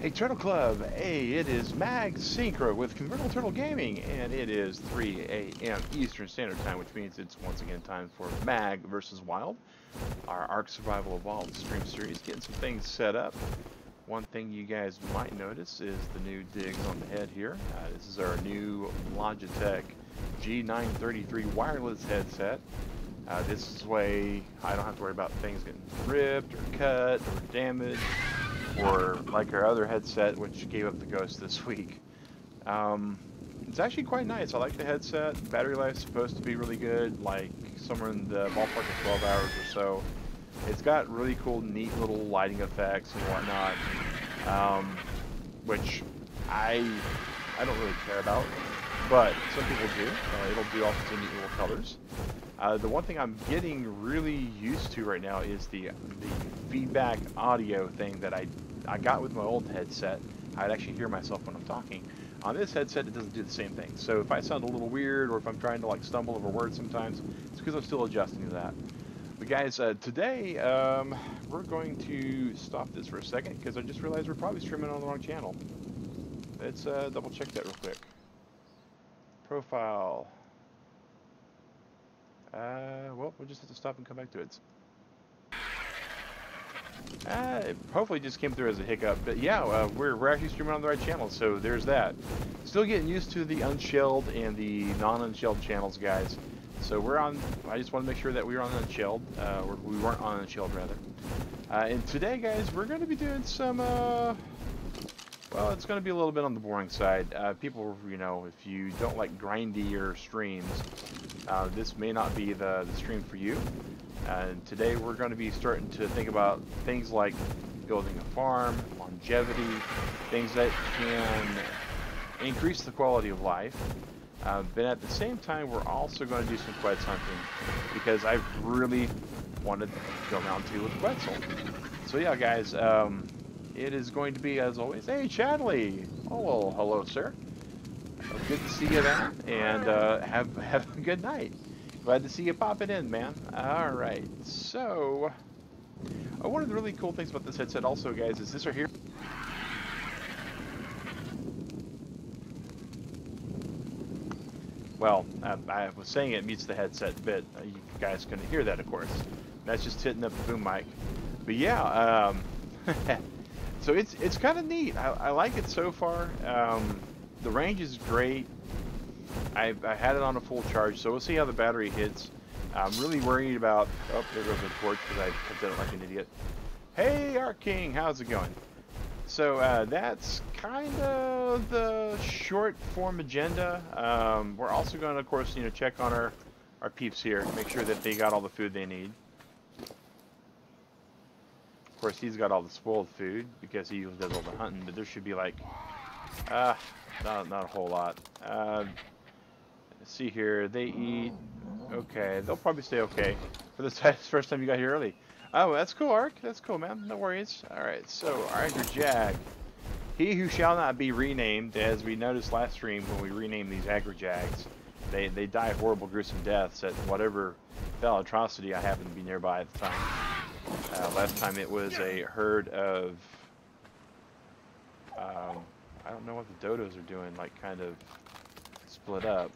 Hey Turtle Club, hey, it is Mag Synchro with Convertible Turtle Gaming, and it is 3 a.m. Eastern Standard Time, which means it's once again time for Mag versus Wild, our Ark Survival Evolved stream series, getting some things set up. One thing you guys might notice is the new digs on the head here. This is our new Logitech G933 wireless headset. This is way I don't have to worry about things getting ripped or cut or damaged, or like our other headset, which gave up the ghost this week. It's actually quite nice. I like the headset. Battery life's supposed to be really good, like somewhere in the ballpark of 12 hours or so. It's got really cool, neat little lighting effects and whatnot, which I don't really care about, but some people do. It'll do all sorts of neat little colors. The one thing I'm getting really used to right now is the feedback audio thing that I got with my old headset. I'd actually hear myself when I'm talking. On this headset, it doesn't do the same thing. So if I sound a little weird, or if I'm trying to like stumble over words sometimes, it's because I'm still adjusting to that. But guys, today we're going to stop this for a second because I just realized we're probably streaming on the wrong channel. Let's double check that real quick. Profile. Well, we'll just have to stop and come back to it. Hopefully it just came through as a hiccup, but yeah, we're actually streaming on the right channel, so there's that. Still getting used to the unshelled and the non-unshelled channels, guys. So we're on, I just want to make sure that we were on unshelled, or we weren't on unshelled rather. And today, guys, we're going to be doing some, well, it's going to be a little bit on the boring side. People, you know, if you don't like grindier streams, this may not be the stream for you. And today we're going to be starting to think about things like building a farm, longevity, things that can increase the quality of life. But at the same time, we're also going to do some Quetz hunting because I've really wanted to go Mountain 2 with Quetzal. So yeah, guys, it is going to be, as always, hey, Chadley! Oh, well, hello, sir. Good to see you then, and have a good night. Glad to see you popping in, man. All right, so one of the really cool things about this headset also, guys, is this right here. Well, I was saying it mutes the headset bit. You guys couldn't hear that, of course. That's just hitting up the boom mic. But yeah, so it's kind of neat. I like it so far. The range is great. I had it on a full charge, so we'll see how the battery hits. I'm really worried about... Oh, there goes the torch because I did it like an idiot. Hey, Ark King, how's it going? So that's kind of the short form agenda. We're also going to, of course, you know, check on our peeps here, make sure that they got all the food they need. Of course, he's got all the spoiled food because he usually does all the hunting, but there should be like, not a whole lot. Let's see here, they eat, okay, they'll probably stay okay for this first time you got here early. Oh, that's cool, Ark, that's cool, man, no worries. Alright, so, Agrajag, he who shall not be renamed, as we noticed last stream when we renamed these Agrajags, they die horrible, gruesome deaths at whatever fell atrocity I happened to be nearby at the time. Last time it was a herd of, I don't know what the dodos are doing, like kind of split up.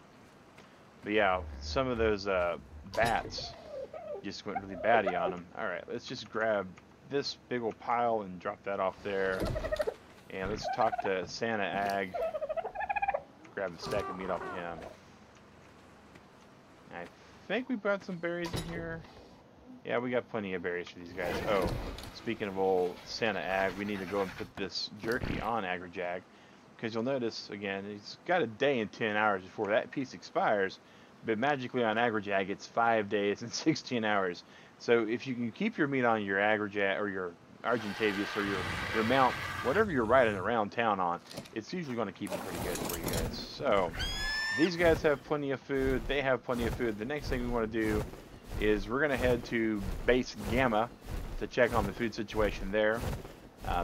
But yeah, some of those bats just went really batty on them. Alright, let's just grab this big old pile and drop that off there. And let's talk to Santa Ag. Grab a stack of meat off of him. I think we brought some berries in here. Yeah, we got plenty of berries for these guys. Oh, speaking of old Santa Ag, we need to go and put this jerky on Agrajag. Because you'll notice, again, it's got a day and 10 hours before that piece expires. But magically on Agrajag, it's 5 days and 16 hours. So if you can keep your meat on your Agrajag or your Argentavius or your mount, whatever you're riding around town on, it's usually going to keep it pretty good for you guys. So these guys have plenty of food. They have plenty of food. The next thing we want to do is we're going to head to Base Gamma to check on the food situation there.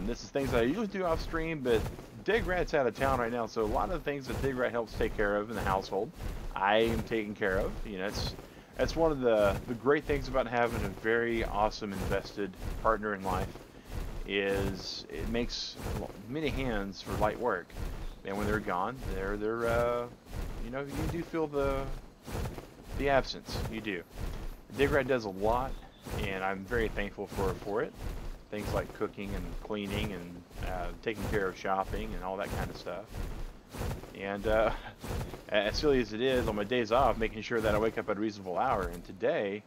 This is things that I usually do off stream, but Dig Rat's out of town right now, so a lot of the things that Dig Rat helps take care of in the household, I am taking care of. You know, that's one of the great things about having a very awesome invested partner in life is it makes many hands for light work, and when they're gone, you know, you do feel the absence. You do. Dig Rat does a lot, and I'm very thankful for it. Things like cooking and cleaning and taking care of shopping and all that kind of stuff. And as silly as it is, on my days off, making sure that I wake up at a reasonable hour. And today,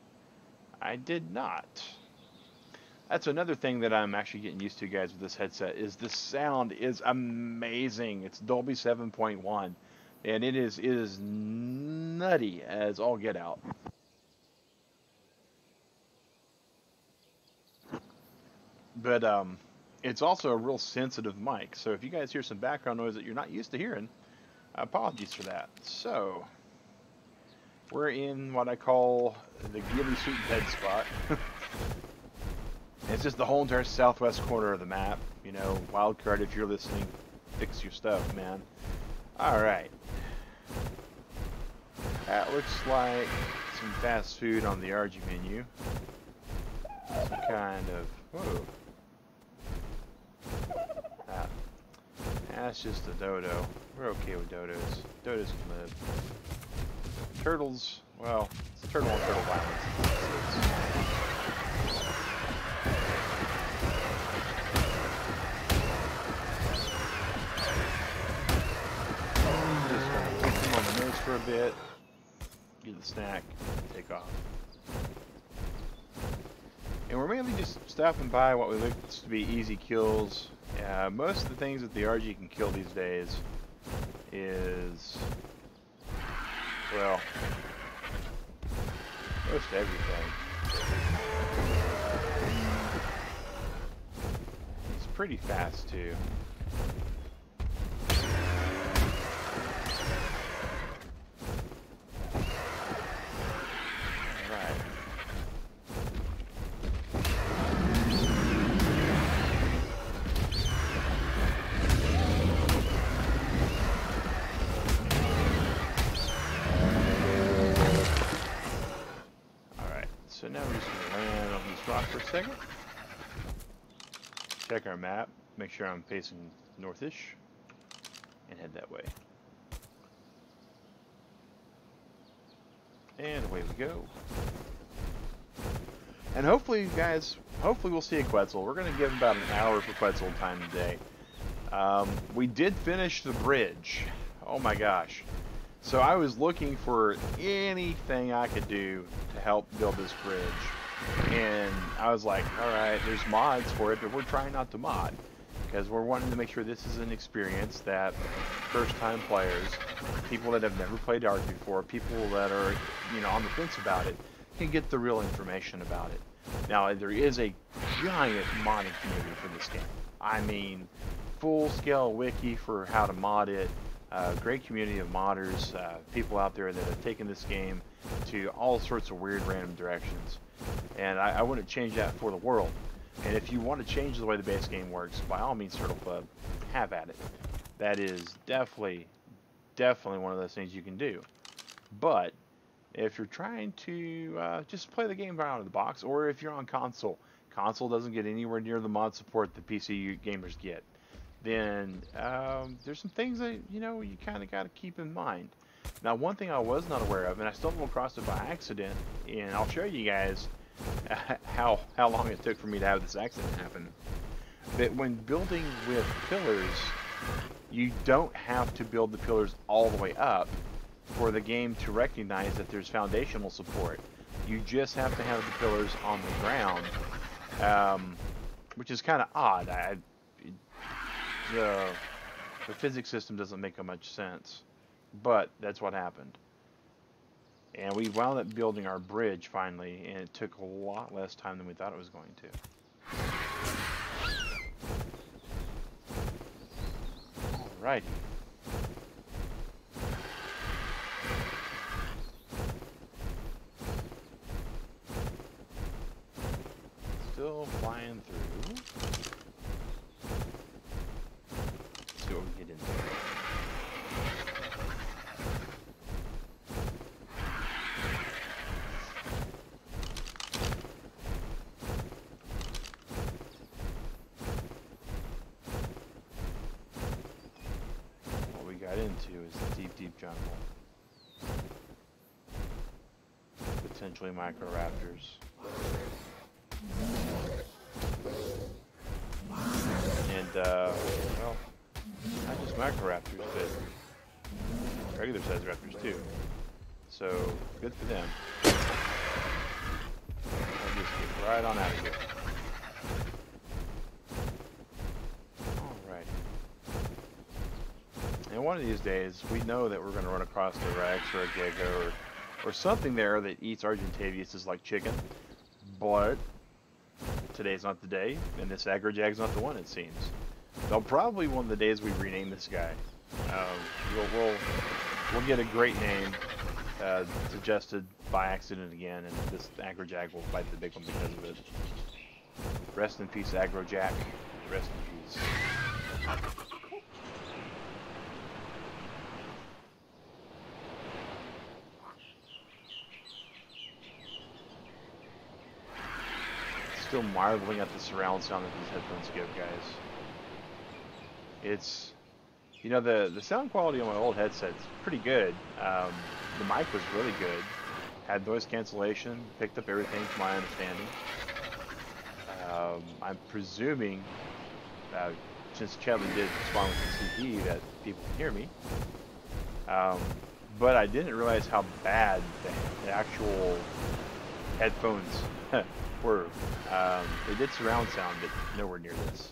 I did not. That's another thing that I'm actually getting used to, guys, with this headset, is the sound is amazing. It's Dolby 7.1, and it is nutty as all get out. But it's also a real sensitive mic, so if you guys hear some background noise that you're not used to hearing, apologies for that. So, we're in what I call the ghillie suit bed spot. It's just the whole entire southwest corner of the map. You know, wildcard, if you're listening, fix your stuff, man. Alright. That looks like some fast food on the RG menu. Some kind of... Whoa. That's just a dodo. We're okay with dodos. Dodos can live. Turtles, well, it's turtle on turtle violence. Just gonna put them on the nose for a bit, get the snack, take off. And we're mainly just stopping by what we look to be easy kills. Most of the things that the RG can kill these days is, well, most everything. It's pretty fast too. So now we're just going to land on this rock for a second. Check our map, make sure I'm facing northish, and head that way. And away we go. And hopefully, guys, hopefully we'll see a Quetzal. We're going to give about an hour for Quetzal time today. We did finish the bridge. Oh my gosh. So I was looking for anything I could do to help build this bridge. And I was like, alright, there's mods for it, but we're trying not to mod. Because we're wanting to make sure this is an experience that first-time players, people that have never played ARK before, people that are, you know, on the fence about it, can get the real information about it. Now, there is a giant modding community for this game. I mean, full-scale wiki for how to mod it. Great community of modders, people out there that have taken this game to all sorts of weird random directions. And I wouldn't change that for the world. And if you want to change the way the base game works, by all means, Turtle Club, have at it. That is definitely one of those things you can do. But if you're trying to just play the game right out of the box, or if you're on console doesn't get anywhere near the mod support that PC gamers get, then there's some things that, you know, you kind of got to keep in mind. Now, one thing I was not aware of, and I stumbled across it by accident, and I'll show you guys how long it took for me to have this accident happen. That when building with pillars, you don't have to build the pillars all the way up for the game to recognize that there's foundational support. You just have to have the pillars on the ground, which is kind of odd. The physics system doesn't make much sense, but that's what happened. And we wound up building our bridge finally, and it took a lot less time than we thought it was going to. Alrighty. Still flying through. Let's see what we get into. into is the deep, deep jungle. Potentially microraptors. And, well, not just microraptors, but regular sized raptors too. So, good for them. I'll just get right on out of here. Alright. And one of these days, we know that we're going to run across a Rex or a Gecko or something there that eats Argentavius like chicken. But today's not the day, and this Agrojag's not the one, it seems. They'll probably one of the days we rename this guy. We'll get a great name suggested by accident again, and this Agrojag will fight the big one because of it. Rest in peace, Agrojag. Rest in peace. Still marveling at the surround sound that these headphones give, guys. It's, you know, the sound quality on my old headset's pretty good. The mic was really good. Had noise cancellation, picked up everything to my understanding. I'm presuming, since Chadley did respond with the CD, that people can hear me. But I didn't realize how bad the actual headphones were. They did surround sound, but nowhere near this.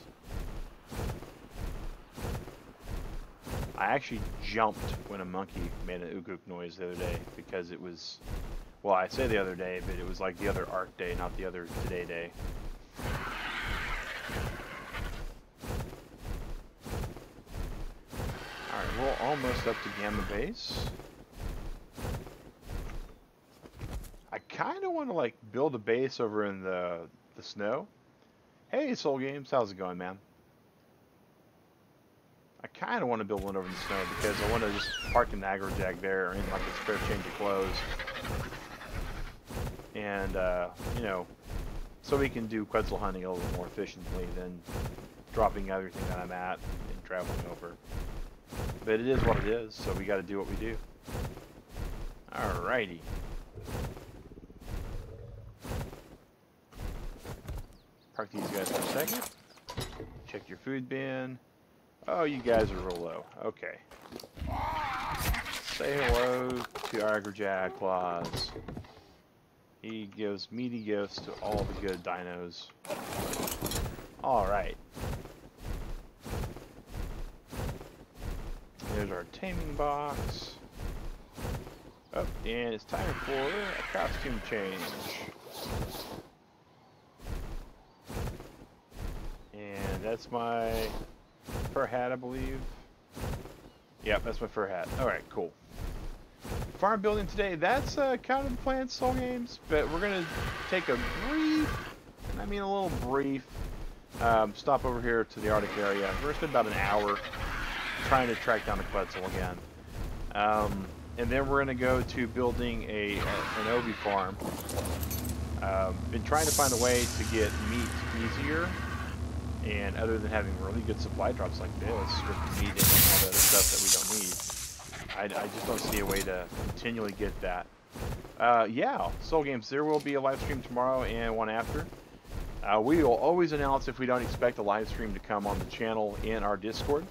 I actually jumped when a monkey made an ook noise the other day because it was, well, I say the other day, but it was like the other ARC day, not the other Today day. Alright, we're almost up to Gamma Base. I kind of want to like build a base over in the snow. Hey, Soul Games, how's it going, man? I kind of want to build one over in the snow because I want to just park an Agrojag there in like a spare change of clothes. And, you know, so we can do Quetzal hunting a little more efficiently than dropping everything that I'm at and traveling over. But it is what it is, so we got to do what we do. Alrighty. Park these guys for a second. Check your food bin. Oh, you guys are real low. Okay. Say hello to Agrojag Claus. He gives meaty gifts to all the good dinos. Alright. There's our taming box. Oh, and it's time for a costume change. And that's my fur hat, I believe. Yep, that's my fur hat. Alright, cool. Farm building today, that's kind of the plan, Soul Games, but we're going to take a brief, and I mean a little brief, stop over here to the Arctic area. We're going to spend about an hour trying to track down the Quetzal again. And then we're going to go to building an Obi farm. Been trying to find a way to get meat easier. And other than having really good supply drops like this, with meat and all the other stuff that we don't need, I just don't see a way to continually get that. Yeah, Soul Games, there will be a live stream tomorrow and one after. We will always announce if we don't expect a live stream to come on the channel in our Discord.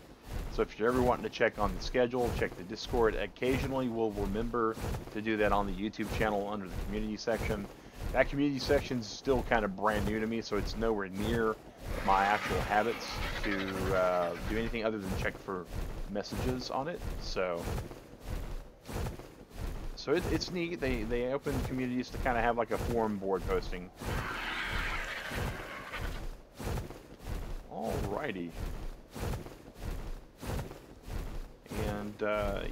So if you're ever wanting to check on the schedule, check the Discord. Occasionally we'll remember to do that on the YouTube channel under the community section. That community section is still kind of brand new to me, so it's nowhere near my actual habits to do anything other than check for messages on it. So it's neat. They open communities to kind of have like a forum board posting. Alrighty. And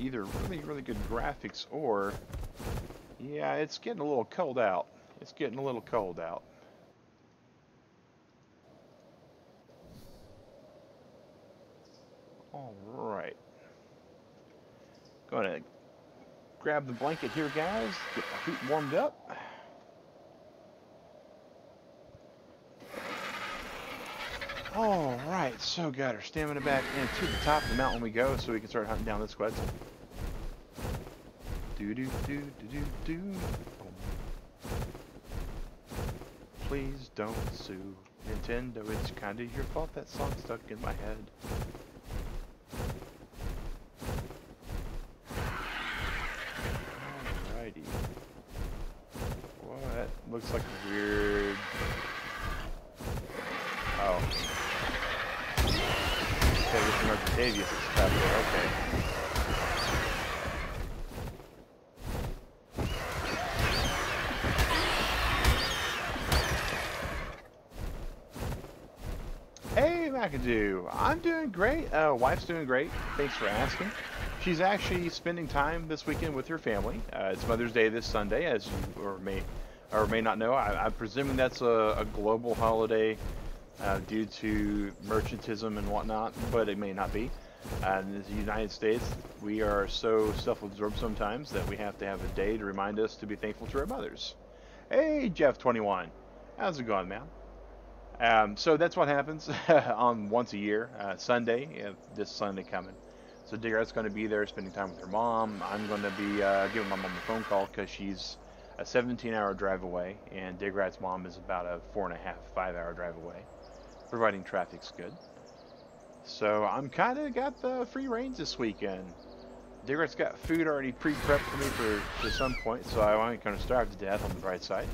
either really good graphics or, yeah, it's getting a little cold out. It's getting a little cold out. Alright. Going to grab the blanket here, guys. Get my feet warmed up. Alright, so got our stamina back, and to the top of the mountain we go so we can start hunting down this quetzal. Do do do do do do. Please don't sue Nintendo, it's kinda your fault that song stuck in my head. Alrighty. What? Looks like a weird... Oh. Okay, this is Arctavius is back there, okay. Hey, McAdoo. I'm doing great. Wife's doing great. Thanks for asking. She's actually spending time this weekend with her family. It's Mother's Day this Sunday, as you may not know. I'm presuming that's a global holiday due to merchantism and whatnot, but it may not be. In the United States, we are so self-absorbed sometimes that we have to have a day to remind us to be thankful to our mothers. Hey, Jeff21. How's it going, man? So that's what happens on once a year, Sunday, this Sunday coming. So Digrat's going to be there spending time with her mom. I'm going to be giving my mom a phone call because she's a 17-hour drive away, and Digrat's mom is about a 4.5, 5-hour drive away, providing traffic's good. So I'm kind of got the free reins this weekend. Digrat's got food already pre-prepped for me for some point, so I ain't going to starve to death on the bright side.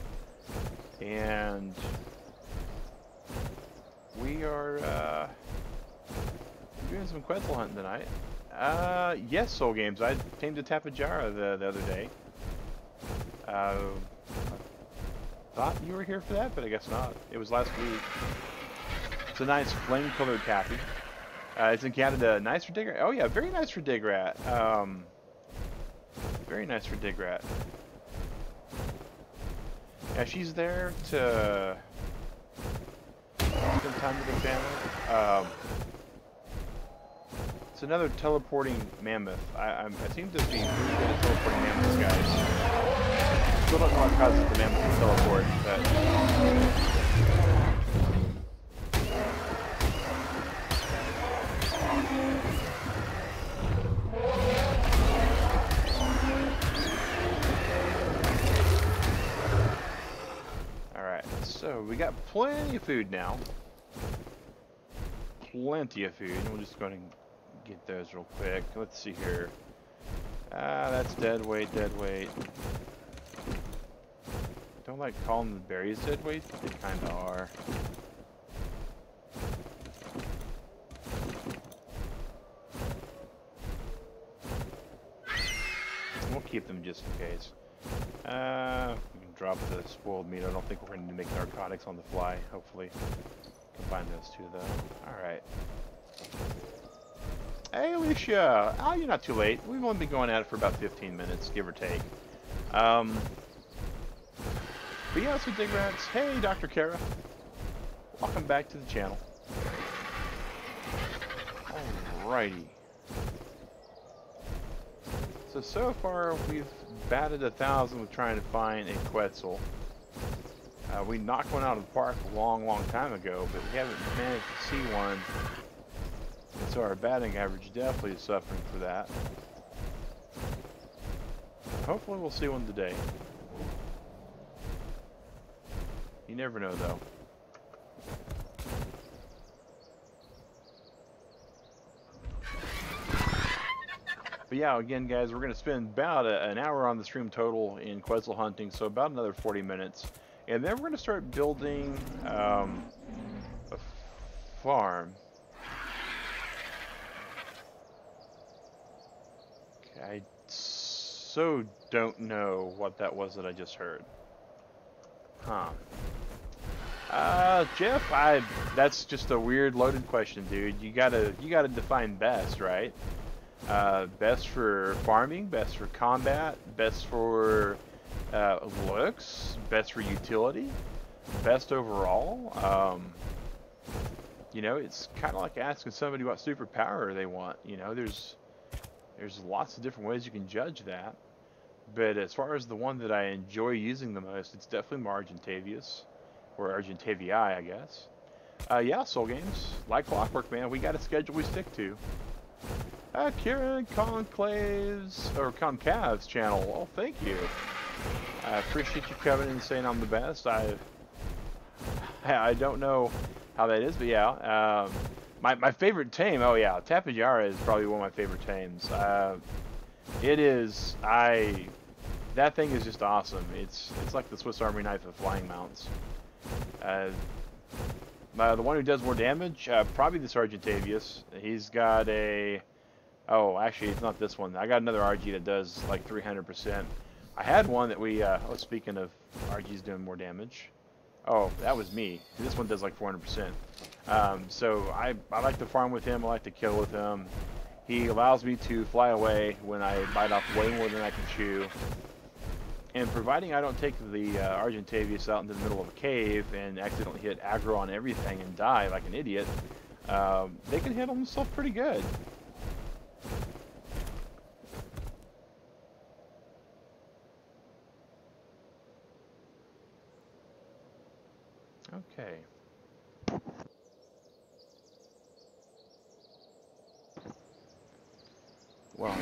And... we are doing some quetzal hunting tonight. Yes, Soul Games. I came to Tapajara the other day. Thought you were here for that, but I guess not. It was last week. It's a nice flame-colored taffy. It's in Canada. Nice for Digrat. Oh yeah, very nice for Digrat. Very nice for Digrat. Yeah, she's there to spend time with her family. It's another teleporting mammoth. I seem to be good at teleporting mammoths, guys. Still don't know what causes the mammoth to teleport, but... Alright, so we got plenty of food now. Plenty of food. We'll just go ahead and get those real quick. Let's see here. That's dead weight, dead weight. Don't like calling the berries dead weight, but they kind of are. We'll keep them just in case. We can drop the spoiled meat. I don't think we're going to make narcotics on the fly. Hopefully. Combine those two, though. Alright. Hey, Alicia! Oh, you're not too late. We've only been going at it for about 15 minutes, give or take. But yeah, so Digrats. Hey, Dr. Kara. Welcome back to the channel. Alrighty. So far, we've batted 1,000 with trying to find a quetzal. We knocked one out of the park a long time ago, but we haven't managed to see one. And so our batting average definitely is suffering for that. Hopefully we'll see one today. You never know, though. But yeah, again, guys, we're going to spend about an hour on the stream total in quetzal hunting, so about another 40 minutes. And then we're going to start building a farm. Okay, I so don't know what that was that I just heard. Huh. Jeff, that's just a weird loaded question, dude. You gotta define best, right? Best for farming, best for combat, best for looks, best for utility, best overall. You know, it's kind of like asking somebody what superpower they want. You know, there's lots of different ways you can judge that. But as far as the one that I enjoy using the most, it's definitely my Argentavius, or Argentavii, I guess. Yeah, Soul Games. Like clockwork, man. We got a schedule we stick to. Kieran Concav's channel. Oh, thank you. I appreciate you coming and saying I'm the best. I don't know how that is, but yeah. My favorite tame, oh yeah, Tapajara is probably one of my favorite tames. It is, that thing is just awesome. It's like the Swiss Army knife of flying mounts. The one who does more damage, probably the Sargentavius. He's got a, oh, actually, it's not this one. I got another RG that does like 300%. I had one that we, oh, speaking of RGs doing more damage. Oh, that was me. This one does like 400%. So I like to farm with him. I like to kill with him. He allows me to fly away when I bite off way more than I can chew. And providing I don't take the Argentavius out into the middle of a cave and accidentally hit aggro on everything and die like an idiot, they can handle themselves pretty good. Okay. Well,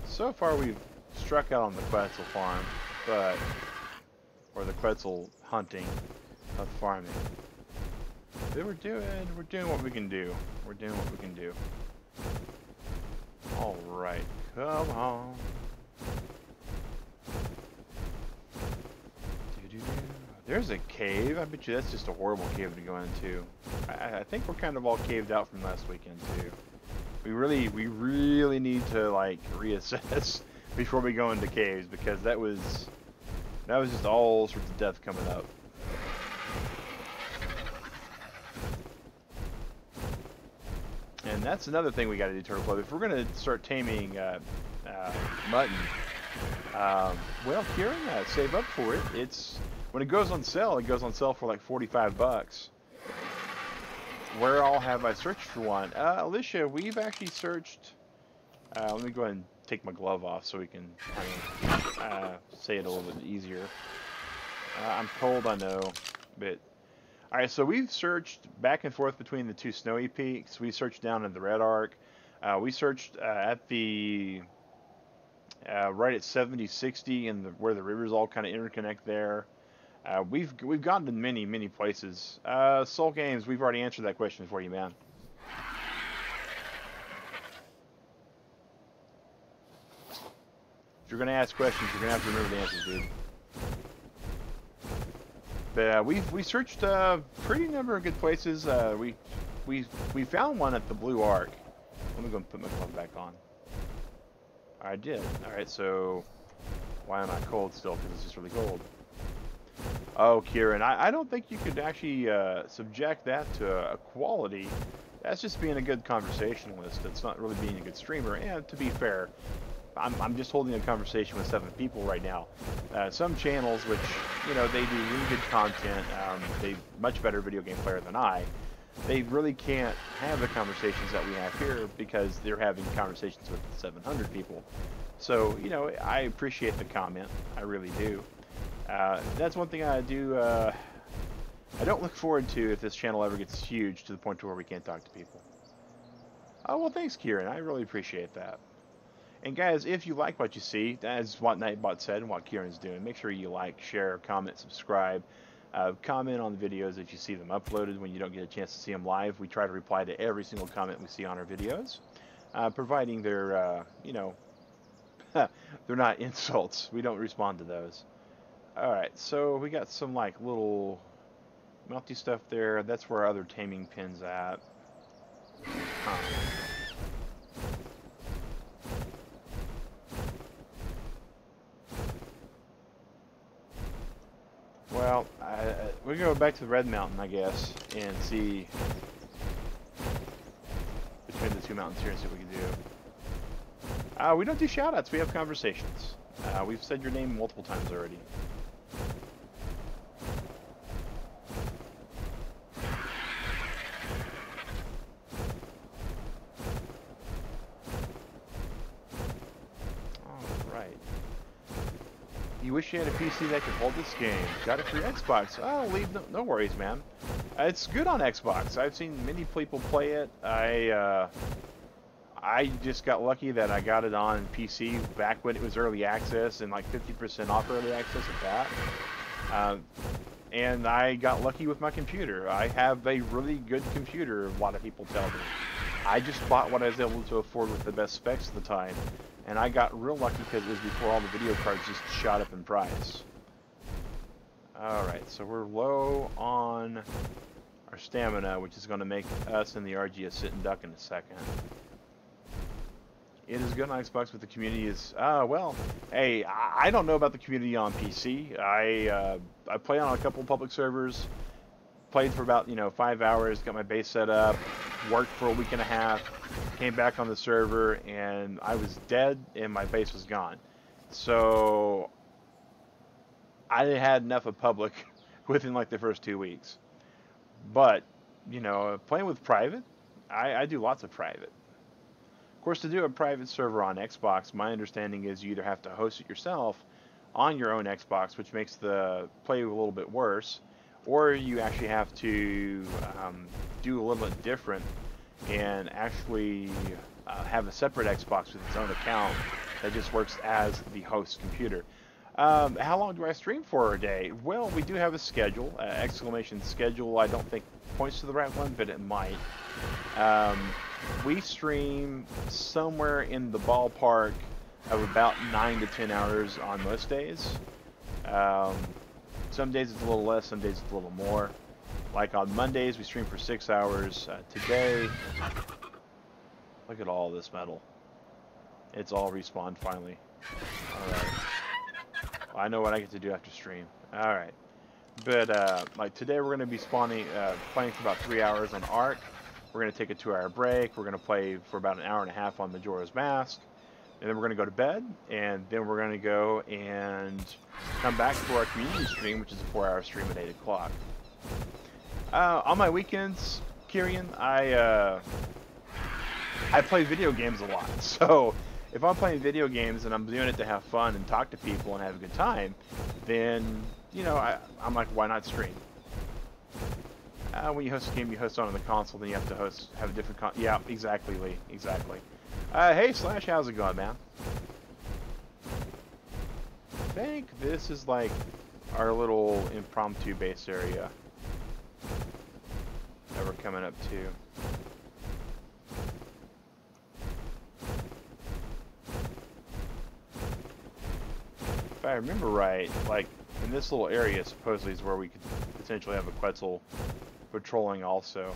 so far we've struck out on the Quetzal farm, or the Quetzal hunting of farming. But we're doing what we can do. We're doing what we can do. All right, come on. There's a cave. I bet you that's just a horrible cave to go into. I think we're kind of all caved out from last weekend too. We really need to like reassess before we go into caves, because that was just all sorts of death coming up. And that's another thing we got to do, Turtle Club. If we're gonna start taming mutton, well, Kieran, save up for it. It's when it goes on sale for like 45 bucks. Where all have I searched for one? Alicia, we've actually searched. Let me go ahead and take my glove off so we can kind of say it a little bit easier. I'm cold, I know, but all right. So we've searched back and forth between the two snowy peaks. We searched down in the Red Arc. We searched at the right at 70-60 and where the rivers all kind of interconnect there. We've gotten to many places. Soul Games, we've already answered that question for you, man. If you're gonna ask questions, you're gonna have to remember the answers, dude. But we searched a pretty number of good places. We found one at the Blue Arc. Let me go and put my glove back on. I did. All right, so why am I cold still? Because it's just really cold. Oh, Kieran, I don't think you could actually subject that to a quality. That's just being a good conversationalist. It's not really being a good streamer. And to be fair, I'm just holding a conversation with 7 people right now. Some channels, which, you know, they do really good content, they're much better video game player than I. They really can't have the conversations that we have here because they're having conversations with 700 people. So, you know, I appreciate the comment. I really do. That's one thing I do, I don't look forward to if this channel ever gets huge to the point to where we can't talk to people. Oh, well, thanks, Kieran. I really appreciate that. And guys, if you like what you see, that's what NightBot said and what Kieran's doing. Make sure you like, share, comment, subscribe. Comment on the videos if you see them uploaded when you don't get a chance to see them live. We try to reply to every single comment we see on our videos, providing they're, you know, they're not insults. We don't respond to those. Alright, so we got some like little melty stuff there. That's where our other taming pin's at. Huh. Well, we go back to the Red Mountain, I guess, and see between the two mountains here and see what we can do. We don't do shoutouts, we have conversations. We've said your name multiple times already. You wish you had a PC that could hold this game. Got it for your Xbox. Oh, leave no worries, man. It's good on Xbox. I've seen many people play it. I just got lucky that I got it on PC back when it was early access and like 50% off early access at that. And I got lucky with my computer. I have a really good computer, a lot of people tell me. I just bought what I was able to afford with the best specs at the time. And I got real lucky because it was before all the video cards just shot up in price. Alright, so we're low on our stamina, which is going to make us and the RG a sit and duck in a second. It is good on Xbox, but the community is, well, hey, I don't know about the community on PC. I play on a couple public servers, played for about, 5 hours, got my base set up, worked for a week and a half, came back on the server, and I was dead, and my base was gone. So, I had enough of public within like the first 2 weeks. But, playing with private, I do lots of private. Of course, to do a private server on Xbox, my understanding is you either have to host it yourself on your own Xbox, which makes the play a little bit worse, or you actually have to do a little bit different and actually have a separate Xbox with its own account that just works as the host computer. How long do I stream for a day? Well, we do have a schedule, exclamation schedule. I don't think points to the right one, but it might. We stream somewhere in the ballpark of about 9 to 10 hours on most days. Some days it's a little less, some days it's a little more. Like on Mondays, we stream for 6 hours. Today, look at all this metal. It's all respawned finally. Alright. Well, I know what I get to do after stream. Alright. But, like today we're going to be playing for about 3 hours on Ark. We're going to take a 2-hour break. We're going to play for about an hour and a half on Majora's Mask. And then we're going to go to bed. And then we're going to go and come back to our community stream, which is a 4-hour stream at 8 o'clock. On my weekends, Kieran, I play video games a lot. So if I'm playing video games and I'm doing it to have fun and talk to people and have a good time, then, I'm like, why not stream? When you host a game, you host on the console, then you have to have a different yeah, exactly, Lee. Exactly. Hey, Slash, how's it going, man? I think this is like our little impromptu base area that we're coming up to. If I remember right, like in this little area supposedly is where we could potentially have a Quetzal patrolling also.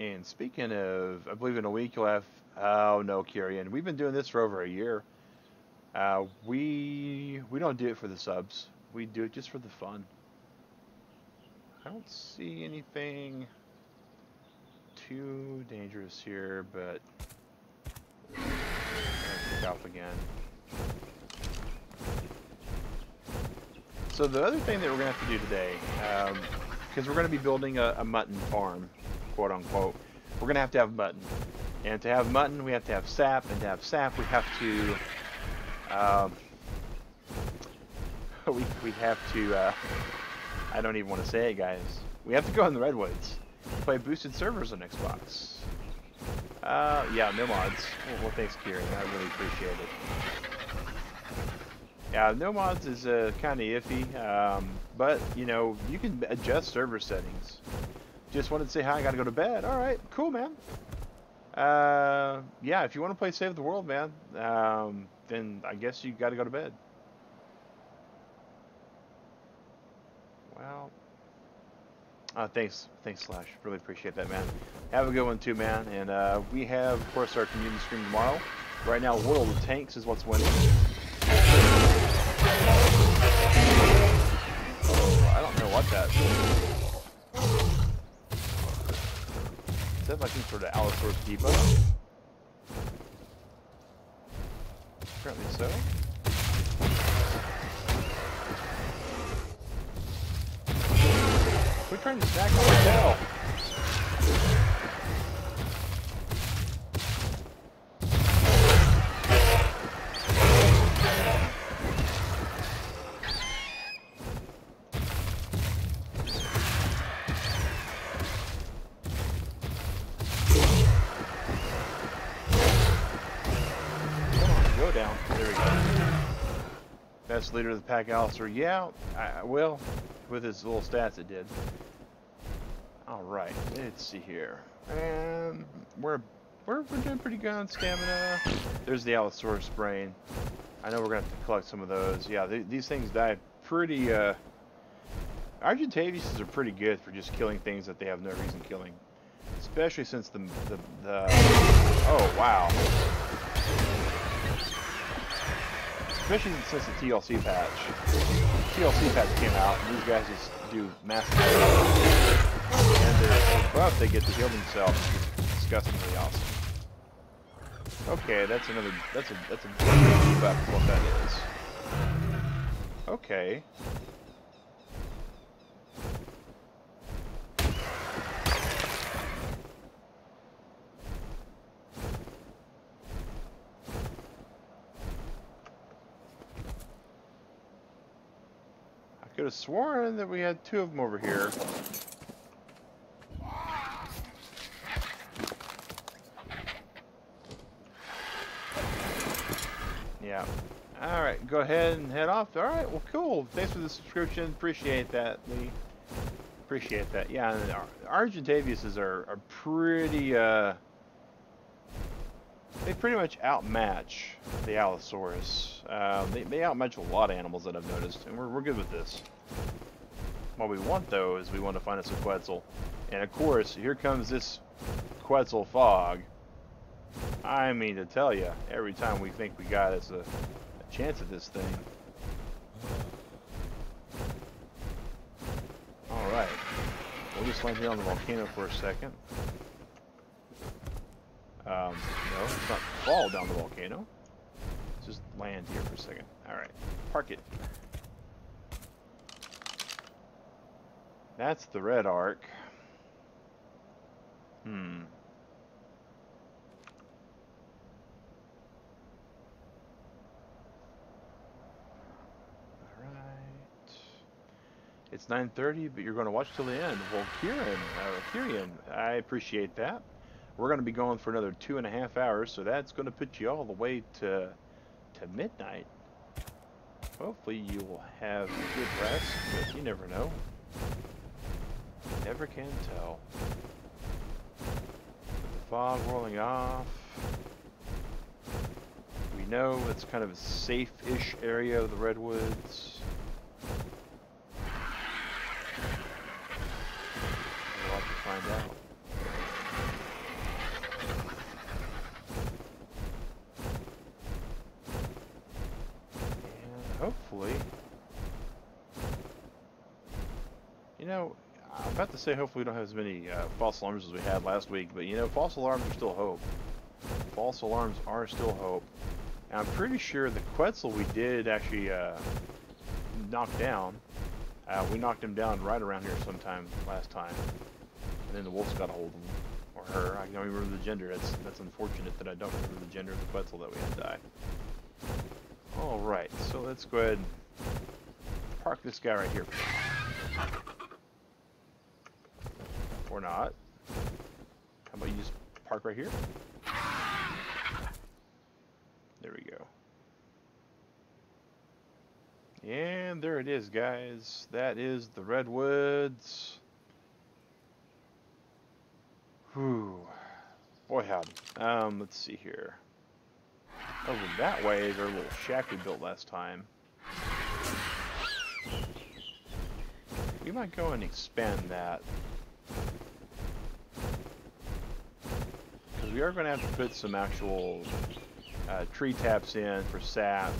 And speaking of, I believe in a week you'll have, oh no, Kieran, we've been doing this for over a year. We don't do it for the subs. We do it just for the fun. I don't see anything too dangerous here, but I'm gonna pick off again. So the other thing that we're gonna have to do today, because we're gonna be building a mutton farm, quote unquote, we're gonna have to have mutton. And to have mutton, we have to have sap, and to have sap, we have to we have to I don't even want to say it, guys. We have to go in the redwoods to play boosted servers on Xbox. Yeah, no mods. Well, thanks, Kieran. I really appreciate it. Yeah, no mods is kind of iffy, but you can adjust server settings. Just wanted to say hi. I gotta go to bed. All right, cool, man. Yeah, if you want to play Save the World, man, then I guess you got to go to bed. Well, thanks, Slash. Really appreciate that, man. Have a good one too, man. And we have, of course, our community stream tomorrow. Right now, World of Tanks is what's winning. Oh, I don't know what that. that like some sort of Allosaurus depot? Apparently so. Quit trying to snack on the tail. Down. There we go. Best leader of the pack, Alistair. Yeah, well, with his little stats, it did. All right, let's see here. And we're doing pretty good on stamina. There's the Allosaurus brain. I know we're gonna have to collect some of those. Yeah, these things die pretty. Argentaviuses are pretty good for just killing things that they have no reason killing, especially since the oh wow. Especially since the TLC patch. TLC patch came out, and these guys just do massive damage. And they're buff, they get to heal themselves. It's disgustingly awesome. Okay, that's a debuff of what that is. Okay. Could have sworn that we had two of them over here. Yeah. Alright, go ahead and head off. Alright, well cool. Thanks for the subscription. Appreciate that, Lee. Appreciate that. Yeah, and Argentaviuses are pretty, they pretty much outmatch the Allosaurus. They outmatch a lot of animals that I've noticed, and we're good with this. What we want, though, is we want to find us a Quetzal. And of course, here comes this Quetzal fog. I mean to tell you, every time we think we got us a chance at this thing. Alright. We'll just land here on the volcano for a second. No, let's not fall down the volcano. Let's just land here for a second. Alright, park it. That's the red arc. Alright. It's 9:30, but you're going to watch till the end. Well, Kieran, I appreciate that. We're going to be going for another 2.5 hours, so that's going to put you all the way to midnight. Hopefully you will have good rest, but you never know. Never can tell. With the fog rolling off, we know it's kind of a safe-ish area of the redwoods. We'll have to find out. Hopefully, you know, I'm about to say hopefully we don't have as many false alarms as we had last week, but you know, false alarms are still hope. False alarms are still hope. And I'm pretty sure the Quetzal we did actually knock down. We knocked him down right around here sometime last time. And then the wolves got a hold of him. Or her. I don't remember the gender. That's unfortunate that I don't remember the gender of the Quetzal that we had die. Alright, so let's go ahead and park this guy right here. Or not. How about you just park right here? There we go. And there it is, guys. That is the redwoods. Whew. Boy howdy. Let's see here. Over that way is our little shack we built last time. We might go and expand that. Because we are going to have to put some actual tree taps in for sap.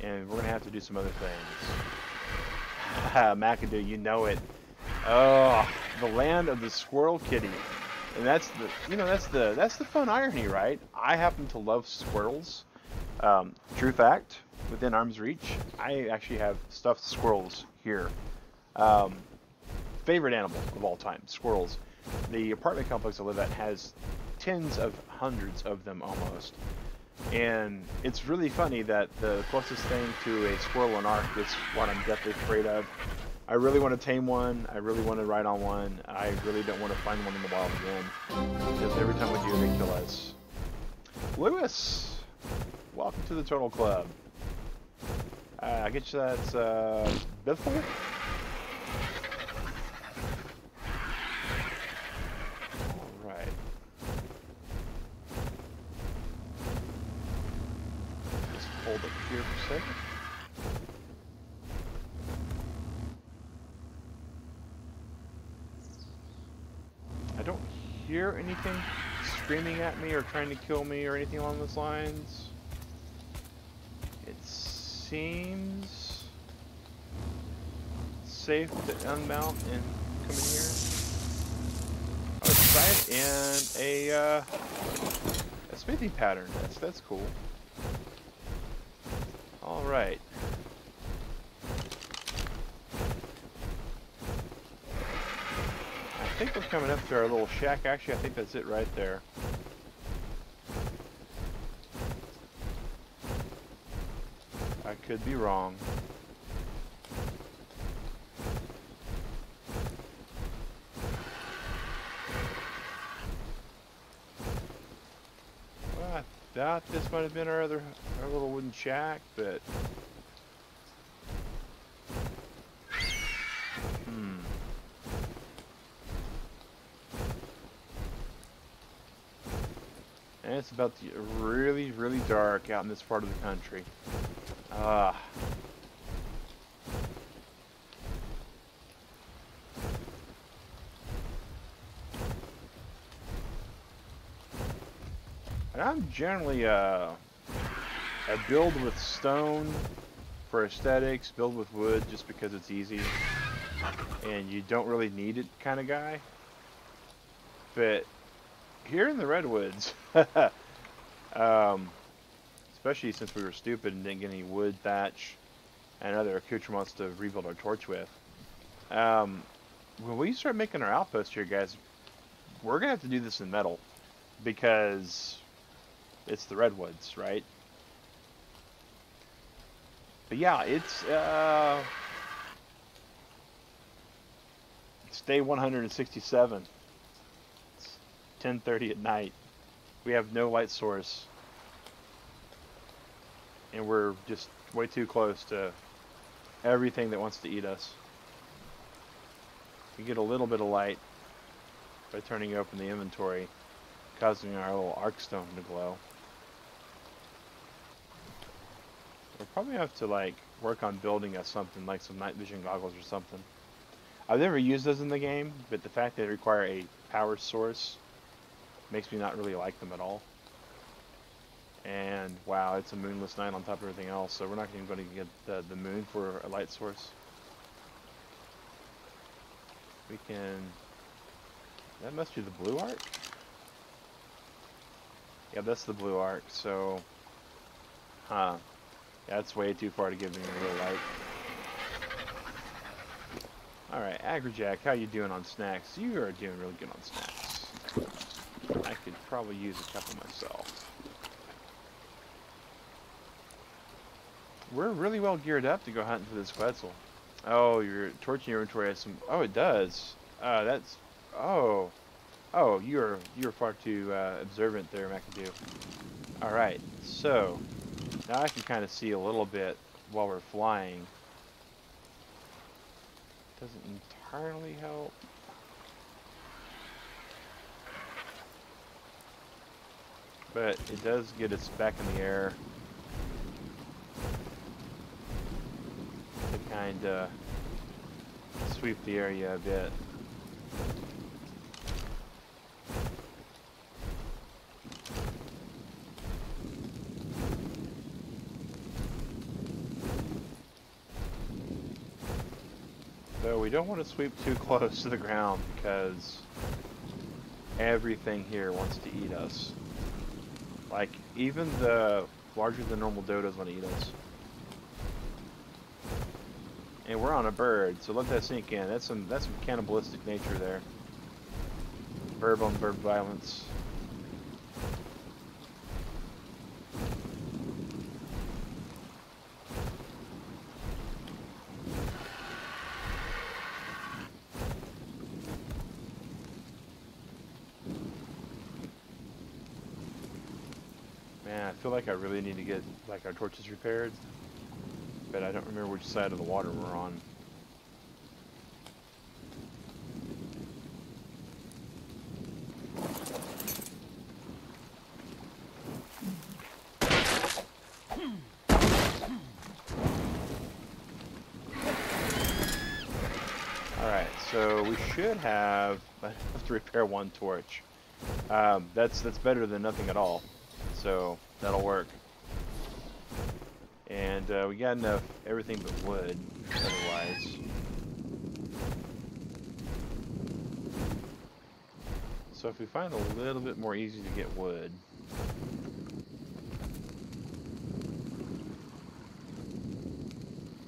And we're going to have to do some other things. McAdoo, you know it. Oh, the land of the squirrel kitty. And that's the fun irony, right? I happen to love squirrels. True fact, within arm's reach, I actually have stuffed squirrels here. Um, Favorite animal of all time, squirrels. The apartment complex I live at has tens of hundreds of them almost. And it's really funny that the closest thing to a squirrel in Ark is what I'm deathly afraid of. I really want to tame one. I really want to ride on one. I really don't want to find one in the wild again, because every time we do, they kill us. Lewis, welcome to the Turtle Club. I get you that's Biffle? Alright. Just hold up here for a second. I don't hear anything screaming at me or trying to kill me or anything along those lines. It seems safe to unmount and come in here. Oh, sight and a smithing pattern. That's cool. All right. I think we're coming up to our little shack. Actually, I think that's it right there. I could be wrong. Well, I thought this might have been our little wooden shack, but and it's about to get really, really dark out in this part of the country. And I'm generally a build with stone for aesthetics, build with wood just because it's easy and you don't really need it kind of guy. But here in the redwoods, especially since we were stupid and didn't get any wood, thatch, and other accoutrements to rebuild our torch with, when we start making our outpost here, guys, we're gonna have to do this in metal because it's the redwoods, right? But yeah, it's day 167. 10:30 at night. We have no light source, and we're just way too close to everything that wants to eat us. We get a little bit of light by turning open the inventory, causing our little arc stone to glow. We'll probably have to like work on building us something like some night vision goggles or something. I've never used those in the game, but the fact that they require a power source makes me not really like them at all. And wow, it's a moonless night on top of everything else, so we're not even going to get the moon for a light source. We can... That must be the blue arc? Yeah, that's the blue arc, so... Huh. Yeah, that's way too far to give me a real light. Alright, Agrijack, how you doing on snacks? You are doing really good on snacks. I could probably use a couple myself. We're really well geared up to go hunting for this Quetzal. Oh, your torch in your inventory has some... Oh, it does. That's... Oh. Oh, you're far too observant there, McAdoo. Alright, so... Now I can kind of see a little bit while we're flying. Doesn't entirely help. But it does get us back in the air to kind of sweep the area a bit. Though we don't want to sweep too close to the ground because everything here wants to eat us. Like, even the larger than normal dodos want to eat us. And we're on a bird, so let that sink in. That's some cannibalistic nature there. Bird on bird violence. Man, I feel like I really need to get like our torches repaired, but I don't remember which side of the water we're on. Alright, so we should have to repair one torch. That's better than nothing at all. So that'll work. And we got enough everything but wood otherwise. So if we find a little bit more easy to get wood.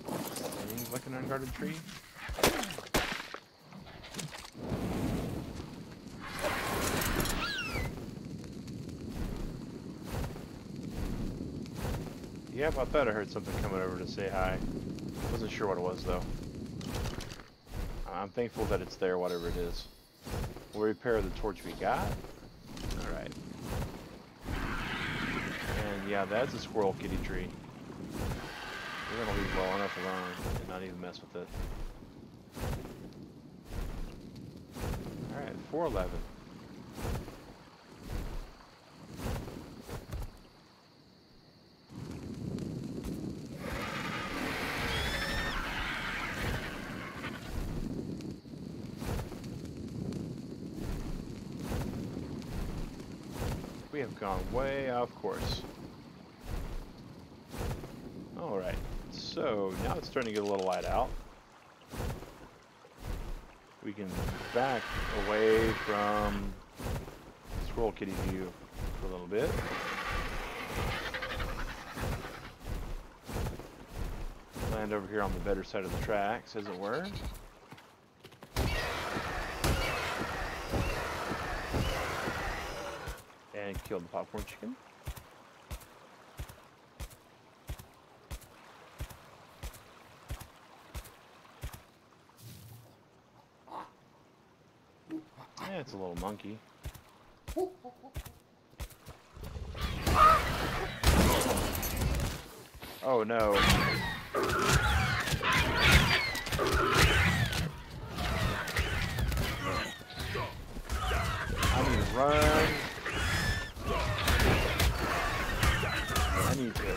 Seems like an unguarded tree. Yep, I thought I heard something coming over to say hi. Wasn't sure what it was though. I'm thankful that it's there, whatever it is. We'll repair the torch we got. Alright. And yeah, that's a squirrel kitty tree. We're gonna leave well enough alone and not even mess with it. Alright, 411. We have gone way off course. Alright, so now it's starting to get a little light out. We can back away from Squirrel Kitty view for a little bit. Land over here on the better side of the tracks, as it were. And kill the popcorn chicken. Yeah, it's a little monkey. Oh no. I need to run. I need to be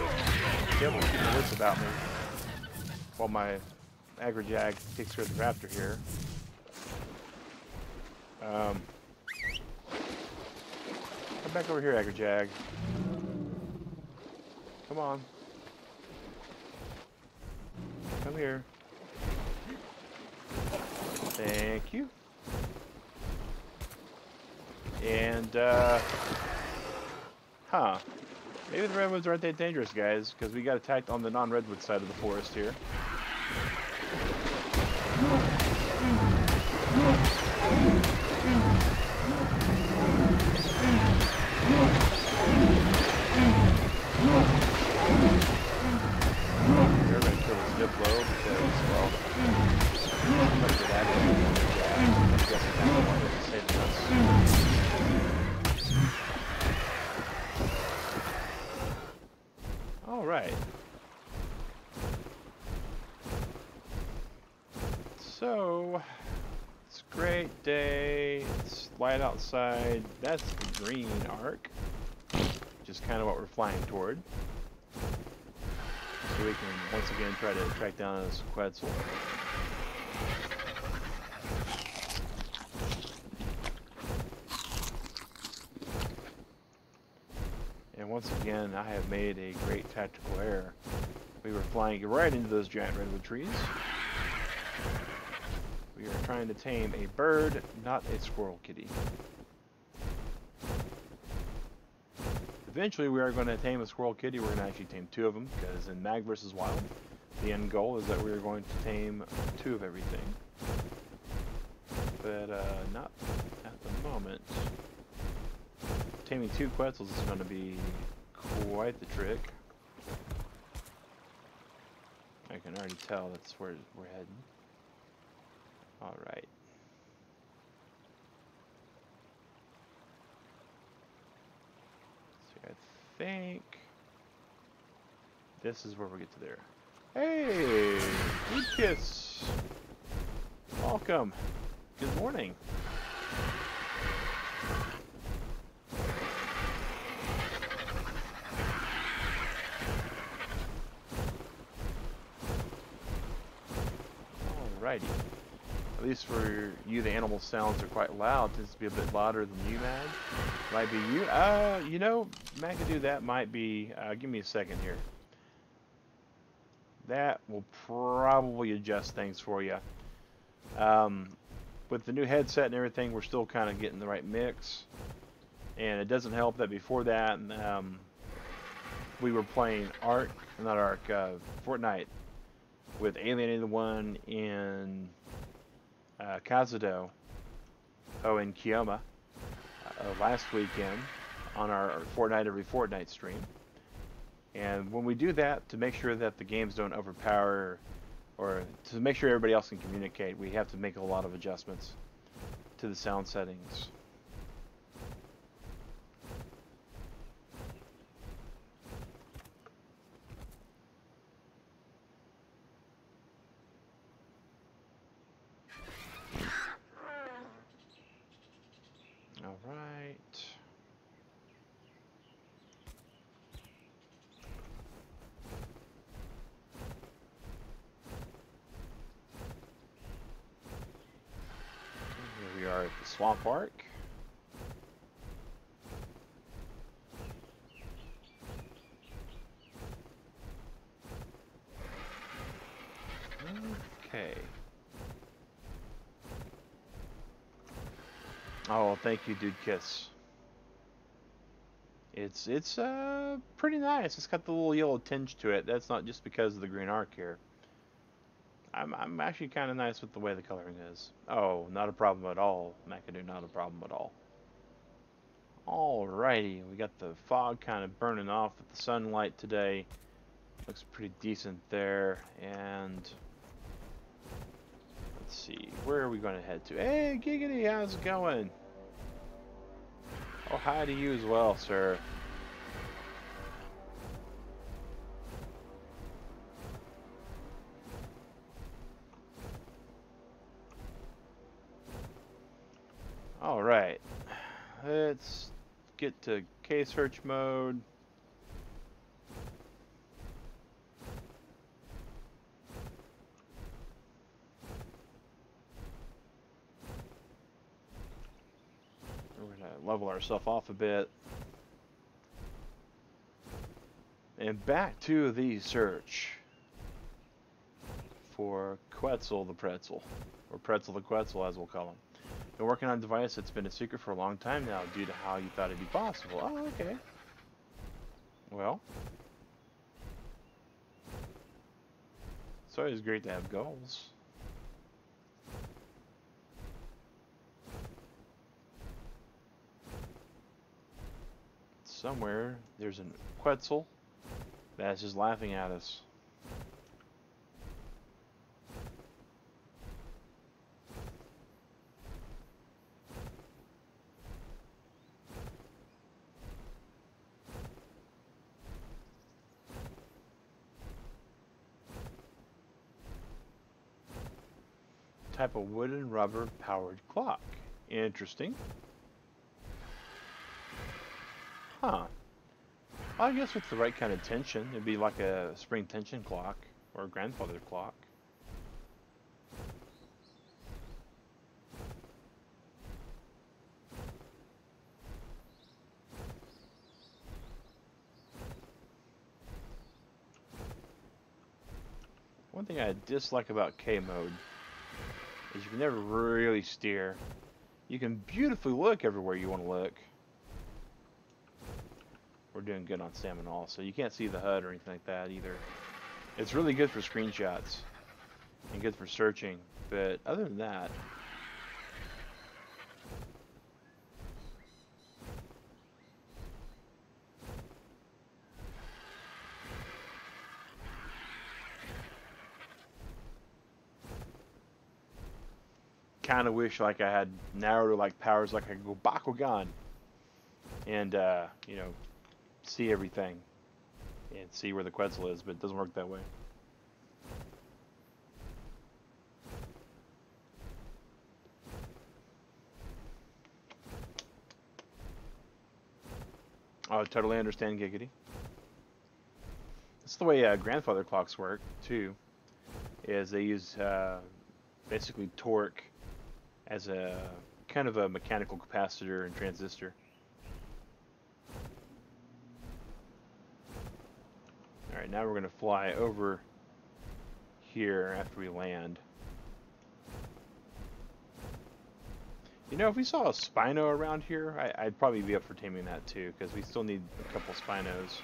able to keep the wits about me while my Agrajag takes care of the raptor here. Come back over here, Agrajag. Come on. Come here. Thank you. And, huh. Maybe the redwoods aren't that dangerous, guys, because we got attacked on the non-redwood side of the forest here. They're going to kill this Diplo because, well, much of that I'm guessing that's the one that's saving us. Alright. So, it's a great day. It's light outside. That's the green arc, which is kind of what we're flying toward. So we can once again try to track down this Quetzal. And once again, I have made a great tactical error. We were flying right into those giant redwood trees. We are trying to tame a bird, not a squirrel kitty. eventually we are going to tame a squirrel kitty. We're going to actually tame 2 of them, because in Mag vs. Wild, the end goal is that we are going to tame 2 of everything. But not at the moment. Taming 2 Quetzals is going to be quite the trick. I can already tell that's where we're heading. Alright. So I think this is where we get to there. Hey! Good kiss! Welcome! Good morning! Alrighty. At least for you, the animal sounds are quite loud. Tends to be a bit louder than you, Mag. Might be you. You know, McAdoo, that might be. Give me a second here. That will probably adjust things for you. With the new headset and everything, we're still kind of getting the right mix. And it doesn't help that before that, we were playing Fortnite with Alien 1 in Kazudo, in Kioma, last weekend on our Fortnite every fortnight stream. And when we do that, to make sure that the games don't overpower, or to make sure everybody else can communicate, we have to make a lot of adjustments to the sound settings. All right. Here we are at the Swamp Arc. Okay. Oh, thank you, Dude Kiss. It's pretty nice. It's got the little yellow tinge to it. That's not just because of the green arc here. I'm actually kind of nice with the way the coloring is. Oh, not a problem at all, McAdoo. Not a problem at all. Alrighty, we got the fog kind of burning off with the sunlight today. Looks pretty decent there. And let's see, where are we going to head to? Hey, Giggity, how's it going? Oh, hi to you as well, sir. All right, let's get to case search mode. We're gonna level ourselves off a bit. And back to the search for Quetzal the Pretzel, or Pretzel the Quetzal as we'll call him. Been working on a device that's been a secret for a long time now due to how you thought it'd be possible. Oh, okay. Well, it's always great to have goals. Somewhere there's a Quetzal that's just laughing at us. Type of wooden rubber powered clock. Interesting. Huh. I guess with the right kind of tension, it'd be like a spring tension clock or a grandfather clock. One thing I dislike about K mode is you can never really steer. You can beautifully look everywhere you want to look. we're doing good on stamina also. You can't see the HUD or anything like that either. It's really good for screenshots and good for searching, but other than that, kind of wish like I had narrow like powers, like I could go Bakugan and you know, see everything and see where the Quetzal is, but it doesn't work that way. Oh, totally understand, Giggity. That's the way grandfather clocks work too. Is they use basically torque as a kind of a mechanical capacitor and transistor. All right, now we're going to fly over here after we land. You know, if we saw a Spino around here, I'd probably be up for taming that too, because we still need a couple Spinos.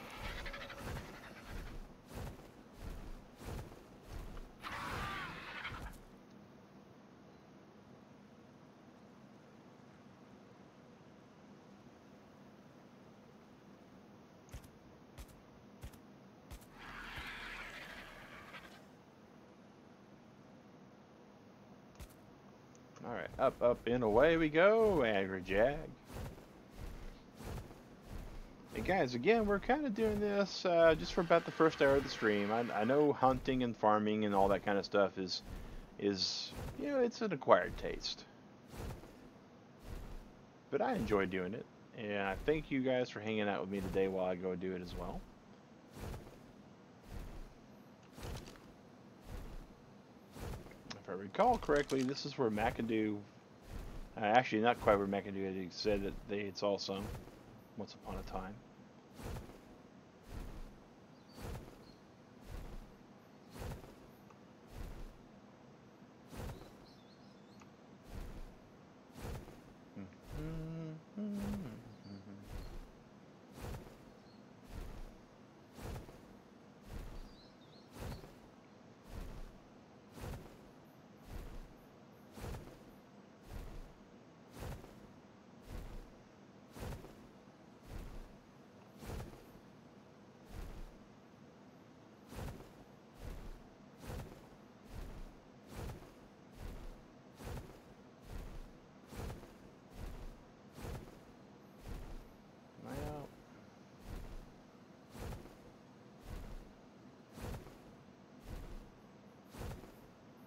Alright, up, up, and away we go, Angry Jag. Hey guys, again, we're kind of doing this just for about the first hour of the stream. I know hunting and farming and all that kind of stuff is, you know, it's an acquired taste. But I enjoy doing it, and I thank you guys for hanging out with me today while I go do it as well. If I recall correctly, this is where McAdoo, actually not quite where McAdoo had said that they had saw some once upon a time.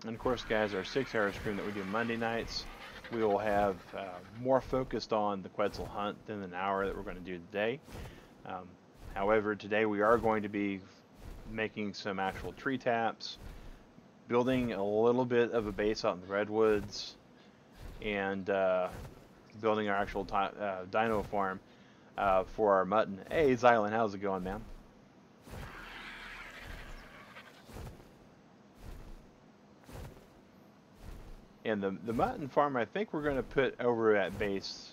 And of course, guys, our 6-hour stream that we do Monday nights, we will have more focused on the Quetzal hunt than an hour that we're going to do today. However, today we are going to be making some actual tree taps, building a little bit of a base out in the redwoods, and building our actual dino farm for our mutton. Hey, Xylan, how's it going, man? And the mutton farm, I think we're going to put over at base.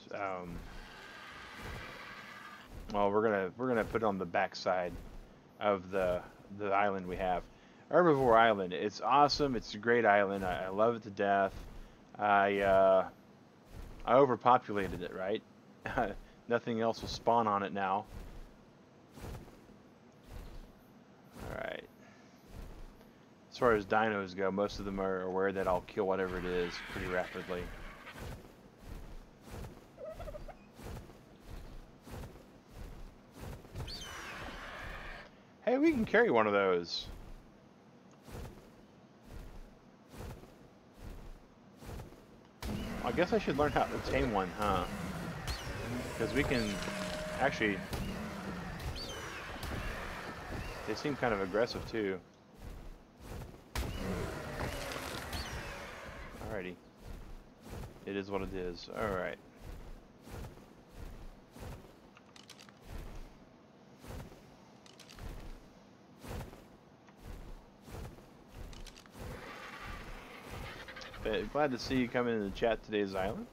Well, we're gonna put it on the back side of the island we have, Herbivore Island. It's awesome. It's a great island. I love it to death. I overpopulated it, right? Nothing else will spawn on it now. All right. As far as dinos go, most of them are aware that I'll kill whatever it is pretty rapidly. Hey, we can carry one of those. I guess I should learn how to tame one, huh? Because we can actually... They seem kind of aggressive too. Alrighty. It is what it is. Alright. Glad to see you coming in the chat today, Xylan.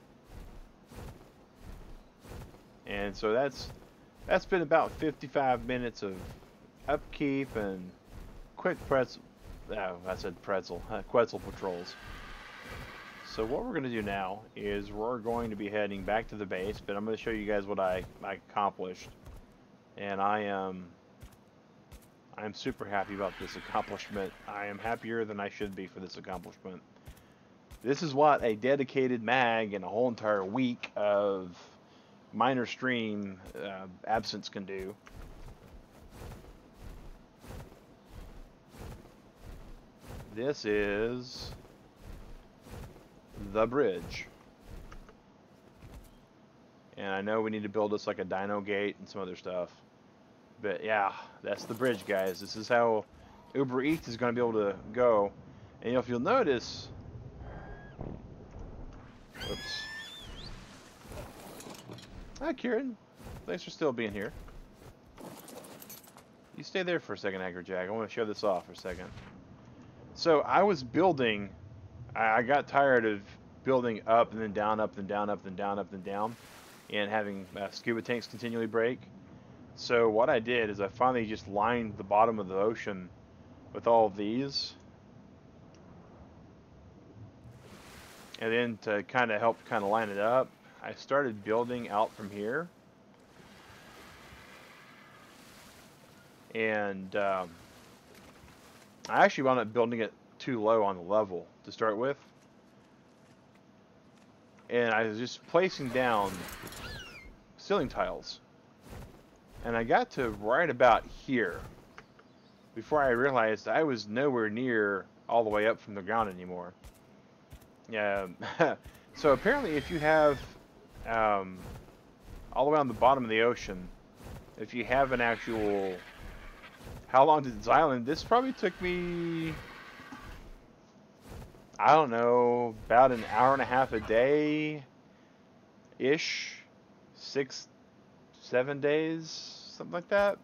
And so that's That's been about 55 minutes of upkeep and quick pretzel. Oh, I said pretzel. Quetzal patrols. So what we're going to do now is we're going to be heading back to the base, but I'm going to show you guys what I accomplished. And I'm super happy about this accomplishment. I am happier than I should be for this accomplishment. This is what a dedicated mag and a whole entire week of minor stream absence can do. This is the bridge. And I know we need to build this like a dino gate and some other stuff. But yeah, that's the bridge, guys. This is how Uber Eats is going to be able to go. And if you'll notice... Oops. Hi, Kieran. Thanks for still being here. You stay there for a second, Jack. I want to show this off for a second. So I was building... I got tired of building up and then down, up and down, up and down, up and down, and having scuba tanks continually break. So what I did is I finally just lined the bottom of the ocean with all of these. And then to kind of help line it up, I started building out from here. And I actually wound up building it too low on the level to start with. And I was just placing down ceiling tiles. And I got to right about here before I realized I was nowhere near all the way up from the ground anymore. Yeah. So apparently if you have all the way on the bottom of the ocean, if you have an actual... How long did this island? This probably took me... I don't know, about an hour and a half a day-ish. 6-7 days, something like that.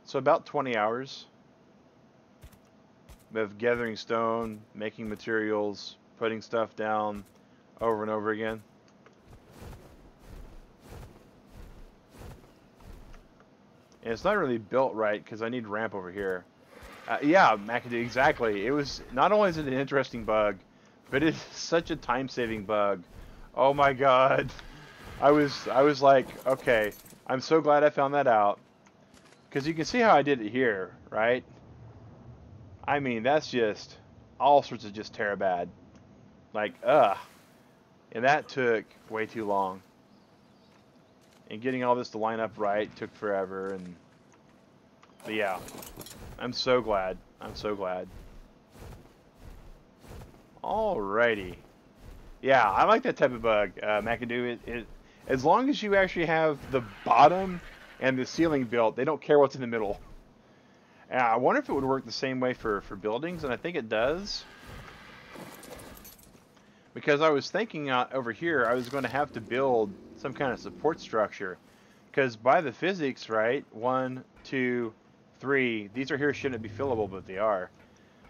So about 20 hours of gathering stone, making materials, putting stuff down over and over again. And it's not really built right because I need ramp over here. Yeah, McAdoo, exactly. It was, not only is it an interesting bug, but it's such a time-saving bug. Oh my god. I was like, okay, I'm so glad I found that out. Because you can see how I did it here, right? I mean, that's just all sorts of just terabad. Like, ugh. And that took way too long. And getting all this to line up right took forever. But yeah, I'm so glad. I'm so glad. Alrighty. Yeah, I like that type of bug, McAdoo. As long as you actually have the bottom and the ceiling built, they don't care what's in the middle. And I wonder if it would work the same way for buildings, and I think it does. Because I was thinking over here, I was going to have to build some kind of support structure. Because by the physics, right, 1, 2, 3, these are here shouldn't be fillable, but they are.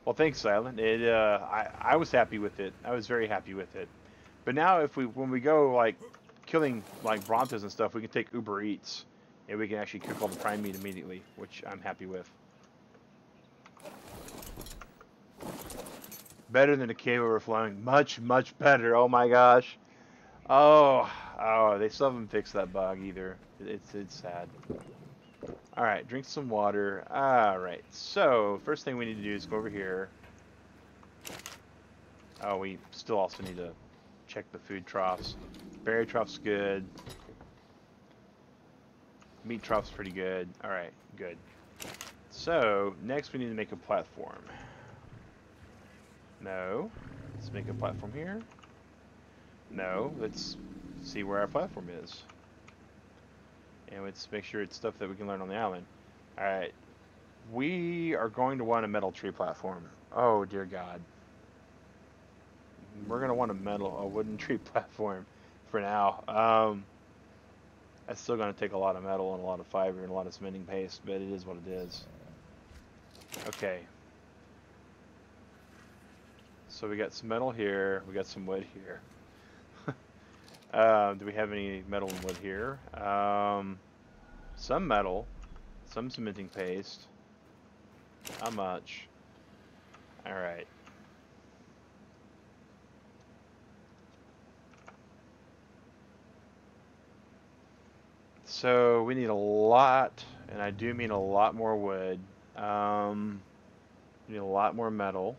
Well, thanks, Silent. I was happy with it. I was very happy with it. But now, when we go like killing like Brontos and stuff, we can take Uber Eats, and we can actually cook all the prime meat immediately, which I'm happy with. Better than a cave overflowing. Much, much better. Oh my gosh. Oh, they still haven't fixed that bug either. It's sad. Alright, drink some water. Alright, so first thing we need to do is go over here. Oh, we still also need to check the food troughs. Berry trough's good. Meat trough's pretty good. Alright, good. So, next we need to make a platform. No. Let's make a platform here. No. Let's see where our platform is. And let's make sure it's stuff that we can learn on the island. Alright. We are going to want a metal tree platform. Oh, dear God. We're going to want a wooden tree platform for now. That's still going to take a lot of metal and a lot of fiber and a lot of cementing paste, but it is what it is. Okay. So we got some metal here. We got some wood here. Do we have any metal and wood here? some metal, some cementing paste. How much? Alright. So we need a lot, and I do mean a lot more wood. We need a lot more metal.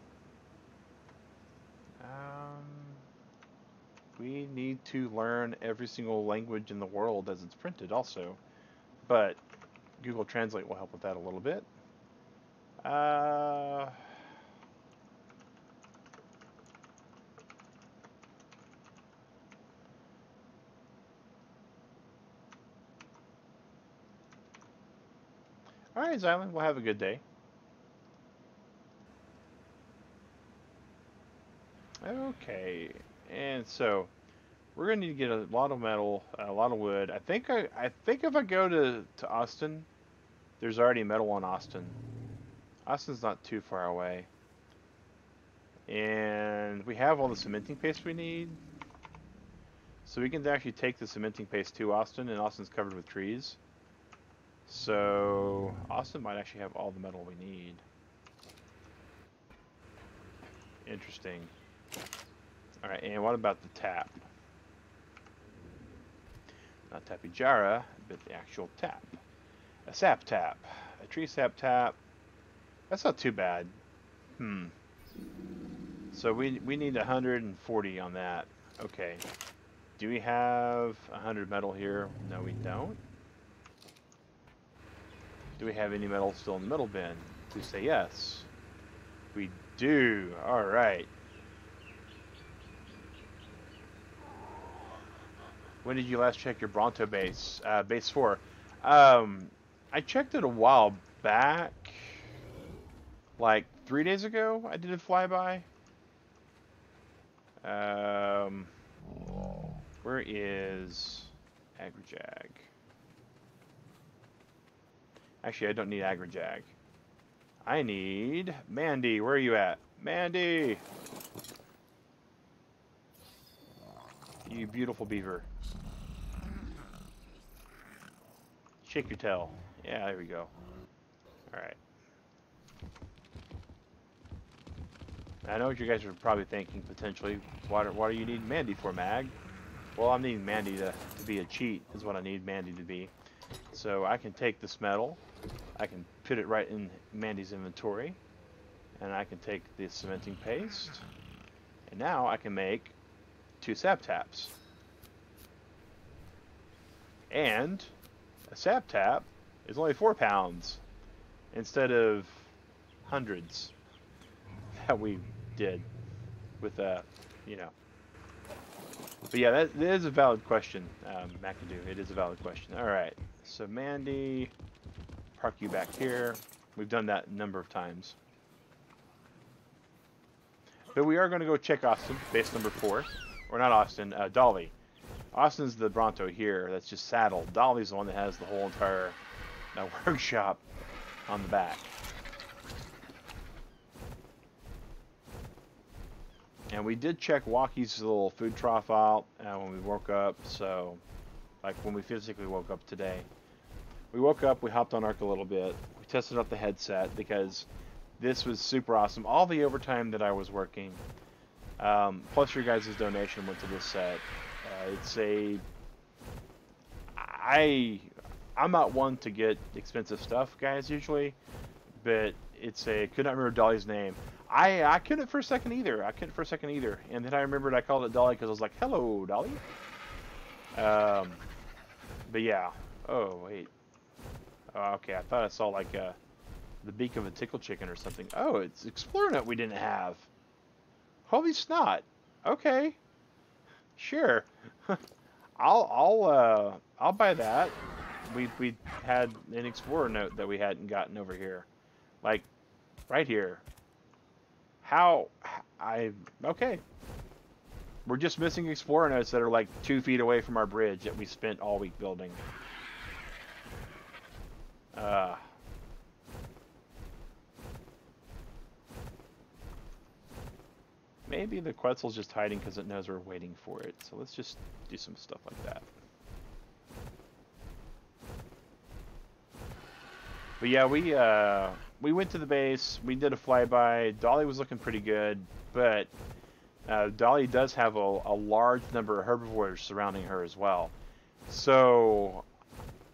We need to learn every single language in the world as it's printed also. But Google Translate will help with that a little bit. Alright, Zylan, we'll have a good day. Okay, and so we're gonna need to get a lot of metal, a lot of wood. I think if I go to Austin, there's already metal in Austin. Austin's not too far away, and we have all the cementing paste we need, so we can actually take the cementing paste to Austin, and Austin's covered with trees. So Austin might actually have all the metal we need. Interesting. Alright, and what about the tap? Not tapijara, but the actual tap. A sap tap. A tree sap tap. That's not too bad. So we need 140 on that. Okay. Do we have 100 metal here? No, we don't. Do we have any metal still in the metal bin? Please say yes. We do. Alright. When did you last check your Bronto base? Base 4. I checked it a while back. Like 3 days ago, I did a flyby. Where is Agrajag? Actually, I don't need Agrajag. I need Mandy. Where are you at? Mandy! You beautiful beaver. Shake your tail. Yeah, there we go. Alright. I know what you guys are probably thinking, potentially. What do you need Mandy for, Mag? Well, I'm needing Mandy to be a cheat, is what I need Mandy to be. So I can take this metal, I can put it right in Mandy's inventory, and I can take the cementing paste, and now I can make 2 sap taps. And a sap tap is only 4 pounds instead of hundreds that we did with you know. But yeah, that is a valid question, McAdoo. It is a valid question. All right, so Mandy, park you back here. We've done that a number of times. But we are going to go check Austin, base number 4. Or not Austin, Dolly. Austin's the Bronto here that's just saddled. Dolly's the one that has the whole entire workshop on the back. And we did check Walkie's little food trough out when we woke up, so like when we physically woke up today. We woke up, we hopped on Arc a little bit, we tested out the headset because this was super awesome. All the overtime that I was working, plus your guys' donation went to this set. I'm not one to get expensive stuff, guys, usually, but it's a, could not remember Dolly's name. I couldn't for a second either. And then I remembered I called it Dolly because I was like, hello, Dolly. But yeah. Oh, wait. Oh, okay, I thought I saw like the beak of a tickle chicken or something. Oh, it's Explorer Note we didn't have. Holy snot. Okay. Sure. I'll buy that. We had an Explorer Note that we hadn't gotten over here. Like, right here. Okay. We're just missing Explorer Notes that are like 2 feet away from our bridge that we spent all week building. Maybe the Quetzal's just hiding because it knows we're waiting for it. So let's just do some stuff like that. But yeah, we went to the base. We did a flyby. Dolly was looking pretty good, but Dolly does have a large number of herbivores surrounding her as well. So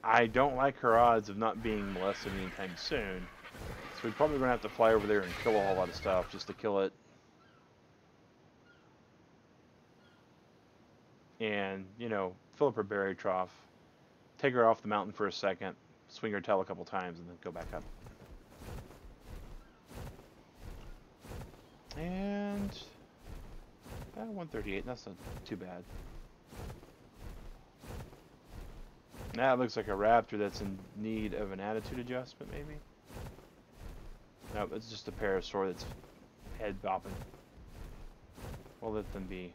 I don't like her odds of not being molested anytime soon. So we're probably gonna have to fly over there and kill a whole lot of stuff just to kill it. And, you know, fill up her berry trough, take her off the mountain for a second, swing her tail a couple times, and then go back up. And 138, that's not too bad. Now it looks like a raptor that's in need of an attitude adjustment, maybe? No, it's just a parasaur that's head bopping. We'll let them be.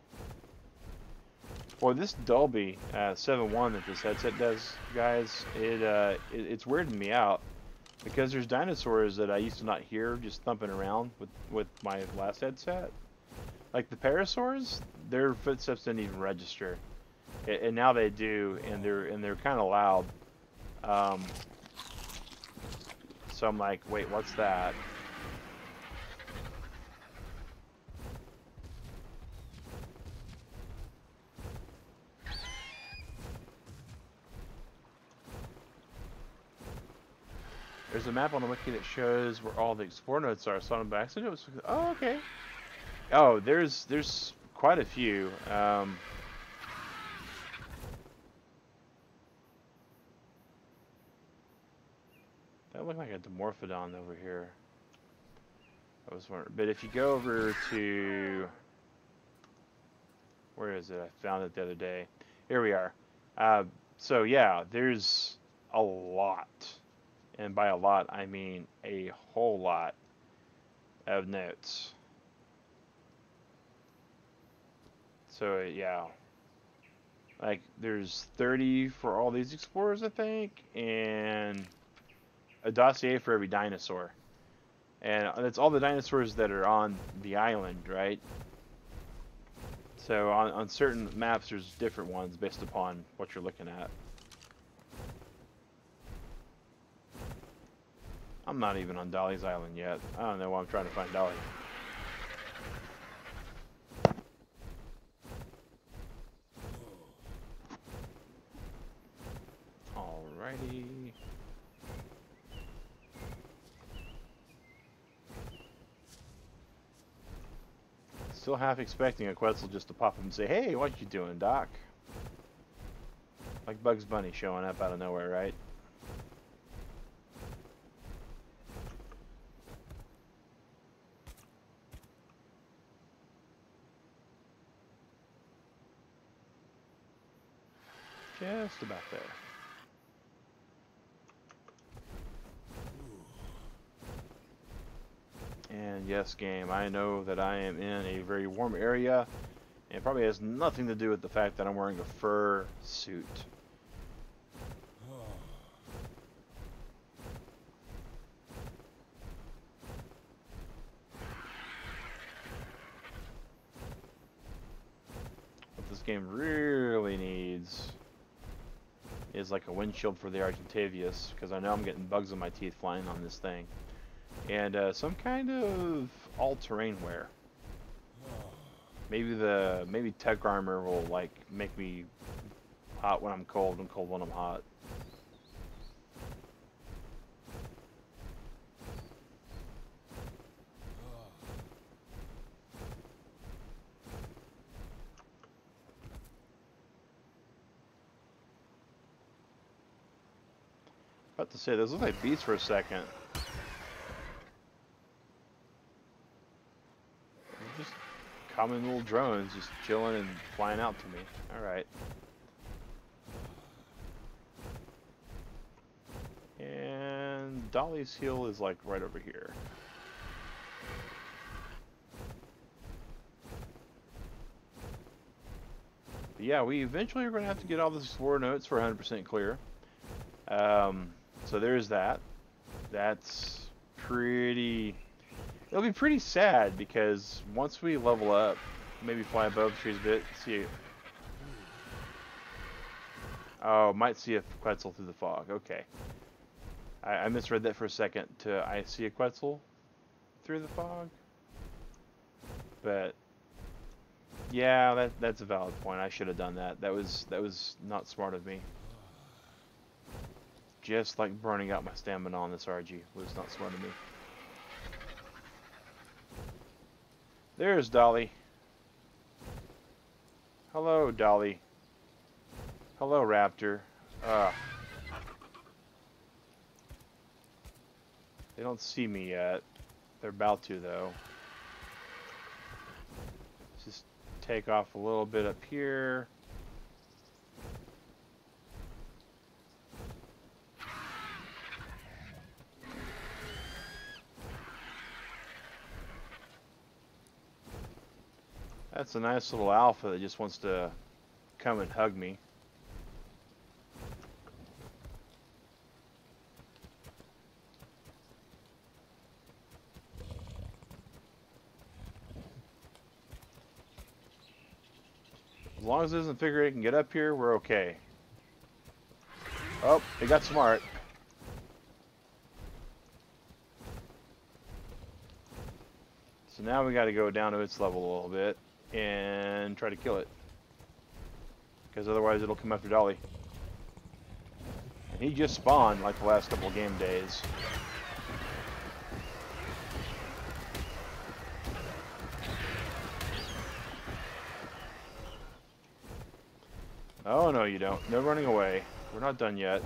Boy, this Dolby 7.1 that this headset does, guys, it's weirding me out because there's dinosaurs that I used to not hear just thumping around with my last headset. Like the parasaurs, their footsteps didn't even register, and now they do, and they're kind of loud. So I'm like, wait, what's that? There's a map on the wiki that shows where all the explore notes are. So on by accident, oh, okay. Oh, there's quite a few. That looked like a Dimorphodon over here. I was wondering, but if you go over to, where is it? I found it the other day. Here we are. So yeah, there's a lot. And by a lot, I mean a whole lot of notes. So yeah, like there's 30 for all these explorers, I think, and a dossier for every dinosaur. And that's all the dinosaurs that are on the island, right? So on certain maps, there's different ones based upon what you're looking at. I'm not even on Dolly's Island yet. I don't know why I'm trying to find Dolly. Alrighty. Still half expecting a Quetzal just to pop up and say, "Hey, what you doing, Doc?" Like Bugs Bunny showing up out of nowhere, right? Just about there. And yes, game, I know that I am in a very warm area, and it probably has nothing to do with the fact that I'm wearing a fur suit. What this game really needs is like a windshield for the Argentavius, because I know I'm getting bugs in my teeth flying on this thing. And some kind of all-terrain wear. Maybe tech armor will like make me hot when I'm cold and cold when I'm hot. About to say, those look like beasts for a second. Just common little drones just chilling and flying out to me. Alright. And Dolly's heel is like right over here. But yeah, we eventually are going to have to get all the Explorer notes for 100% clear. So there's that. That's pretty... It'll be pretty sad because once we level up, maybe fly above trees a bit, see... Oh, might see a Quetzal through the fog. Okay. I misread that for a second to I see a Quetzal through the fog. But yeah, that's a valid point. I should have done that. That was not smart of me. Just like burning out my stamina on this RG was not smart of me. There's Dolly. Hello, Dolly. Hello, Raptor. They don't see me yet. They're about to, though. Just take off a little bit up here. That's a nice little alpha that just wants to come and hug me. As long as it doesn't figure it can get up here, we're okay. Oh, they got smart. So now we got to go down to its level a little bit and try to kill it. Because otherwise it'll come after Dolly. And he just spawned like the last couple of game days. Oh, no, you don't. No running away. We're not done yet.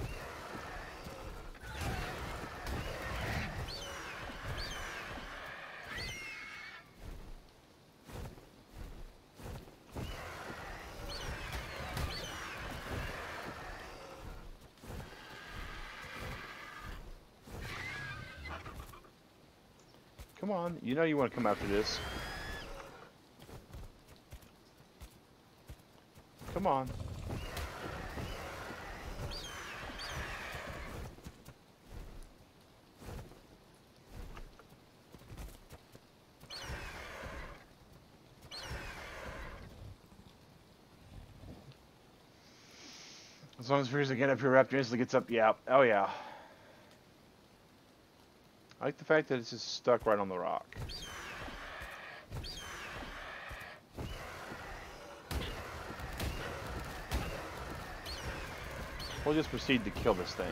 Come on. You know you want to come after this. Come on. As long as Freeze again up here, Raptor instantly gets up. Yeah. Oh, yeah. I like the fact that it's just stuck right on the rock. We'll just proceed to kill this thing.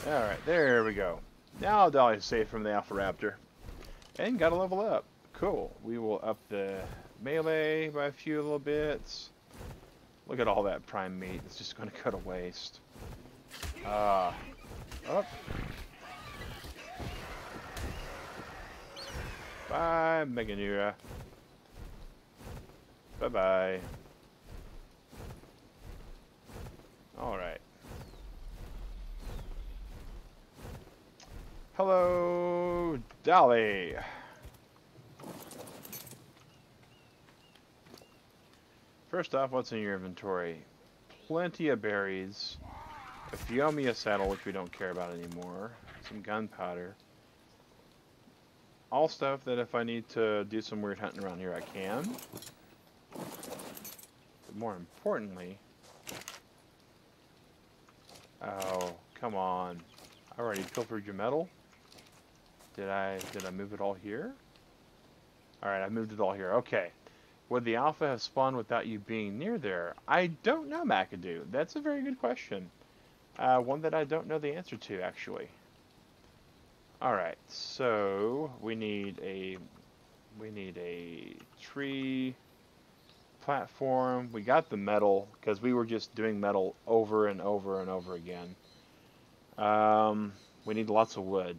Alright, there we go. Now Dolly's safe from the Alpha Raptor. And got to level up. Cool. We will up the melee by a few little bits. Look at all that prime meat. It's just going to go to waste. Up. Bye, Meganura. Bye-bye. Alright. Hello, Dolly. First off, what's in your inventory? Plenty of berries, a Fiomia saddle, which we don't care about anymore, some gunpowder. All stuff that if I need to do some weird hunting around here, I can. But more importantly... Oh, come on. I already pilfered your metal. Did I move it all here? Alright, I moved it all here. Okay. Would the alpha have spawned without you being near there? I don't know, McAdoo. That's a very good question. One that I don't know the answer to, actually. Alright, so we need a tree platform. We got the metal, because we were just doing metal over and over and over again. We need lots of wood.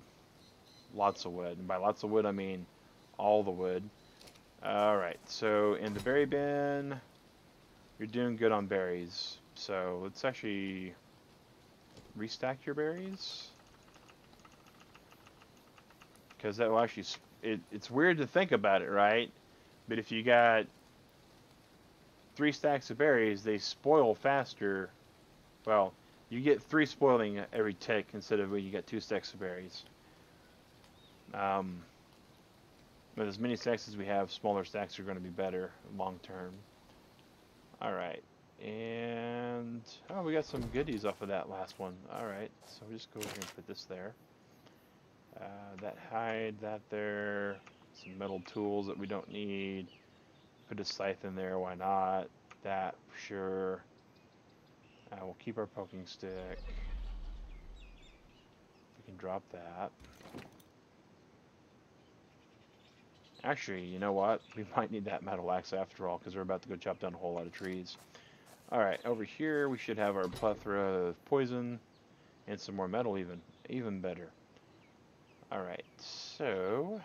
Lots of wood. And by lots of wood, I mean all the wood. Alright, so in the berry bin, you're doing good on berries. So let's actually restack your berries. Because that will actually... It's weird to think about it, right? But if you got 3 stacks of berries, they spoil faster. Well, you get 3 spoiling every tick instead of when you get 2 stacks of berries. But as many stacks as we have, smaller stacks are going to be better long term. Alright, and oh, we got some goodies off of that last one. Alright, so we'll just go over here and put this there. That hide, that there. Some metal tools that we don't need. Put a scythe in there, why not? That, for sure. We'll keep our poking stick. We can drop that. Actually, you know what? We might need that metal axe after all, because we're about to go chop down a whole lot of trees. Alright, over here we should have our plethora of poison and some more metal even better. Alright, so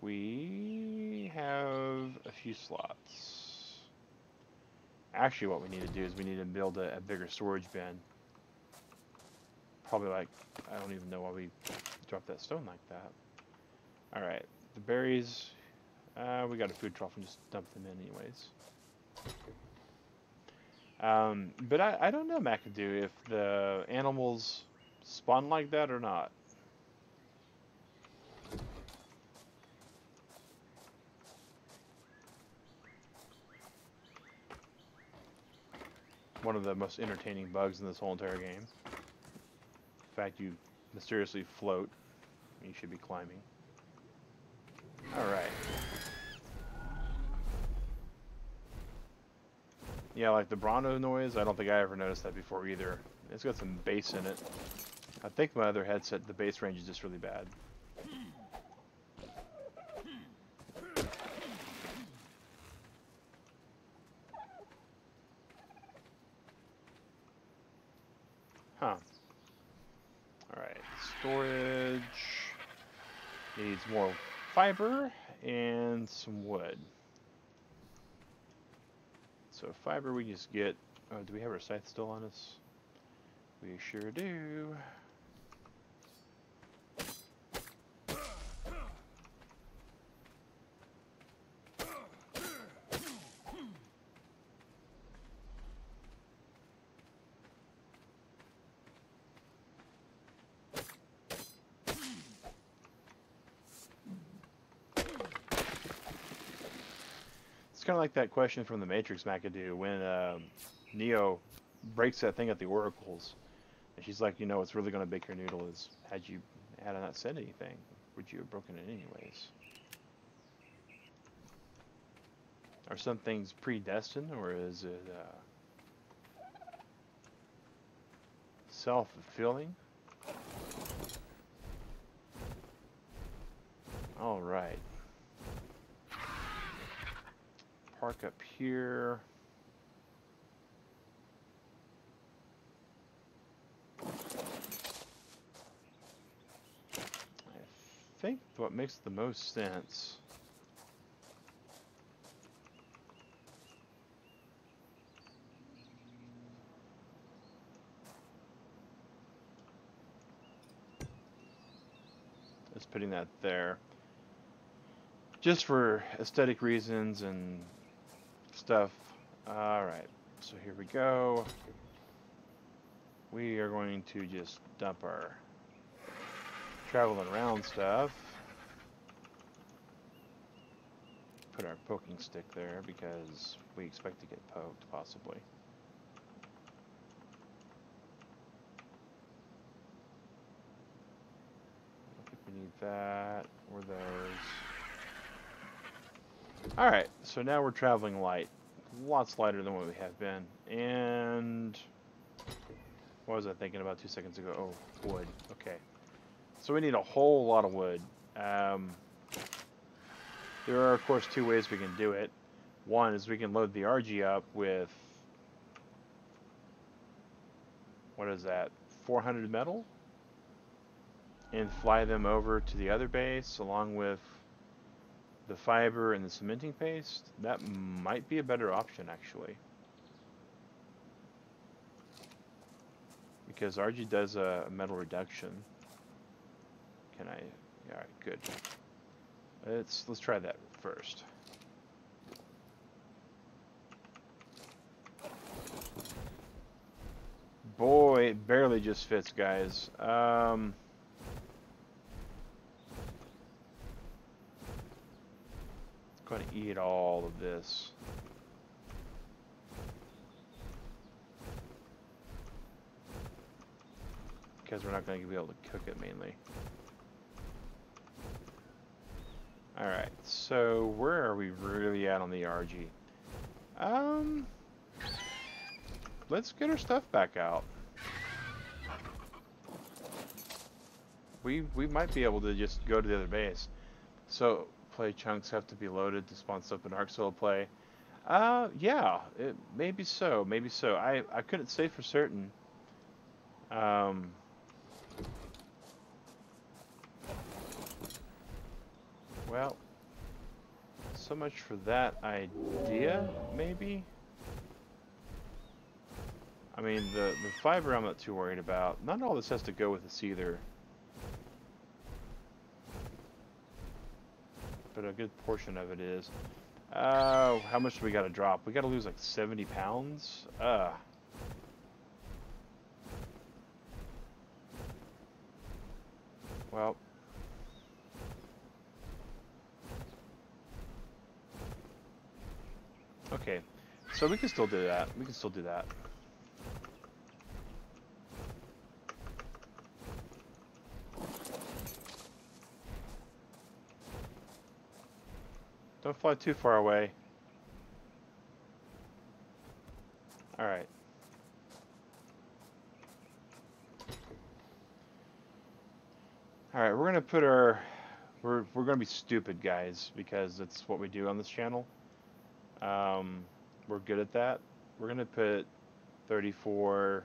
we have a few slots. Actually, what we need to do is we need to build a bigger storage bin. Probably like, I don't even know why we dropped that stone like that. Alright, the berries, we got a food trough and just dump them in anyways. But I don't know, McAdoo, if the animals spawn like that or not. One of the most entertaining bugs in this whole entire game. In fact, you mysteriously float. You should be climbing. Alright. Yeah, like the Bronto noise, I don't think I ever noticed that before either. It's got some bass in it. I think my other headset, the bass range is just really bad. Huh. Alright, storage needs more fiber and some wood. So fiber we just get, oh, do we have our scythe still on us? We sure do. Kind of like that question from the Matrix, McAdoo, when Neo breaks that thing at the oracles, and she's like, you know, what's really going to bake your noodle is had I not said anything, would you have broken it anyways? Are some things predestined, or is it self-fulfilling? All right. Park up here. I think what makes the most sense is putting that there. Just for aesthetic reasons and stuff. Alright, so here we go. We are going to just dump our traveling around stuff. Put our poking stick there because we expect to get poked, possibly. I think we need that or those. Alright, so now we're traveling light. Lots lighter than what we have been. And what was I thinking about 2 seconds ago? Oh, wood. Okay. So we need a whole lot of wood. There are, of course, 2 ways we can do it. One is we can load the RG up with, what is that, 400 metal? And fly them over to the other base along with the fiber and the cementing paste. That might be a better option, actually. Because RG does a metal reduction. Can I? Yeah, alright, good. Let's try that first. Boy, it barely just fits, guys. Going to eat all of this. Because we're not going to be able to cook it mainly. Alright, so where are we really at on the RG? Let's get our stuff back out. We might be able to just go to the other base. So, play chunks have to be loaded to spawn stuff in Ark Solo play. Yeah, maybe so, maybe so. I couldn't say for certain. Well, so much for that idea, maybe? I mean, the fiber I'm not too worried about. Not all this has to go with this either. But a good portion of it is. How much do we gotta drop? We gotta lose like 70 pounds? Well. Okay, so we can still do that. We can still do that. Don't fly too far away. Alright. Alright, we're gonna put our... We're gonna be stupid, guys, because that's what we do on this channel. We're good at that. We're gonna put 34,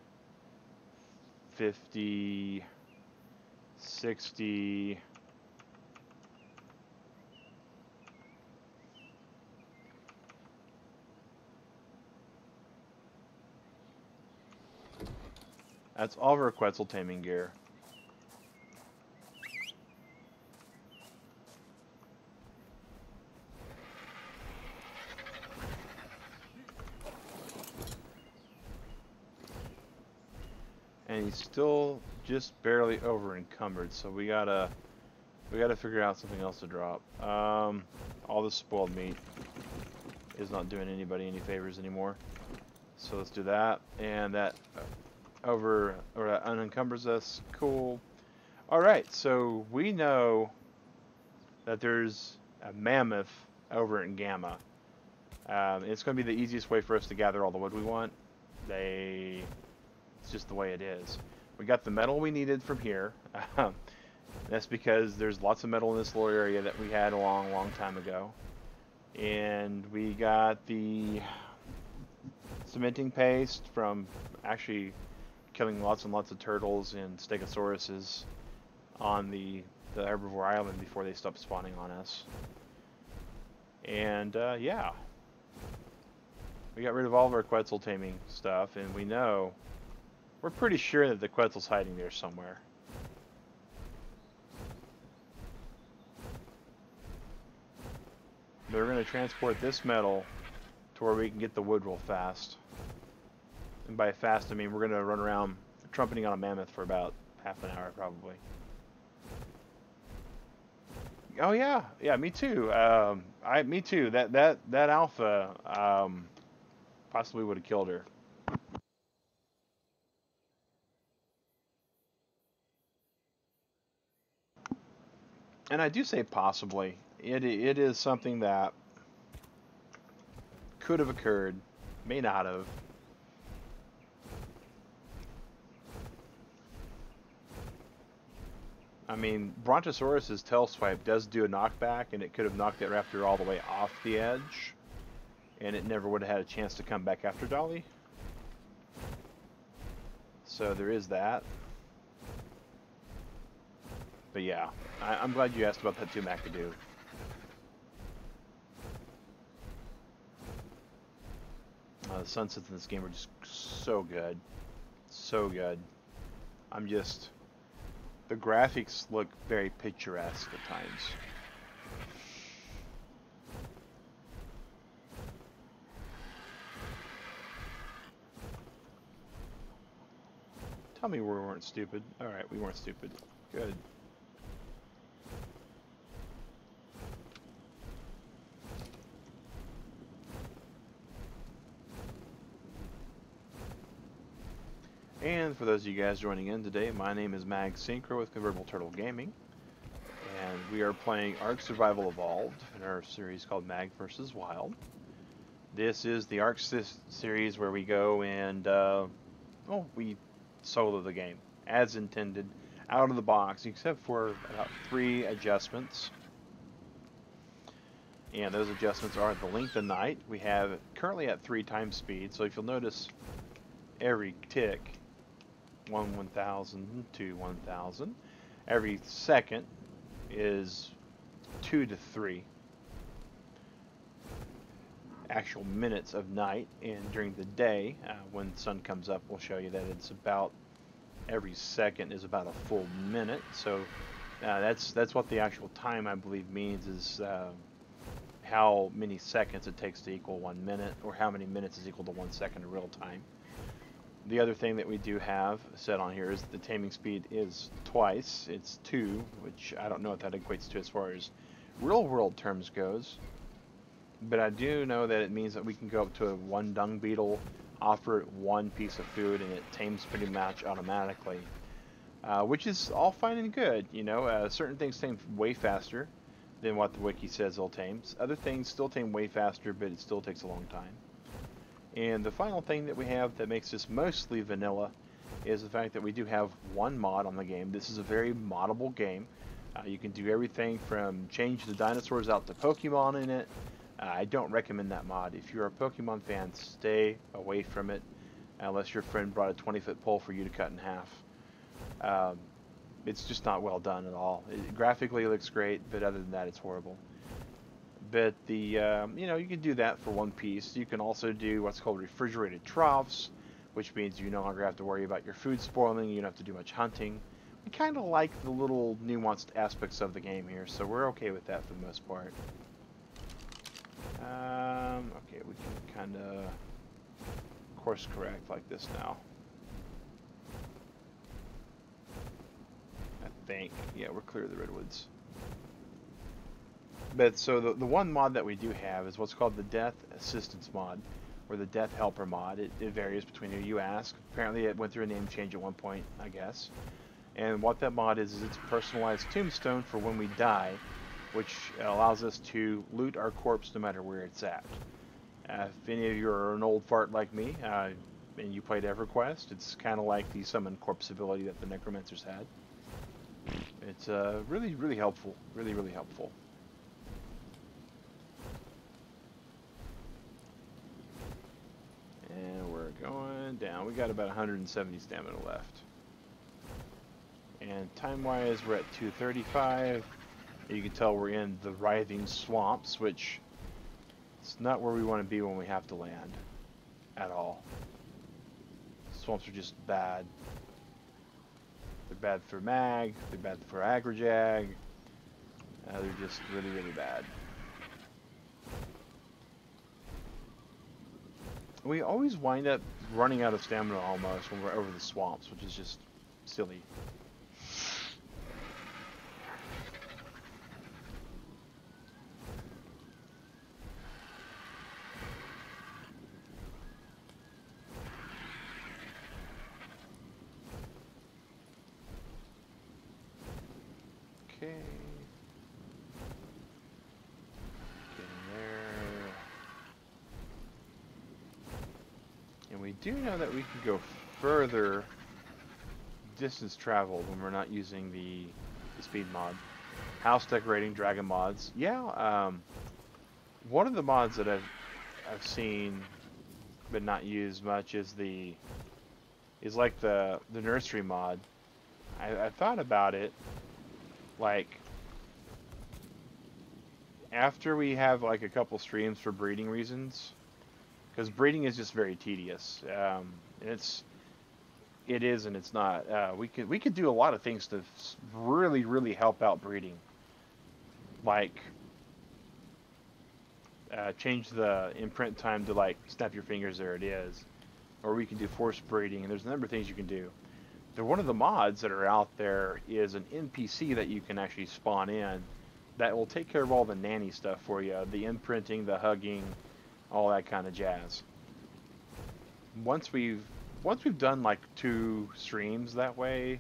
50, 60... That's all of our Quetzal taming gear. And he's still just barely over encumbered, so we gotta figure out something else to drop. All this spoiled meat is not doing anybody any favors anymore. So let's do that, and that unencumbers us. Cool. All right, so we know that there's a mammoth over in Gamma. It's going to be the easiest way for us to gather all the wood we want. It's just the way it is. We got the metal we needed from here. That's because there's lots of metal in this little area that we had a long time ago. And we got the cementing paste from actually killing lots and lots of turtles and stegosauruses on the herbivore island before they stopped spawning on us. And yeah, we got rid of all of our Quetzal taming stuff, and we're pretty sure that the Quetzal's hiding there somewhere. But we're going to transport this metal to where we can get the wood real fast. And by fast, I mean we're going to run around trumpeting on a mammoth for about half an hour, probably. Oh yeah, yeah, me too. Me too. That alpha possibly would have killed her. And I do say possibly. It is something that could have occurred, may not have. I mean, Brontosaurus's tail swipe does do a knockback, and it could have knocked that raptor all the way off the edge, and it never would have had a chance to come back after Dolly. So there is that. But yeah, I'm glad you asked about that too, McAdoo. The sunsets in this game are just so good. So good. The graphics look very picturesque at times. Tell me we weren't stupid. Alright, we weren't stupid. Good. And for those of you guys joining in today, my name is Mag Synchro with Convertible Turtle Gaming. And we are playing Ark Survival Evolved in our series called Mag vs. Wild. This is the Ark series where we go and, we solo the game, as intended, out of the box, except for about 3 adjustments. And those adjustments are the length of night. We have it currently at 3 times speed, so if you'll notice, every tick, 1,000 to 1,000. Every second is 2 to 3 actual minutes of night, and during the day, when the sun comes up, we'll show you that it's about every second is about a full minute. So that's what the actual time, I believe, means, is how many seconds it takes to equal 1 minute, or how many minutes is equal to 1 second in real time. The other thing that we do have set on here is the taming speed is twice. It's 2, which I don't know what that equates to as far as real world terms goes. But I do know that it means that we can go up to 1 dung beetle, offer it 1 piece of food, and it tames pretty much automatically. Which is all fine and good, you know. Certain things tame way faster than what the wiki says they'll tame. Other things still tame way faster, but it still takes a long time. And the final thing that we have that makes this mostly vanilla is the fact that we do have 1 mod on the game. This is a very moddable game. You can do everything from change the dinosaurs out to Pokemon in it. I don't recommend that mod. If you're a Pokemon fan, stay away from it unless your friend brought a 20-foot pole for you to cut in half. It's just not well done at all. Graphically it looks great, but other than that, it's horrible. But the you can do that for 1 piece. You can also do what's called refrigerated troughs, which means you no longer have to worry about your food spoiling. You don't have to do much hunting. We kind of like the little nuanced aspects of the game here, so we're okay with that for the most part. Okay, we can kind of course correct like this now. I think, yeah, we're clear of the redwoods. But so the 1 mod that we do have is what's called the Death Assistance mod, or the Death Helper mod. It varies between who you ask. Apparently it went through a name change at one point, I guess. And what that mod is it's a personalized tombstone for when we die, which allows us to loot our corpse no matter where it's at. If any of you are an old fart like me, and you played EverQuest, it's kind of like the summon corpse ability that the Necromancers had. It's really, really helpful. Really, really helpful. And we're going down. We got about 170 stamina left. And time-wise, we're at 235. You can tell we're in the writhing swamps, which it's not where we want to be when we have to land at all. Swamps are just bad. They're bad for mag, they're bad for agrojag. They're just really, really bad. We always wind up running out of stamina almost when we're over the swamps, which is just silly. Okay. And we do know that we can go further distance traveled when we're not using the speed mod. House decorating, dragon mods. Yeah, one of the mods that I've seen but not used much is like the nursery mod. I thought about it, like after we have like a couple streams for breeding reasons, because breeding is just very tedious. It is and it's not. We could do a lot of things to really, really help out breeding, like change the imprint time to like snap your fingers, there it is, or we can do forced breeding, and there's a number of things you can do. one of the mods that are out there is an NPC that you can actually spawn in that will take care of all the nanny stuff for you, the imprinting, the hugging, all that kind of jazz. Once we've done like 2 streams that way,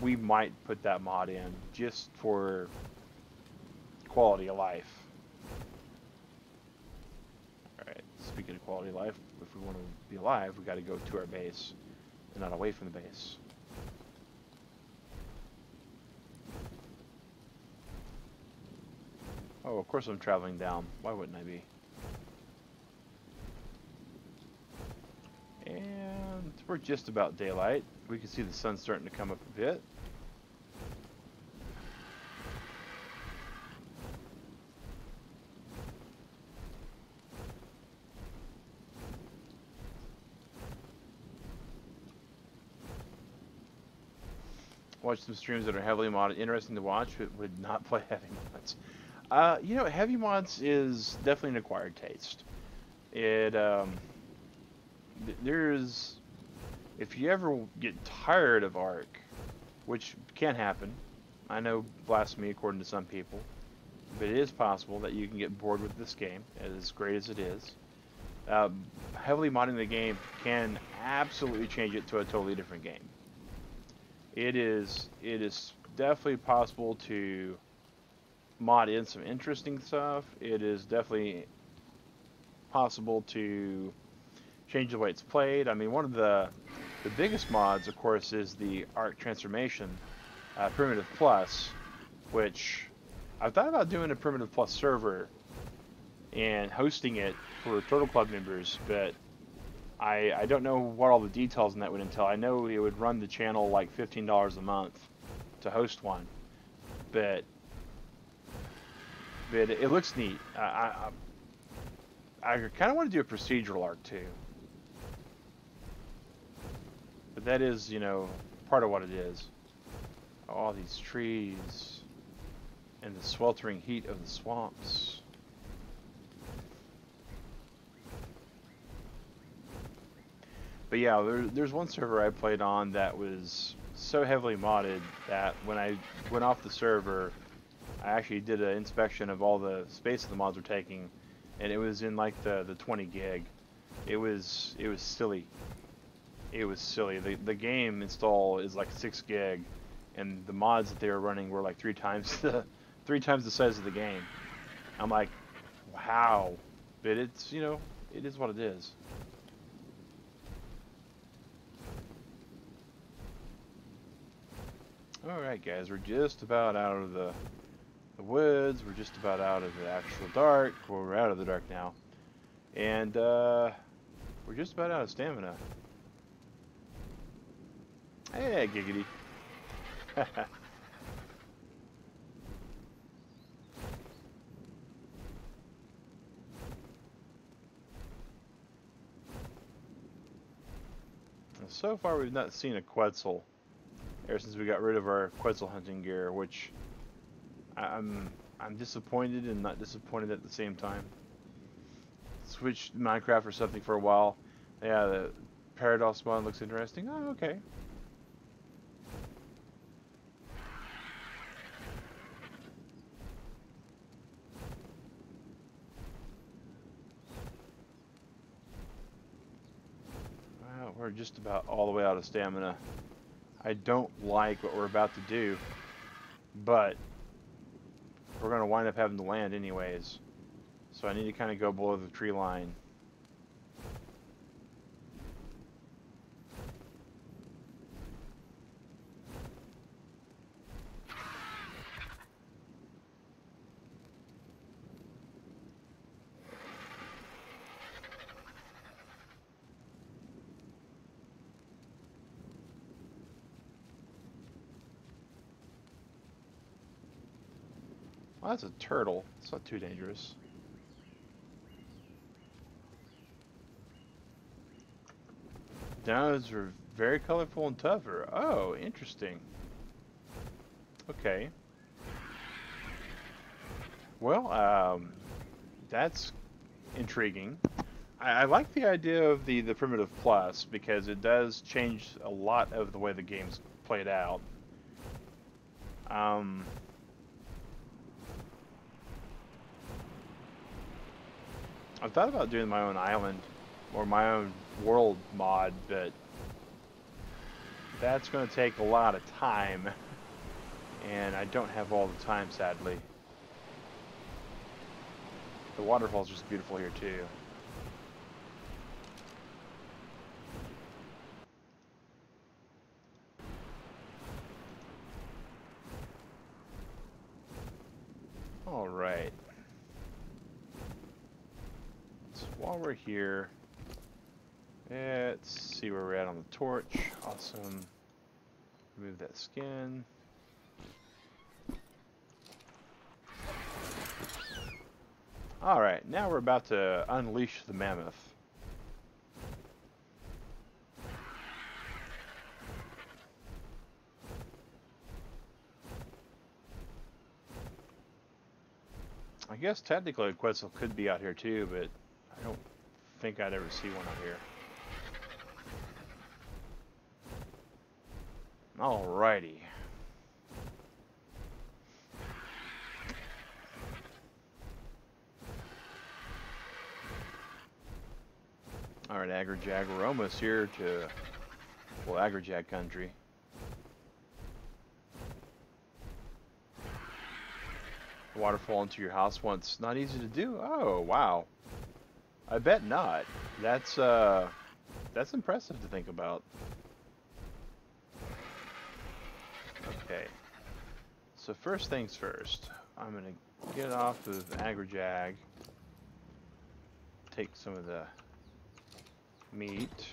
we might put that mod in just for quality of life. Alright, speaking of quality of life, if we want to be alive, we got to go to our base and not away from the base. Oh, of course I'm traveling down. Why wouldn't I be? And we're just about daylight. We can see the sun starting to come up a bit. Watch some streams that are heavily modded. Interesting to watch, but would not play heavy mods. You know, heavy mods is definitely an acquired taste. It there's, if you ever get tired of Ark, which can happen, I know blasphemy according to some people, but it is possible that you can get bored with this game, as great as it is. Heavily modding the game can absolutely change it to a totally different game. It is definitely possible to mod in some interesting stuff. It is definitely possible to change the way it's played. I mean, one of the biggest mods, of course, is the Arc Transformation Primitive Plus, which I've thought about doing a Primitive Plus server and hosting it for Turtle Club members, but I don't know what all the details in that would entail. I know it would run the channel like $15 a month to host one, but it looks neat. I kind of want to do a procedural arc too, but that is, you know, part of what it is. All these trees and the sweltering heat of the swamps. But yeah, there's one server I played on that was so heavily modded that when I went off the server, I actually did an inspection of all the space the mods were taking, and it was in like the 20 gig. It was silly. It was silly. The game install is like 6 gig, and the mods that they were running were like 3 times the size of the game. I'm like, wow. But it's, you know, it is what it is. Alright guys, we're just about out of the woods, we're just about out of the actual dark. Well, we're out of the dark now. And we're just about out of stamina. Hey, giggity. So far we've not seen a Quetzal ever since we got rid of our Quetzal hunting gear, which I'm disappointed and not disappointed at the same time. Switched Minecraft or something for a while. Yeah, the Paradox mod looks interesting. Oh, okay. Well, we're just about all the way out of stamina. I don't like what we're about to do, but we're going to wind up having to land anyways. So I need to kind of go below the tree line. Well, that's a turtle. It's not too dangerous. Dinosaurs are very colorful and tougher. Oh, interesting. Okay. Well, that's intriguing. I like the idea of the primitive plus because it does change a lot of the way the game's played out. Um, I've thought about doing my own island or my own world mod, but that's going to take a lot of time, and I don't have all the time, sadly. The waterfall's just beautiful here, too. All right. So while we're here, let's see where we're at on the torch. Awesome. Remove that skin. Alright, now we're about to unleash the mammoth. I guess technically a Quetzal could be out here too, but I don't think I'd ever see one out here. Alrighty. Alright, Agrajag, we're almost here to, well, Agrajag country. Waterfall into your house once, not easy to do? Oh, wow. I bet not. That's impressive to think about. Okay. So first things first, I'm gonna get off of Agrajag, take some of the meat.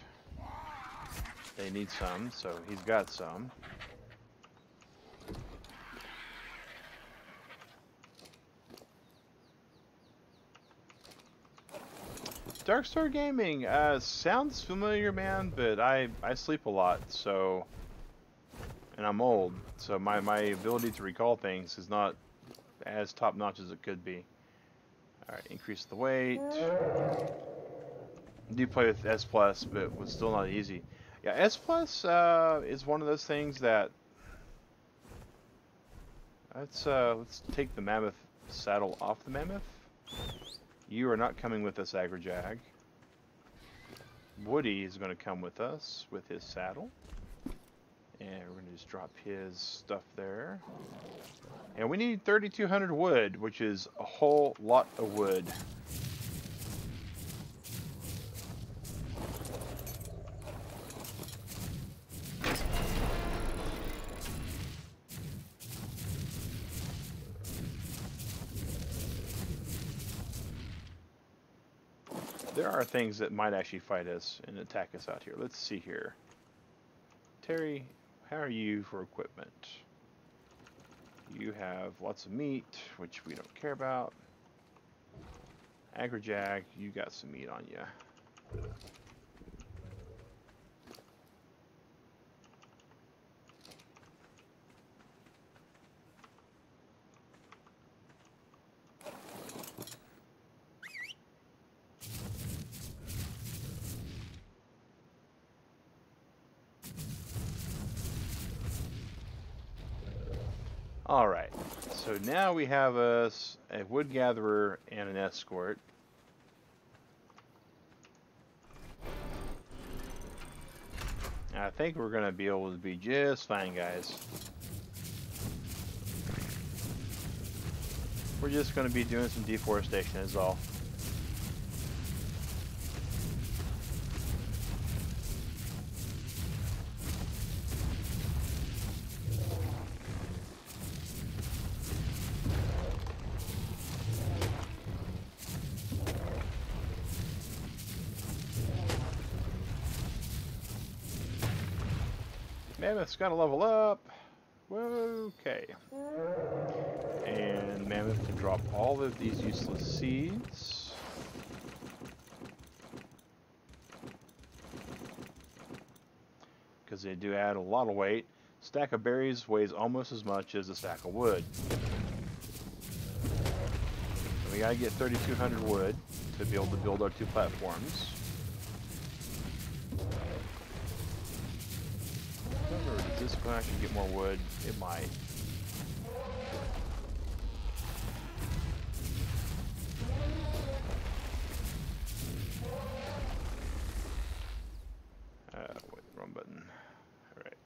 They need some, so he's got some. Darkstar Gaming, sounds familiar, man, but I sleep a lot, so, and I'm old, so my ability to recall things is not as top-notch as it could be. Alright, increase the weight. I do play with S+, but was still not easy. Yeah, S+, is one of those things that, let's take the mammoth saddle off the mammoth. You are not coming with us, Agrajag. Woody is going to come with us with his saddle. And we're going to just drop his stuff there. And we need 3,200 wood, which is a whole lot of wood. There are things that might actually fight us and attack us out here. Let's see here. Terry, how are you for equipment? You have lots of meat, which we don't care about. Agrajag, you got some meat on you. Alright, so now we have us a wood gatherer and an escort. I think we're going to be able to be just fine, guys. We're just going to be doing some deforestation is all. Mammoth's got to level up. Okay. And Mammoth can drop all of these useless seeds. Because they do add a lot of weight. Stack of berries weighs almost as much as a stack of wood. So we got to get 3,200 wood to be able to build our 2 platforms. However, does this one actually get more wood? It might. Wait, wrong button. Alright.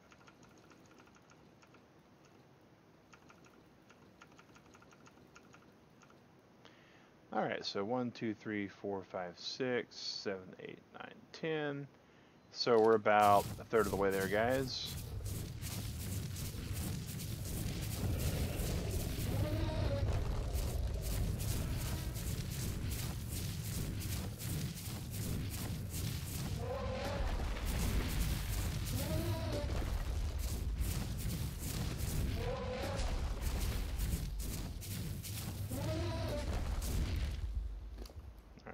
Alright, so 1, 2, 3, 4, 5, 6, 7, 8, 9, 10. So we're about a third of the way there, guys.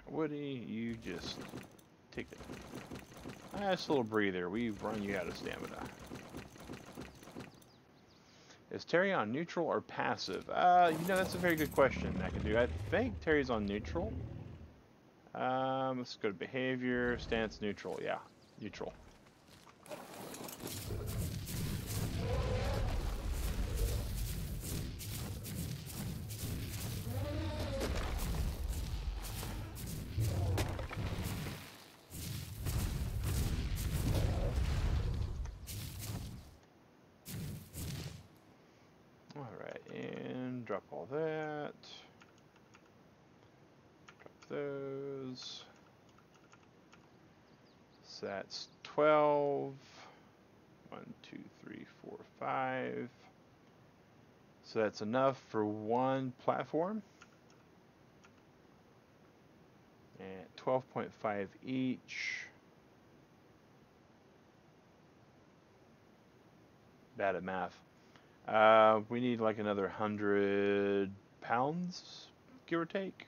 Woody, you just take a nice little breather. We've run you out of stamina. Is Terry on neutral or passive? You know, that's a very good question, McAdoo. I think Terry's on neutral. Let's go to behavior, stance, neutral. Yeah, neutral. Drop all that. Drop those. So that's 12. 1, 2, 3, 4, 5. So that's enough for 1 platform. And 12.5 each. Bad at math. We need like another 100 pounds, give or take.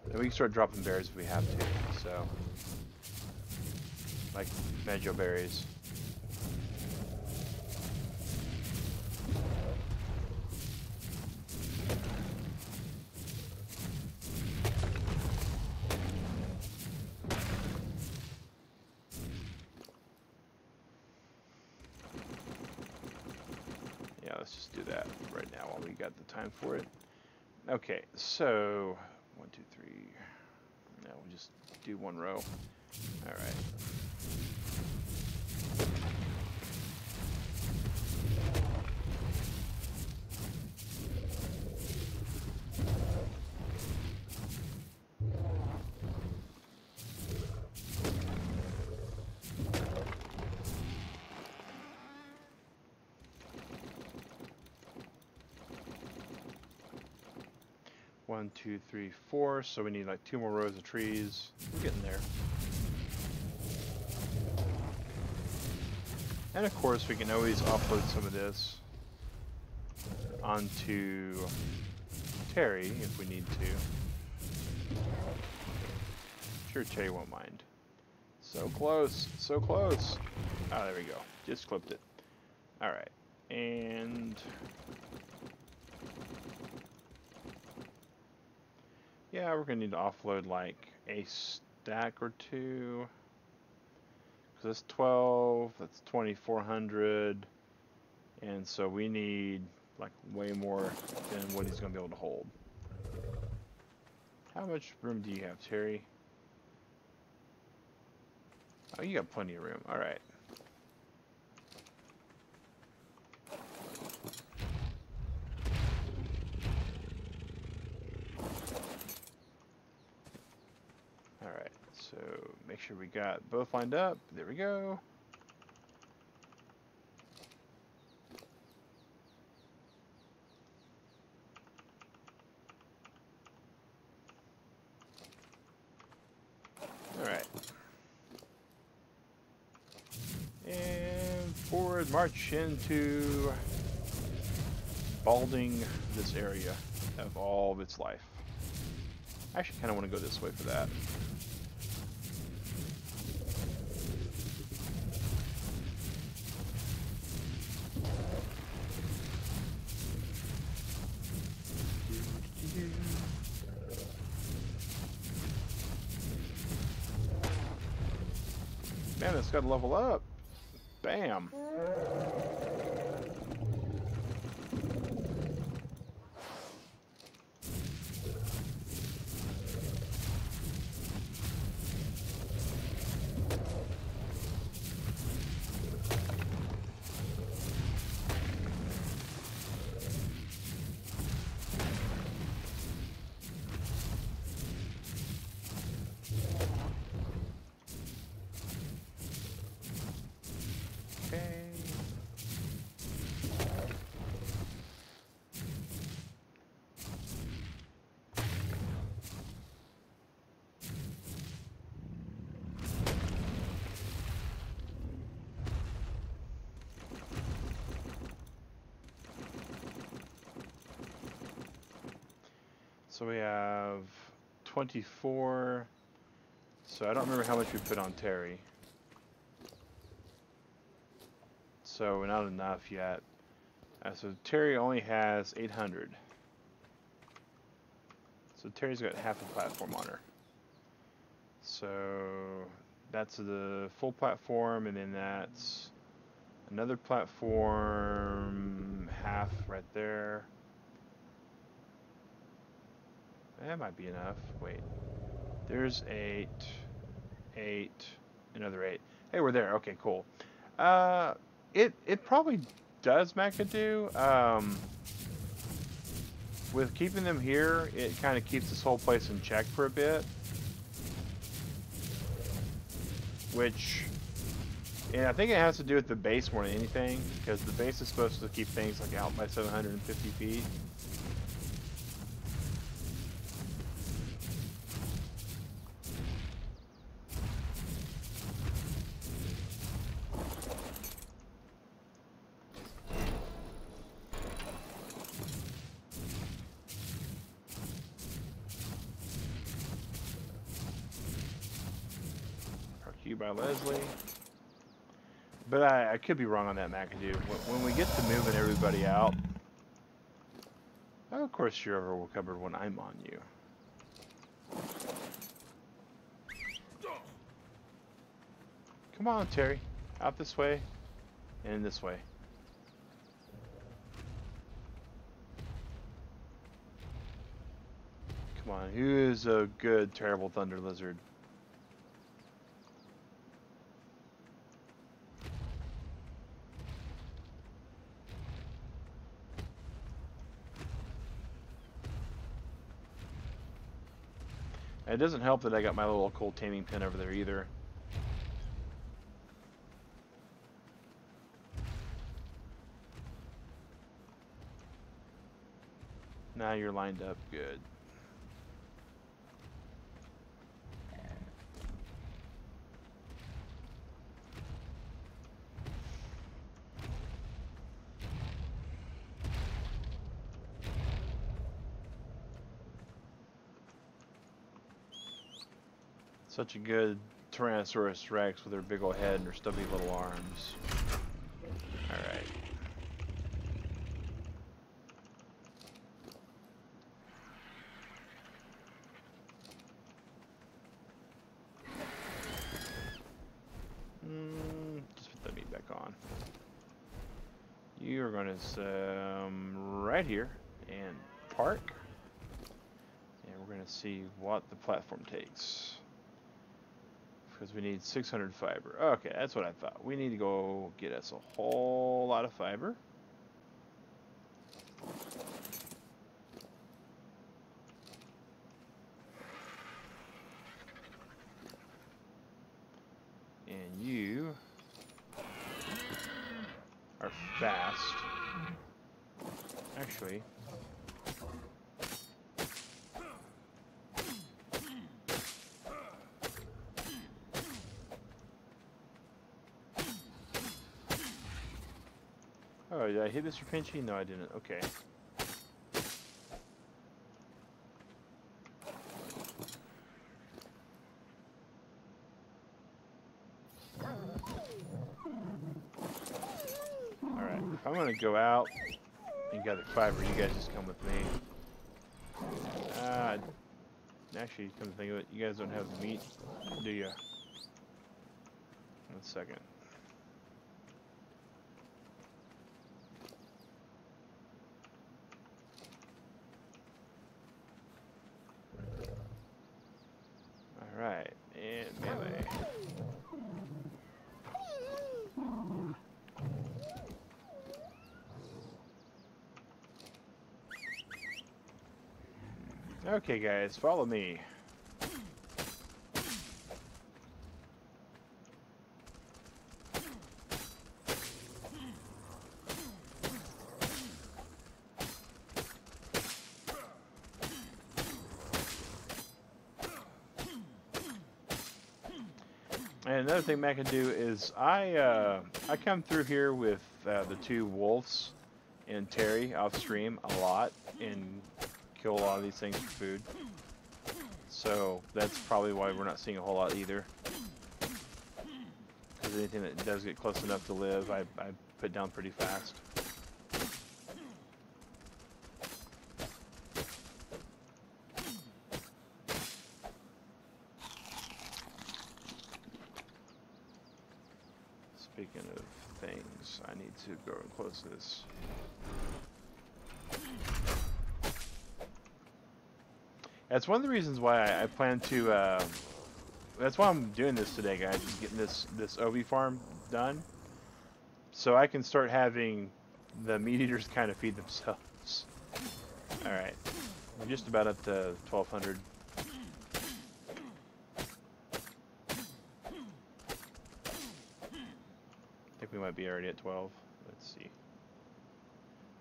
And we can start dropping berries if we have to. So, like manjo berries. Let's just do that right now while we got the time for it. Okay, so 1, 2, 3. No, we'll just do 1 row. All right. 1, 2, 3, 4. So we need like 2 more rows of trees. We're getting there. And of course, we can always offload some of this onto Terry if we need to. Sure, Terry won't mind. So close, so close. Oh, there we go. Just clipped it. All right, and yeah, we're gonna need to offload like a stack or 2. So that's 12. That's 2,400, and so we need like way more than what he's gonna be able to hold. How much room do you have, Terry? Oh, you got plenty of room. All right. All right. So make sure we got both lined up. There we go. All right. And forward march into balding this area of all of its life. I actually kind of want to go this way for that. Man, it's got to level up. Bam. So we have 24. So I don't remember how much we put on Terry. So not enough yet. So Terry only has 800. So Terry's got half a platform on her. So that's the full platform, and then that's another platform, half right there. That might be enough. Wait. There's 8, 8, another 8. Hey, we're there. Okay, cool. It probably does McAdoo. With keeping them here, it kind of keeps this whole place in check for a bit. Which, and I think it has to do with the base more than anything, because the base is supposed to keep things like out by 750 feet. By Leslie, but I could be wrong on that, McAdoo. When we get to moving everybody out, of course you're over covered when I'm on you. Come on, Terry, out this way and this way. Come on, who is a good, terrible thunder lizard? It doesn't help that I got my little cold taming pin over there either. Now you're lined up good. Such a good Tyrannosaurus Rex with her big old head and her stubby little arms. Alright. Just put that meat back on. You are going to right here and park. And we're going to see what the platform takes. Because we need 600 fiber. Okay, that's what I thought. We need to go get us a whole lot of fiber. And you are fast. Actually, oh, did I hit Mr. Pinchy? No, I didn't. Okay. Alright, if I'm gonna go out and gather fiber, you guys just come with me. Actually, come to think of it, you guys don't have the meat, do you? 1 second. All right, and melee. Okay, guys, follow me. And another thing Mac can do is I come through here with the 2 wolves and Terry off stream a lot and kill a lot of these things for food. So that's probably why we're not seeing a whole lot either. Because anything that does get close enough to live, I put down pretty fast. Speaking of things, I need to go and close this. That's one of the reasons why I plan to. That's why I'm doing this today, guys. Is getting this OB farm done, so I can start having the meat eaters kind of feed themselves. All right, I'm just about up to 1,200. I think we might be already at 12. Let's see.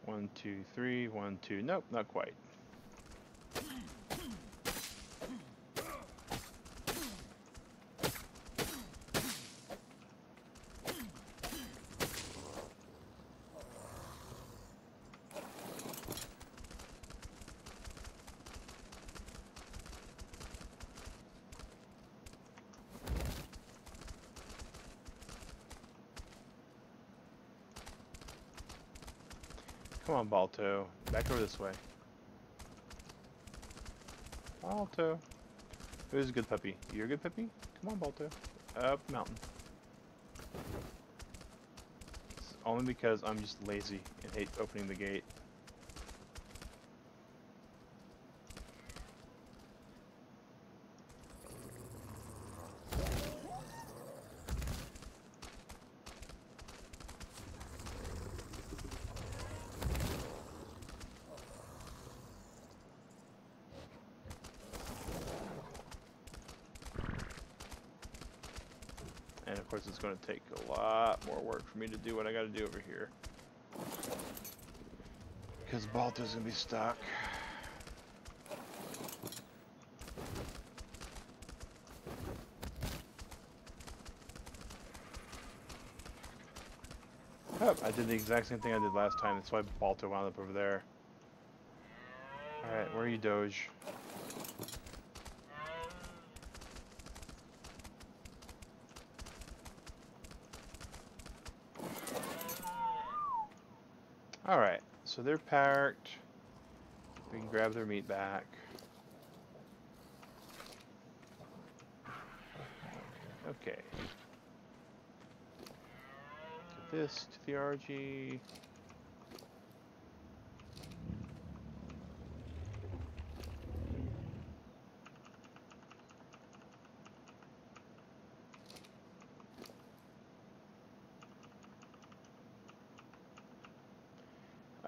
1, 2, 3. 1, 2. Nope, not quite. Come on, Balto. Back over this way. Balto. Who's a good puppy? You're a good puppy? Come on, Balto. Up mountain. It's only because I'm just lazy and hate opening the gate. And of course it's going to take a lot more work for me to do what I got to do over here. Because Balto's going to be stuck. Oh, I did the exact same thing I did last time. That's why Balto wound up over there. Alright, where are you, Doge? Alright, so they're parked. We can grab their meat back. Okay. Get this to the RG.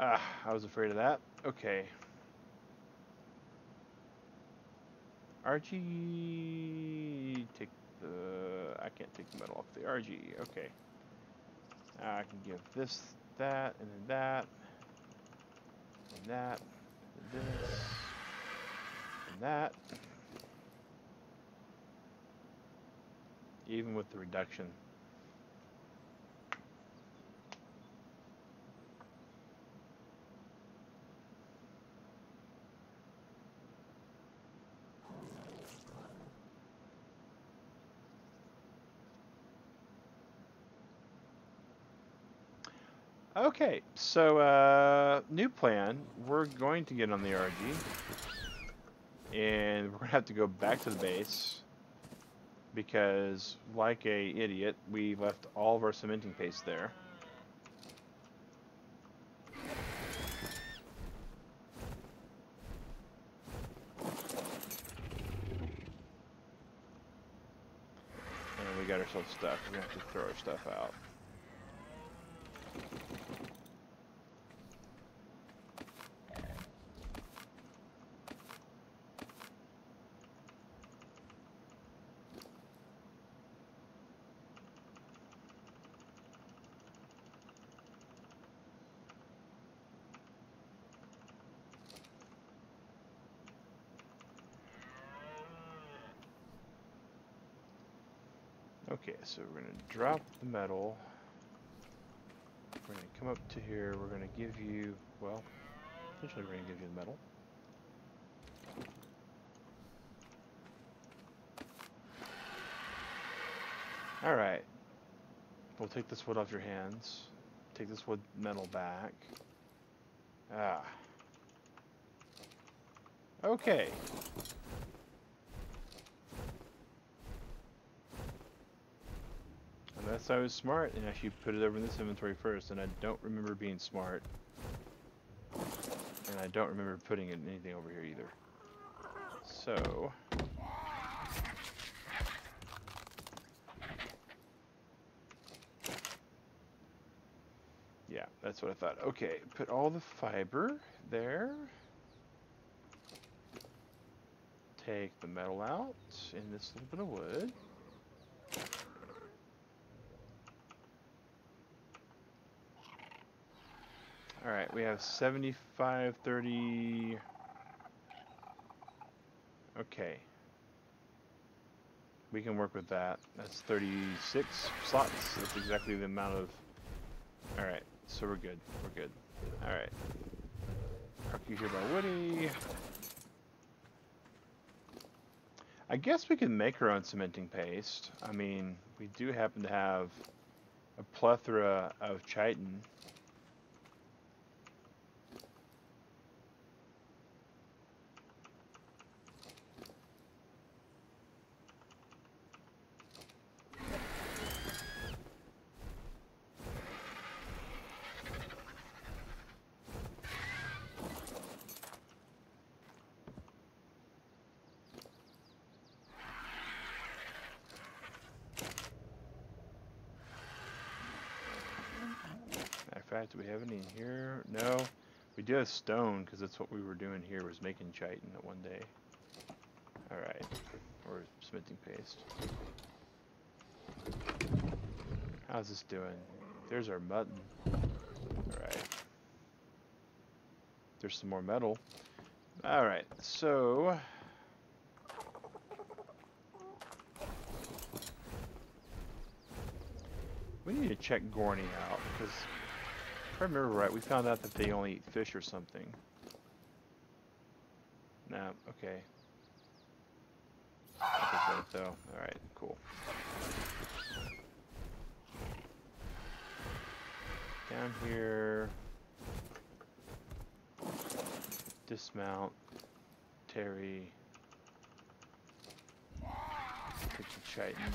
Ah, I was afraid of that. Okay. RG, take the, I can't take the metal off the RG, okay. I can give this, that, and then that, and that, and this, and that. Even with the reduction. Okay, so new plan. We're going to get on the RG, and we're gonna have to go back to the base because, like a idiot, we left all of our cementing paste there. And we got ourselves stuck. We're gonna have to throw our stuff out. Okay, so we're going to drop the metal. We're going to come up to here. We're going to give you, well, essentially we're going to give you the metal. Alright. We'll take this wood off your hands. Take this wood metal back. Ah. Okay. Unless I was smart and actually put it over in this inventory first, and I don't remember being smart. And I don't remember putting anything over here either. So... yeah, that's what I thought. Okay, put all the fiber there. Take the metal out in this little bit of wood. Alright, we have 75, 30... okay. We can work with that. That's 36 slots. That's exactly the amount of... alright, so we're good. We're good. Alright. Park you here by Woody. I guess we can make our own cementing paste. I mean, we do happen to have a plethora of chitin. In fact, do we have any in here? No. We do have stone, because that's what we were doing here, was making chitin at one day. Alright. Or cementing paste. How's this doing? There's our mutton. Alright. There's some more metal. Alright, so... we need to check Gorney out, because... if I remember right, we found out that they only eat fish or something. Nah, okay. I think that though. Alright, cool. Down here. Dismount. Terry. Take the chitin.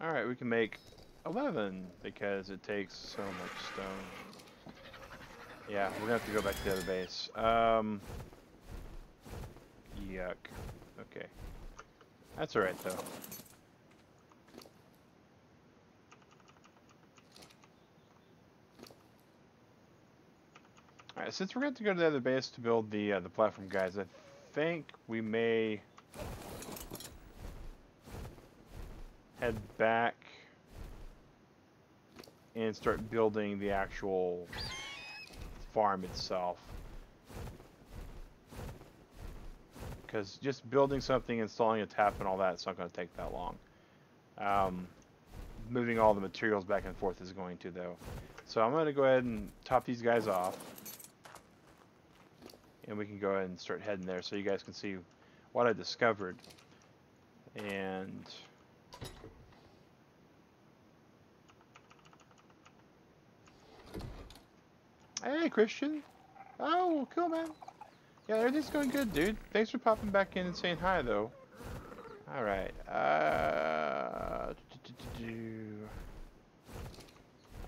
Alright, we can make 11 because it takes so much stone. Yeah, we're gonna have to go back to the other base. Yuck. Okay. That's alright though. Alright, since we're going to go to the other base to build the platform, guys, I think we may head back and start building the actual farm itself. because just building something, installing a tap and all that, it's not going to take that long. Moving all the materials back and forth is going to, though. So I'm going to go ahead and top these guys off. And we can go ahead and start heading there so you guys can see what I discovered. And hey, Christian. Oh, cool, man. Yeah, everything's going good, dude. Thanks for popping back in and saying hi, though. All right.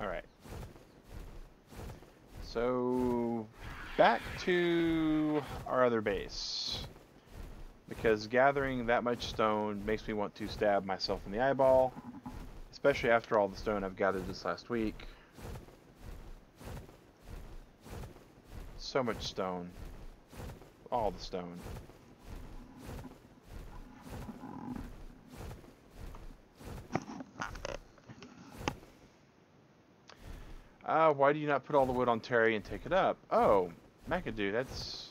All right. So back to our other base, because gathering that much stone makes me want to stab myself in the eyeball, especially after all the stone I've gathered this last week. So much stone. All the stone. Why do you not put all the wood on Terry and take it up? Oh, McAdoo, that's...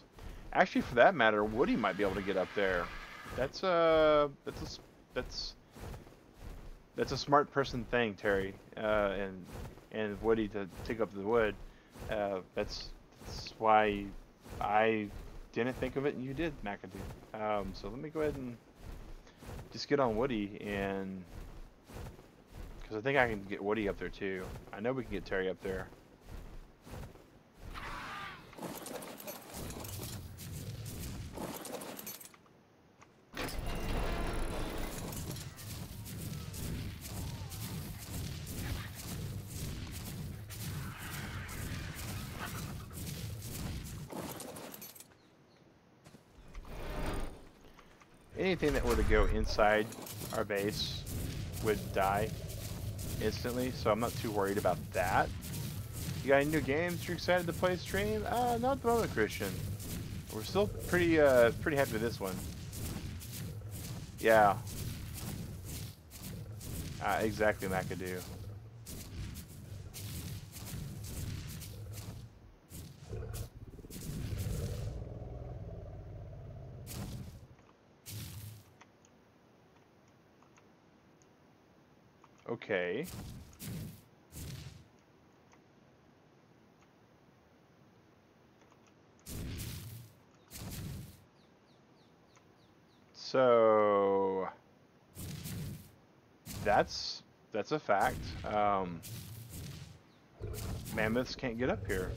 Actually, for that matter, Woody might be able to get up there. That's a smart person thing, Terry, and Woody to take up the wood. That's why I didn't think of it and you did, McAdoo. So let me go ahead and just get on Woody, and because I think I can get Woody up there too. I know we can get Terry up there. Anything that were to go inside our base would die instantly, so I'm not too worried about that. You got any new games you're excited to play stream? Not at the moment, Christian. We're still pretty happy with this one. Yeah. Exactly, McAdoo. Okay. So that's a fact. Mammoths can't get up here.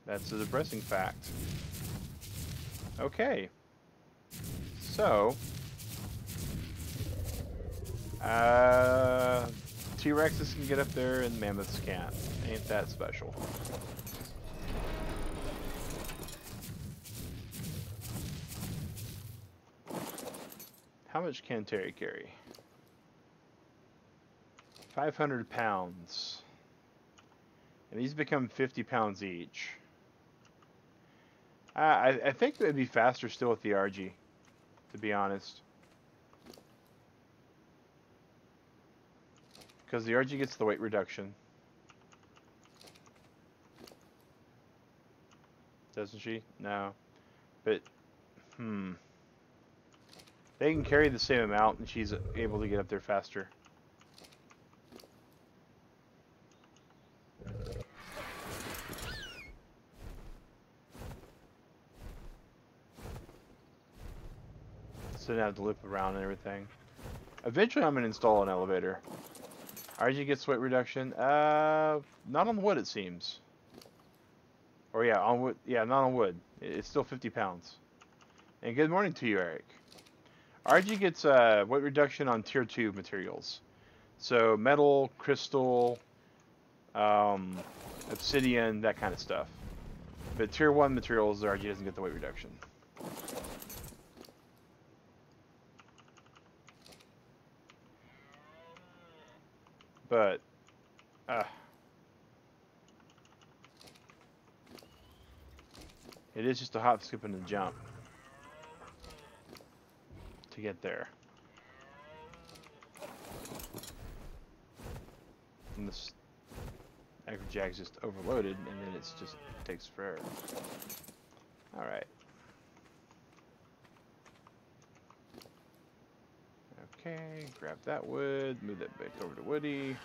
That's a depressing fact. Okay. So T-Rexes can get up there and mammoths can't. Ain't that special. How much can Terry carry? 500 pounds. And these become 50 pounds each. I think it'd be faster still with the RG, to be honest. Because the RG gets the weight reduction. Doesn't she? No. But, they can carry the same amount and she's able to get up there faster. So now I have to loop around and everything. Eventually I'm going to install an elevator. RG gets weight reduction. Not on the wood, it seems. Or yeah, on wood. Yeah, not on wood. It's still 50 pounds. And good morning to you, Eric. RG gets weight reduction on tier 2 materials. So metal, crystal, obsidian, that kind of stuff. But tier 1 materials, the RG doesn't get the weight reduction. But, it is just a hop, skip, and a jump to get there. And this Jag's just overloaded, and then it just takes forever. Alright. Okay, grab that wood, move that back over to Woody.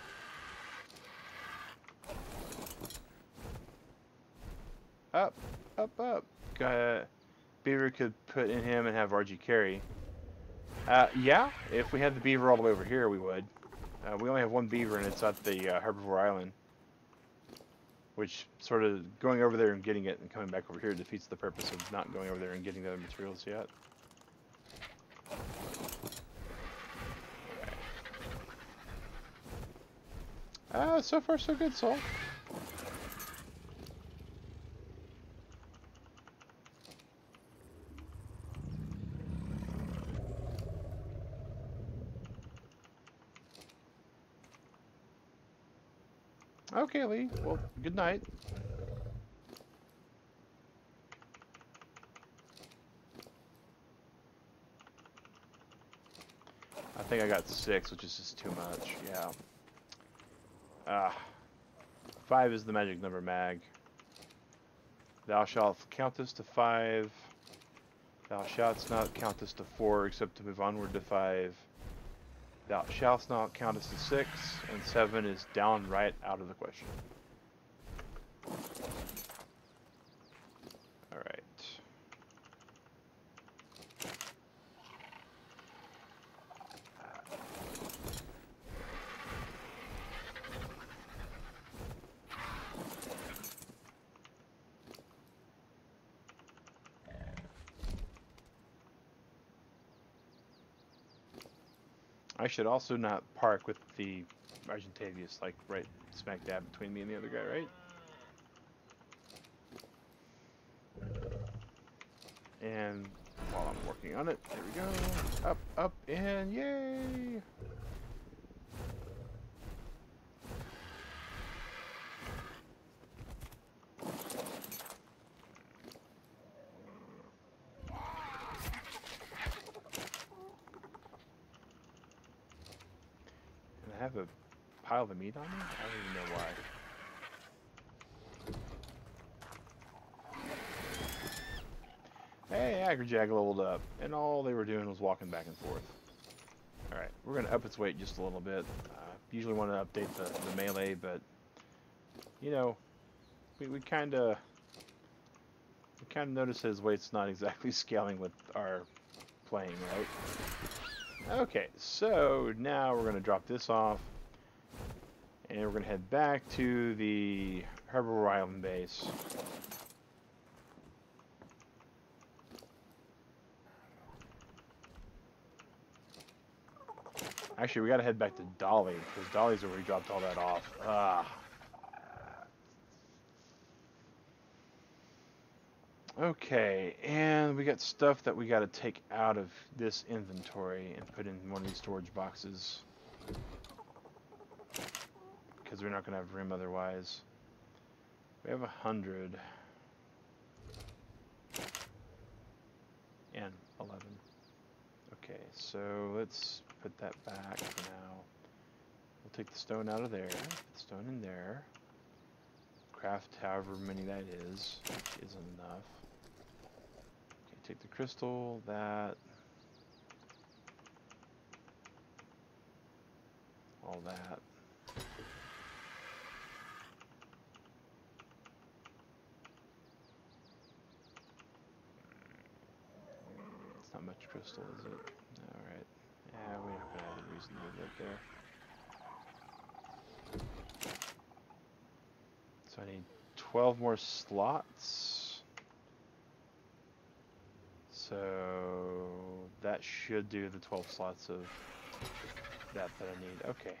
Up, up, up. Beaver could put in him and have RG carry. Yeah, if we had the beaver all the way over here, we would. We only have one beaver, and it's at the Herbivore Island. Which sort of going over there and getting it and coming back over here defeats the purpose of not going over there and getting the other materials yet. So far so good, Soul. Okay, Lee. Well, good night. I think I got 6, which is just too much. Yeah. 5 is the magic number, Mag. Thou shalt count this to 5. Thou shalt not count this to 4, except to move onward to 5. Thou shalt not count us to 6, and 7 is downright out of the question. Alright. I should also not park with the Argentavius, like, right smack dab between me and the other guy, right? And while I'm working on it, there we go. Up, up, and yay! I have a pile of meat on me? I don't even know why. Hey, Agrajag leveled up, and all they were doing was walking back and forth. Alright, we're going to up its weight just a little bit. Usually want to update the melee, but, you know, we kind of notice his weight's not exactly scaling with our playing, right? Okay, so now we're going to drop this off, and we're going to head back to the Herbivore Island base. Actually, we got to head back to Dolly, because Dolly's where we dropped all that off. Okay, and we got stuff that we got to take out of this inventory and put in one of these storage boxes, because we're not going to have room otherwise. We have 100 and 11. Okay, so let's put that back for now. We'll take the stone out of there, put the stone in there, craft however many that is, which isn't enough. Take the crystal, that, all that. It's not much crystal, is it? Alright. Yeah, we're not gonna have a reason to move that there. So I need 12 more slots. So that should do the 12 slots of that I need. Okay.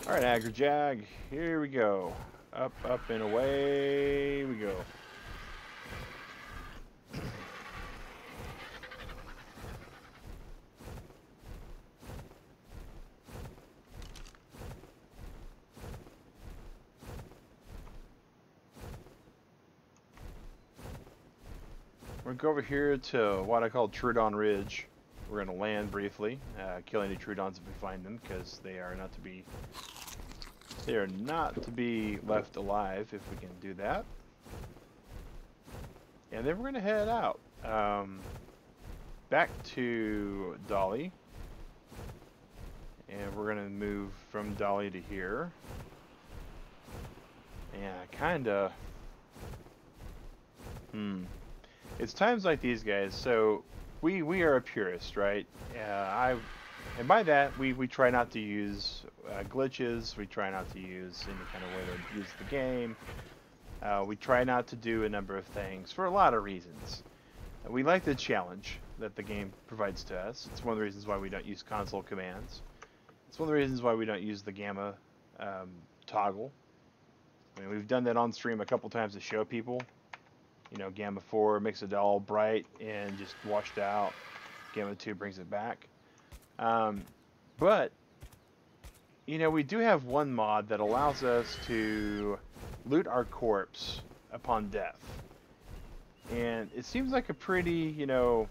Alright, Agrajag, here we go. Up, up, and away we go. We're going to go over here to what I call Trudon Ridge. We're going to land briefly, kill any Trudons if we find them, because they are not to be left alive if we can do that. And then we're going to head out. back to Dolly. And we're going to move from Dolly to here. And it's times like these guys. So we are a purist, right? And by that we try not to use glitches. We try not to use any kind of way to use the game. We try not to do a number of things for a lot of reasons. We like the challenge that the game provides to us. It's one of the reasons why we don't use console commands. It's one of the reasons why we don't use the gamma toggle. I mean, we've done that on stream a couple times to show people. You know, gamma 4 makes it all bright and just washed out. Gamma 2 brings it back. But, you know, we do have one mod that allows us to loot our corpse upon death. And it seems like a pretty, you know,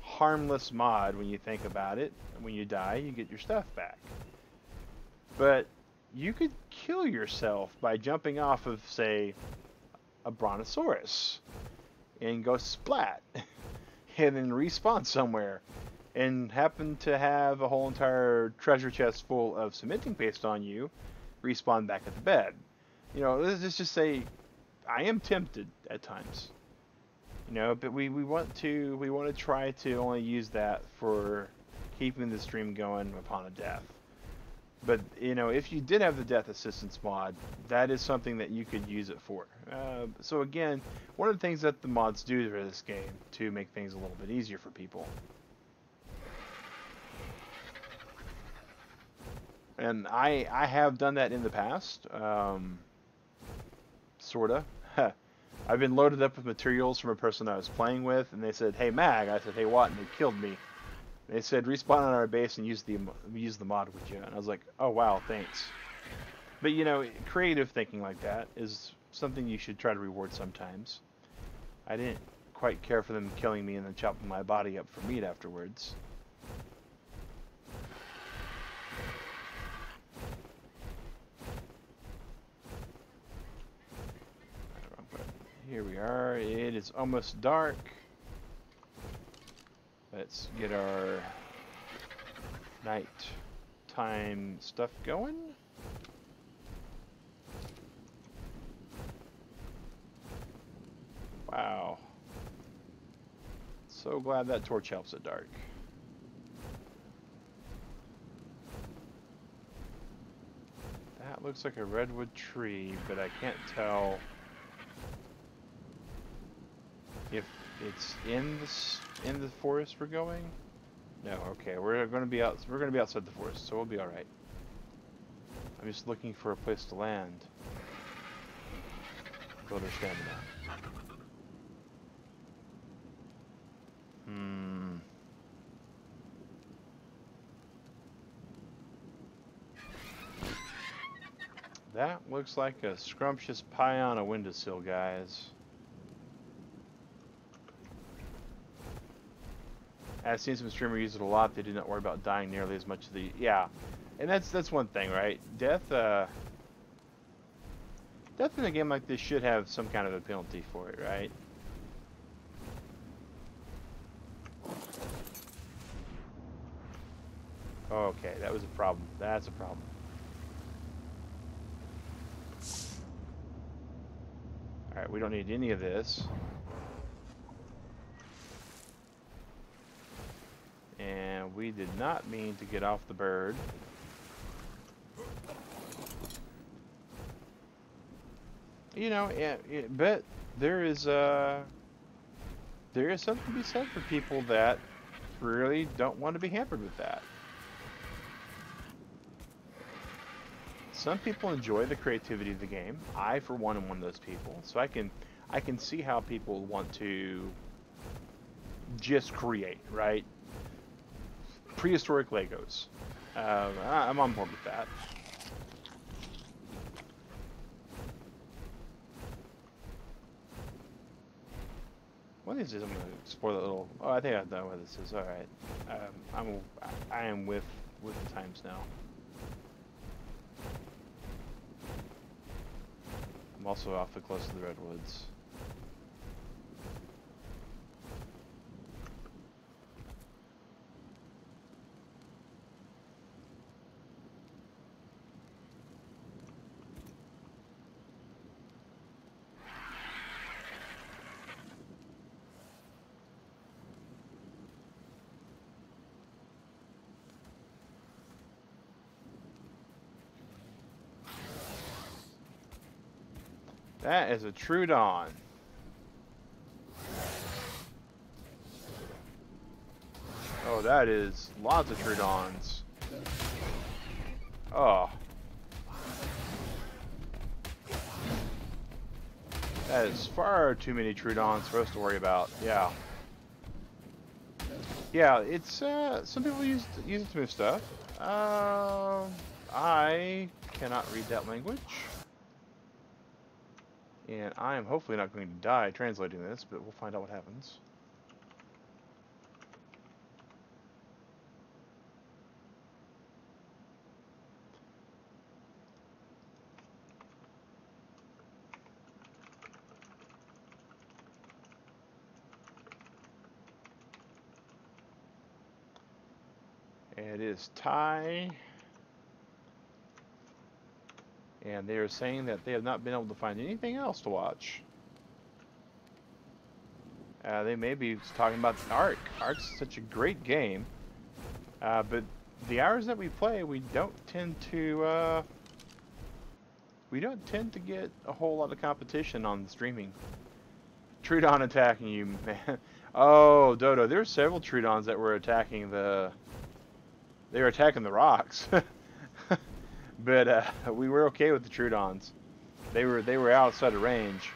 harmless mod when you think about it. When you die, you get your stuff back. But you could kill yourself by jumping off of, say, a brontosaurus and go splat and then respawn somewhere and happen to have a whole entire treasure chest full of cementing paste on you, respawn back at the bed. You know, let's just say I am tempted at times. You know, but we want to try to only use that for keeping the stream going upon a death. But, you know, if you did have the death assistance mod, that is something that you could use it for. So again, one of the things that the mods do for this game to make things a little bit easier for people. And I have done that in the past, sorta. I've been loaded up with materials from a person I was playing with, and they said, "Hey Mag," I said, "Hey what?" And they killed me. They said, "Respawn on our base and use the mod with you." And I was like, "Oh wow, thanks." But you know, creative thinking like that is something you should try to reward sometimes. I didn't quite care for them killing me and then chopping my body up for meat afterwards. Here we are. It is almost dark. Let's get our nighttime stuff going. Wow. So glad that torch helps it dark. That looks like a redwood tree, but I can't tell if it's in the forest we're going. No, okay, we're gonna be outside the forest, so we'll be all right. I'm just looking for a place to land. Build our stamina. That looks like a scrumptious pie on a windowsill, guys. I've seen some streamers use it a lot. They do not worry about dying nearly as much as the... Yeah, and that's one thing, right? Death in a game like this should have some kind of a penalty for it, right? Okay, that was a problem. That's a problem. Alright, we don't need any of this. And we did not mean to get off the bird. You know, but there is something to be said for people that really don't want to be hampered with that. Some people enjoy the creativity of the game. I, for one, am one of those people. So I can see how people want to just create, right? Prehistoric Legos. I'm on board with that. What is this? I'm gonna explore that little. Oh, I think I know what this is. All right. I am with the times now. I'm also awfully close to the redwoods. That is a Trudon. Oh, that is lots of Trudons. Oh. That is far too many Trudons for us to worry about. Yeah. Yeah, it's some people use it to move stuff. I cannot read that language. And I am hopefully not going to die translating this, but we'll find out what happens. It is Thai. And they are saying that they have not been able to find anything else to watch. They may be talking about Ark. Ark's such a great game. But the hours that we play, we don't tend to get a whole lot of competition on the streaming. Trudon attacking you, man. Oh, Dodo, there were several Trudons that were attacking the... They were attacking the rocks. But we were okay with the Trudons. They were outside of range.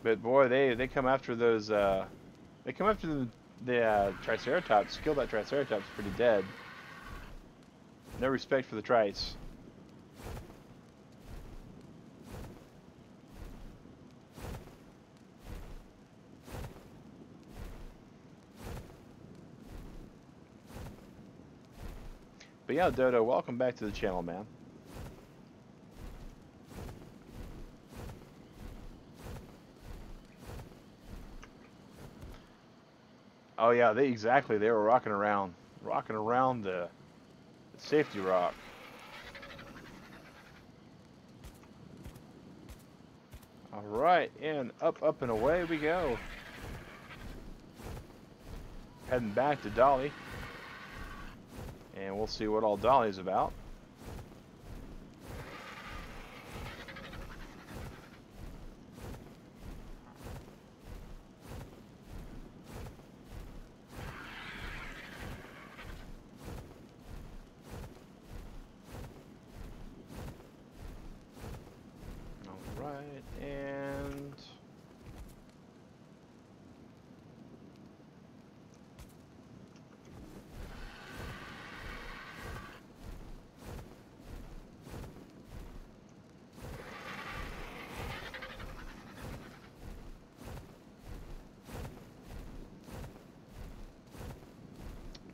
But boy, they come after those... they come after the Triceratops. Kill that Triceratops pretty dead. No respect for the Trice. But yeah, Dodo, welcome back to the channel, man. Oh yeah, they were rocking around the safety rock. All right, and up and away we go. Heading back to Dolly, and we'll see what all Dolly's about.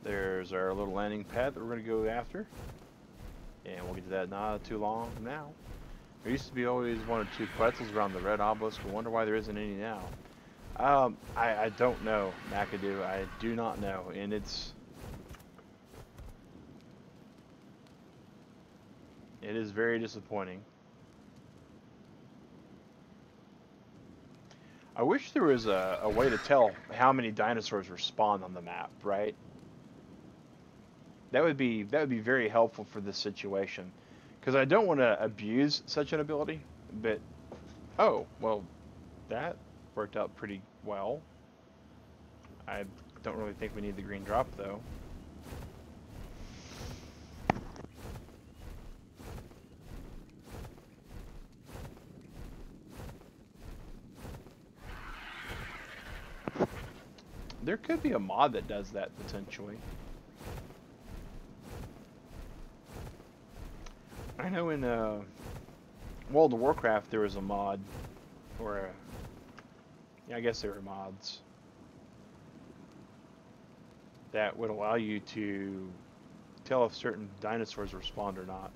There's our little landing pad that we're going to go after. And we'll get to that not too long now. There used to be always one or two Quetzals around the red obelisk. I wonder why there isn't any now. I don't know, McAdoo. I do not know. And it is very disappointing. I wish there was a way to tell how many dinosaurs were spawned on the map, right? That would be very helpful for this situation, because I don't want to abuse such an ability. But oh well, that worked out pretty well. I don't really think we need the green drop though. There could be a mod that does that potentially. I know in World of Warcraft there was a mod, or yeah, I guess there were mods that would allow you to tell if certain dinosaurs were spawned or not.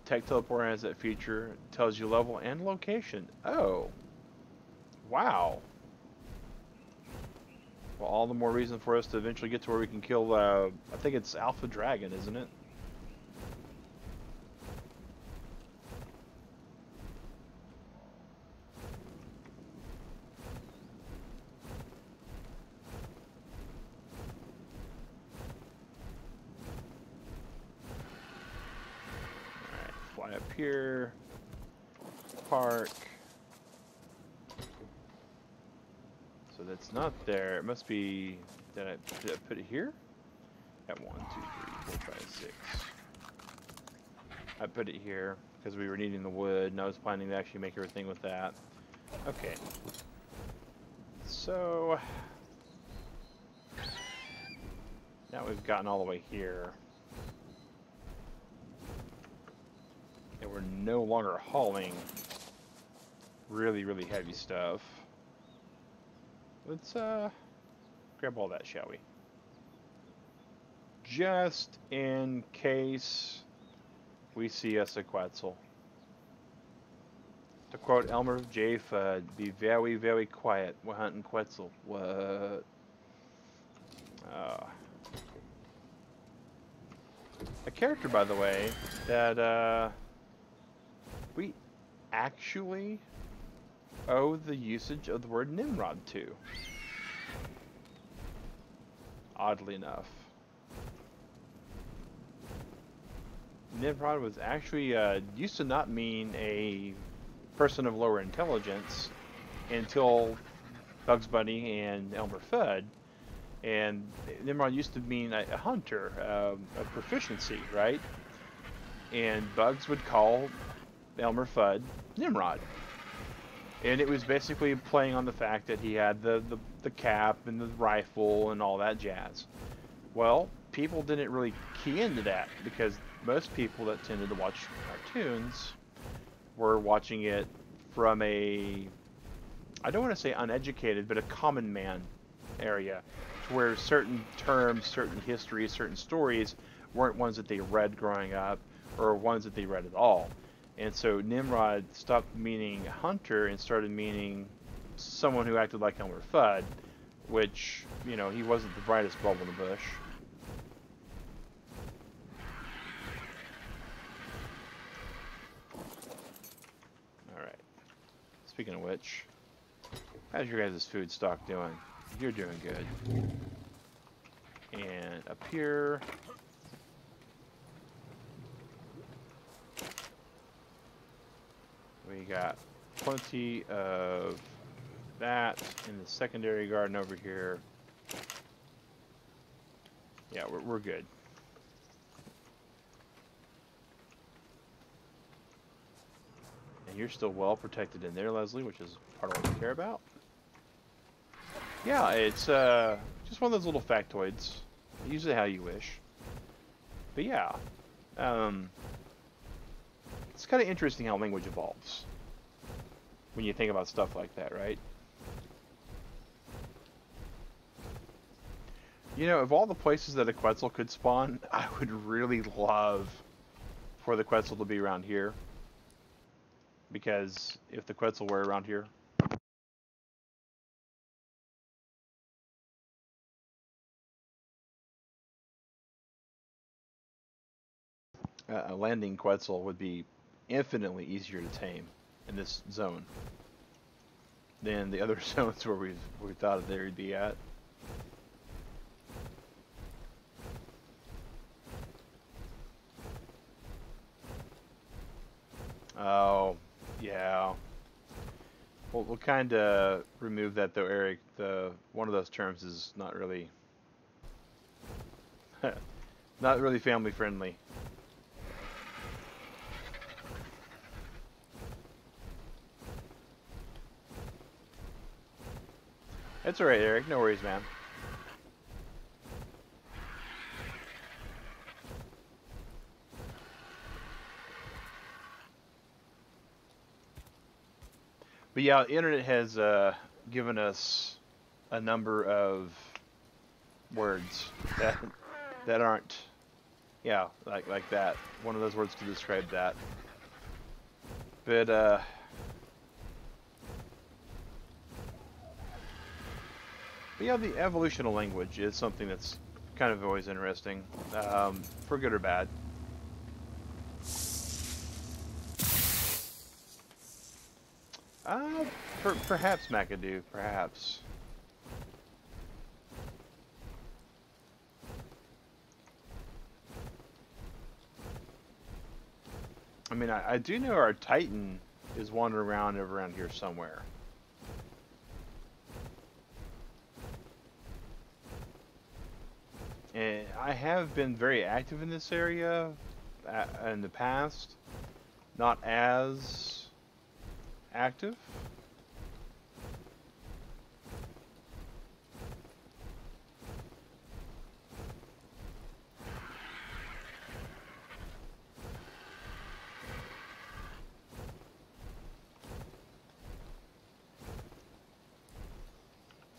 Tech Teleporter has that feature. It tells you level and location. Oh. Wow. Well, all the more reason for us to eventually get to where we can kill, I think it's Alpha Dragon, isn't it? Right up here. Park. So that's not there. It must be. Did I put it here? At 1, 2, 3, 4, 5, 6. I put it here because we were needing the wood, and I was planning to actually make everything with that. Okay. So now we've gotten all the way here, and we're no longer hauling really, really heavy stuff. Let's grab all that, shall we? Just in case we see us a Quetzal. To quote Elmer J. Fudd, be very, very quiet. We're hunting Quetzal. What? A character, by the way, that we actually owe the usage of the word Nimrod to. Oddly enough. Nimrod was actually used to not mean a person of lower intelligence until Bugs Bunny and Elmer Fudd, and Nimrod used to mean a hunter, a proficiency, right? And Bugs would call Elmer Fudd Nimrod, and it was basically playing on the fact that he had the cap and the rifle and all that jazz. Well, people didn't really key into that because most people that tended to watch cartoons were watching it from a, I don't want to say uneducated, but a common man area, to where certain terms, certain histories, certain stories weren't ones that they read growing up or ones that they read at all. And so Nimrod stopped meaning hunter and started meaning someone who acted like Elmer Fudd, which, you know, he wasn't the brightest bulb in the bush. Speaking of which, how's your guys' food stock doing? You're doing good. And up here, we got plenty of that in the secondary garden over here. Yeah, we're good. And you're still well protected in there, Leslie, which is part of what we care about. Yeah, it's just one of those little factoids. Use it how you wish. But yeah, it's kind of interesting how language evolves when you think about stuff like that, right? You know, of all the places that a Quetzal could spawn, I would really love for the Quetzal to be around here. Because if the Quetzal were around here, a landing Quetzal would be infinitely easier to tame in this zone than the other zones where we thought they would be at. Oh, yeah. We'll kind of remove that though, Eric. One of those terms is not really, not really family friendly. It's alright, Eric. No worries, man. But yeah, the internet has given us a number of words that aren't, yeah, like that. One of those words to describe that. But yeah, the evolution of language is something that's kind of always interesting, for good or bad. Perhaps McAdoo, perhaps. I mean, I do know our Titan is wandering around over around here somewhere. And I have been very active in this area in the past. Not as active.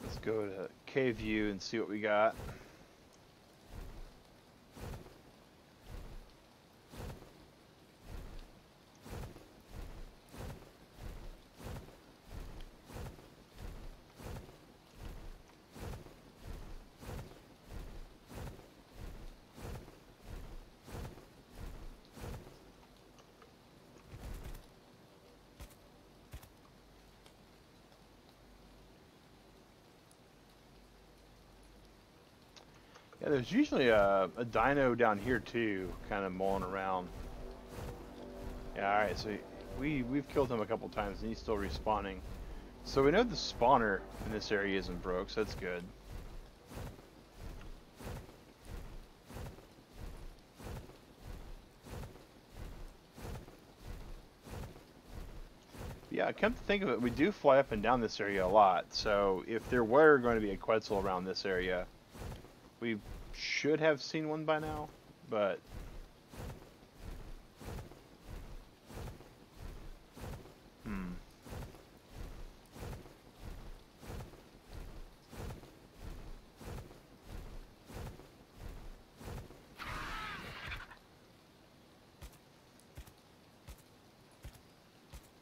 Let's go to cave view and see what we got. Yeah, there's usually a dino down here too, kind of mulling around. Yeah, alright, so we've killed him a couple times and he's still respawning. So we know the spawner in this area isn't broke, so that's good. Yeah, come to think of it, we do fly up and down this area a lot, so if there were going to be a Quetzal around this area, we should have seen one by now, but...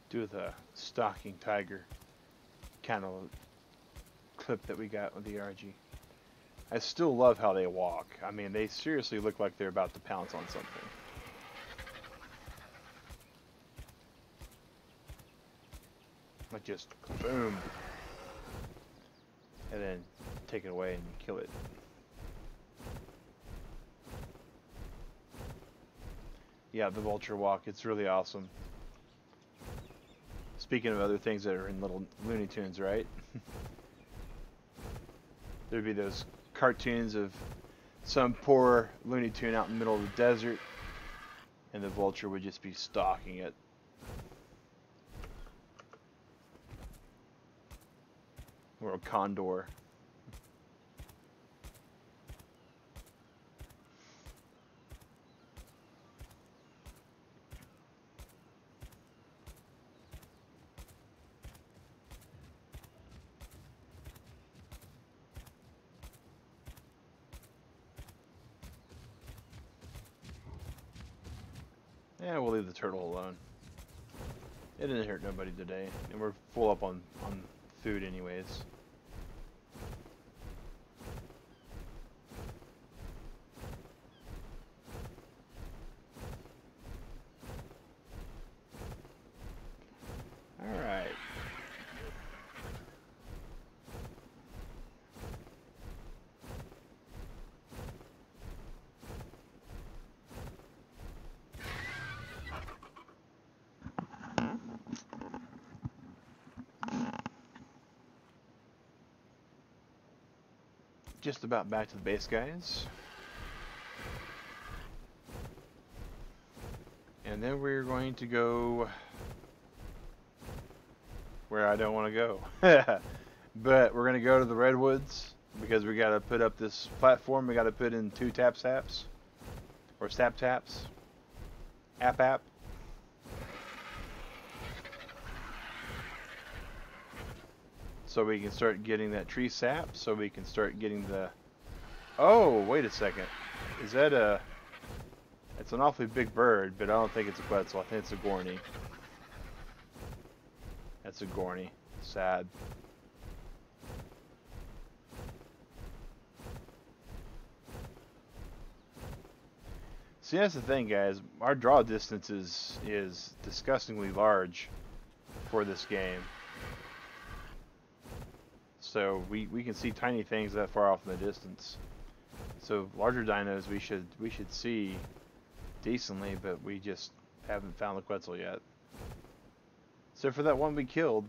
do the stalking tiger kind of clip that we got with the RG. I still love how they walk. I mean, they seriously look like they're about to pounce on something. Like just boom. And then take it away and kill it. Yeah, the vulture walk, it's really awesome. Speaking of other things that are in little Looney Tunes, right? There'd be those cartoons of some poor Looney Tune out in the middle of the desert, and the vulture would just be stalking it. Or a condor. Yeah, we'll leave the turtle alone. It didn't hurt nobody today, and we're full up on food anyways. Alright. Just about back to the base, guys. And then we're going to go where I don't want to go. But we're going to go to the redwoods because we got to put up this platform. We got to put in 2 tap saps or sap taps. App. So we can start getting that tree sap, so we can start getting the... Oh, wait a second. Is that a... It's an awfully big bird, but I don't think it's a Quetzal. I think it's a Gorney. That's a Gorney. Sad. See, that's the thing, guys. Our draw distance is disgustingly large for this game. So we can see tiny things that far off in the distance. So larger dinos we should see decently, but we just haven't found the Quetzal yet. Except for that one we killed.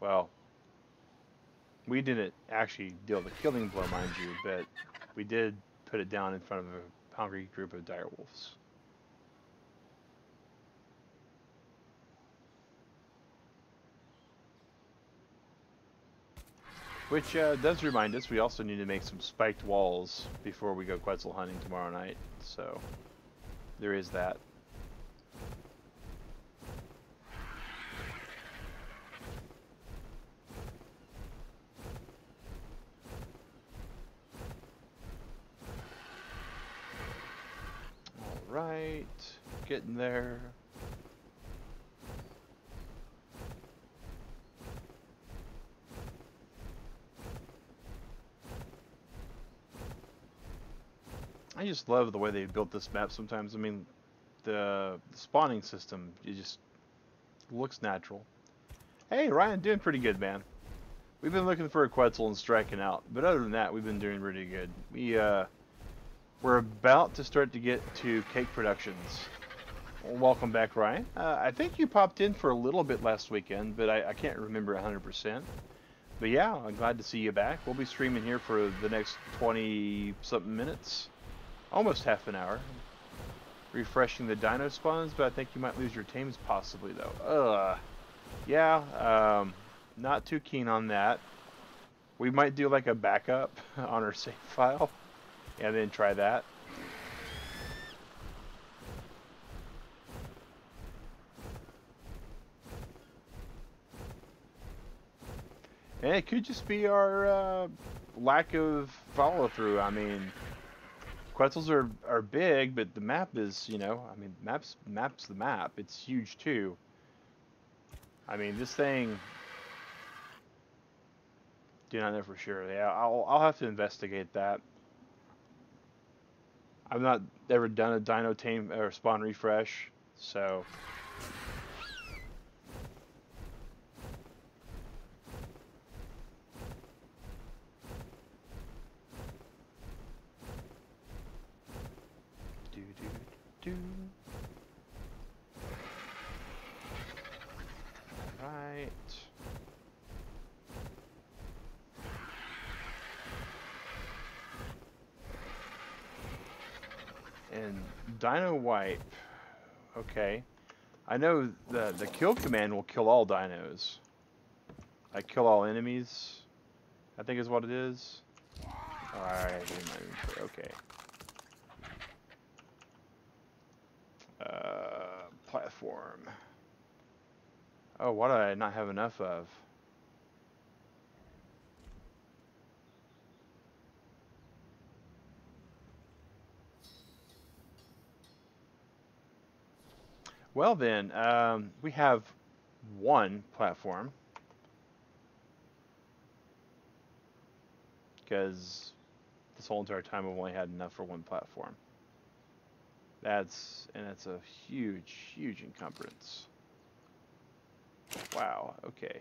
Well, we didn't actually deal the killing blow, mind you, but we did put it down in front of a hungry group of dire wolves. Which does remind us we also need to make some spiked walls before we go Quetzal hunting tomorrow night. So there is that. All right, getting there. I just love the way they built this map sometimes. I mean, the spawning system, it just looks natural. Hey, Ryan, doing pretty good, man. We've been looking for a Quetzal and striking out, but other than that, we've been doing really good. We're about to start to get to cake productions. Welcome back, Ryan. I think you popped in for a little bit last weekend, but I can't remember 100%. But yeah, I'm glad to see you back. We'll be streaming here for the next 20-something minutes. Almost half an hour. Refreshing the dino spawns, but I think you might lose your tames possibly, though. Yeah, not too keen on that. We might do like a backup on our save file, and then try that. And it could just be our lack of follow-through. I mean, Quetzals are big, but the map is, you know, I mean, map's the map. It's huge too. I mean, this thing, do not know for sure. Yeah, I'll have to investigate that. I've not ever done a dino tame or spawn refresh, so. Right. And Dino Wipe. Okay. I know the kill command will kill all dinos. Like kill all enemies, I think is what it is. Alright, okay. Platform. Oh, what do I not have enough of? Well then, we have one platform. Because this whole entire time we've only had enough for one platform. That's a huge, huge encumbrance. Wow, okay.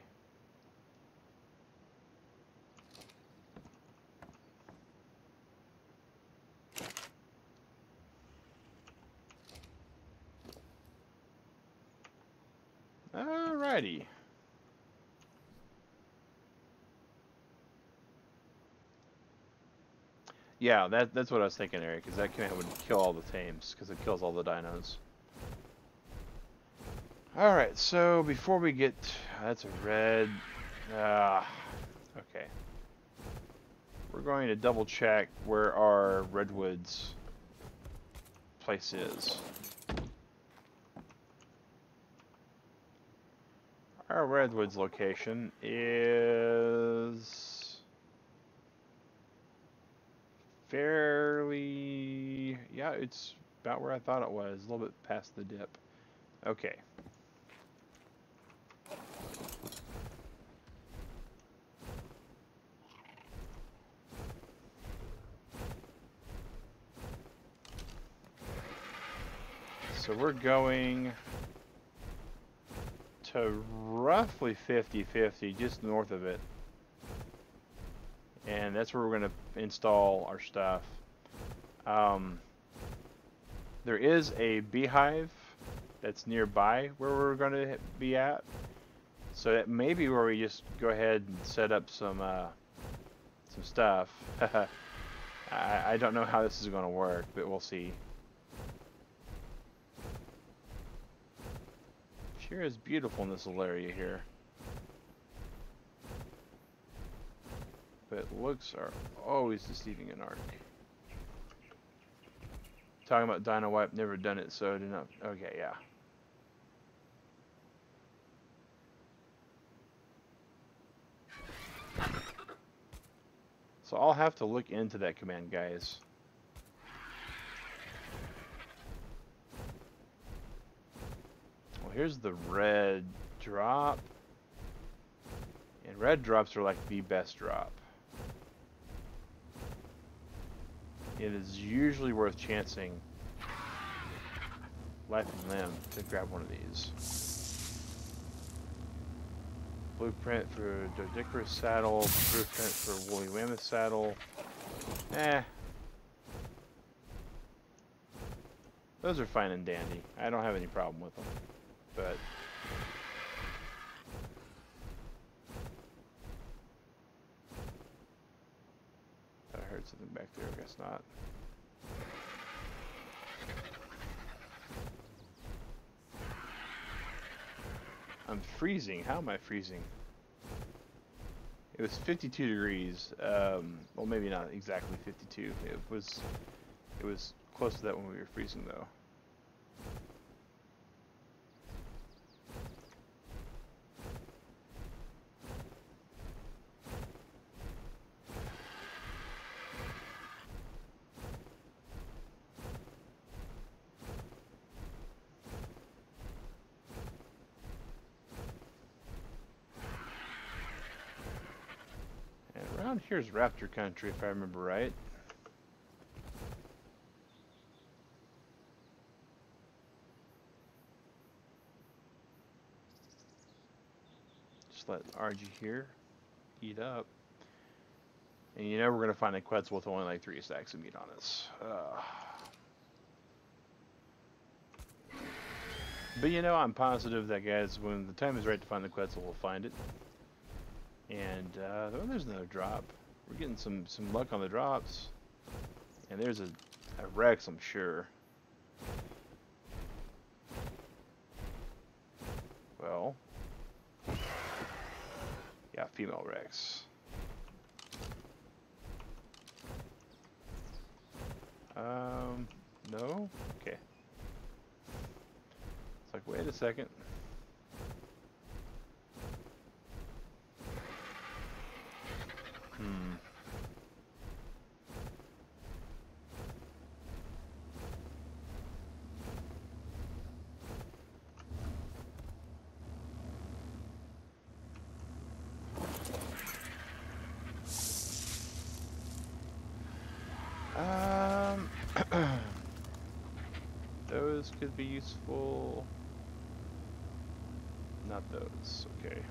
Alrighty. Yeah, that's what I was thinking, Eric, because that command would kill all the tames, because it kills all the dinos. Alright, so before we get... That's a red... okay. We're going to double check where our redwoods place is. Our redwoods location is... fairly... yeah, it's about where I thought it was. A little bit past the dip. Okay. So we're going to roughly 50-50, just north of it. And that's where we're going to install our stuff. There is a beehive that's nearby where we're going to be at. So that may be where we just go ahead and set up some stuff. I don't know how this is going to work, but we'll see. Sure is beautiful in this little area here. But looks are always deceiving an arc. Talking about Dino Wipe, never done it, so I do not. Okay, yeah. So I'll have to look into that command, guys. Well, here's the red drop. And red drops are like the best drop. It is usually worth chancing life and limb to grab one of these. Blueprint for Dodicarus saddle, blueprint for Woolly Mammoth saddle. Those are fine and dandy. I don't have any problem with them. But I heard something back there, I guess not. I'm freezing. How am I freezing? It was 52 degrees. Well, maybe not exactly 52. It was close to that when we were freezing, though. Around here's Raptor Country, if I remember right. Just let RG here eat up. And you know we're going to find a Quetzal with only like 3 stacks of meat on us. But you know, I'm positive that, guys, when the time is right to find the Quetzal, we'll find it. And there's another drop. We're getting some luck on the drops. And there's a Rex, I'm sure. Well, yeah, female Rex. No? Okay. It's like, wait a second. Those could be useful. Not those, okay.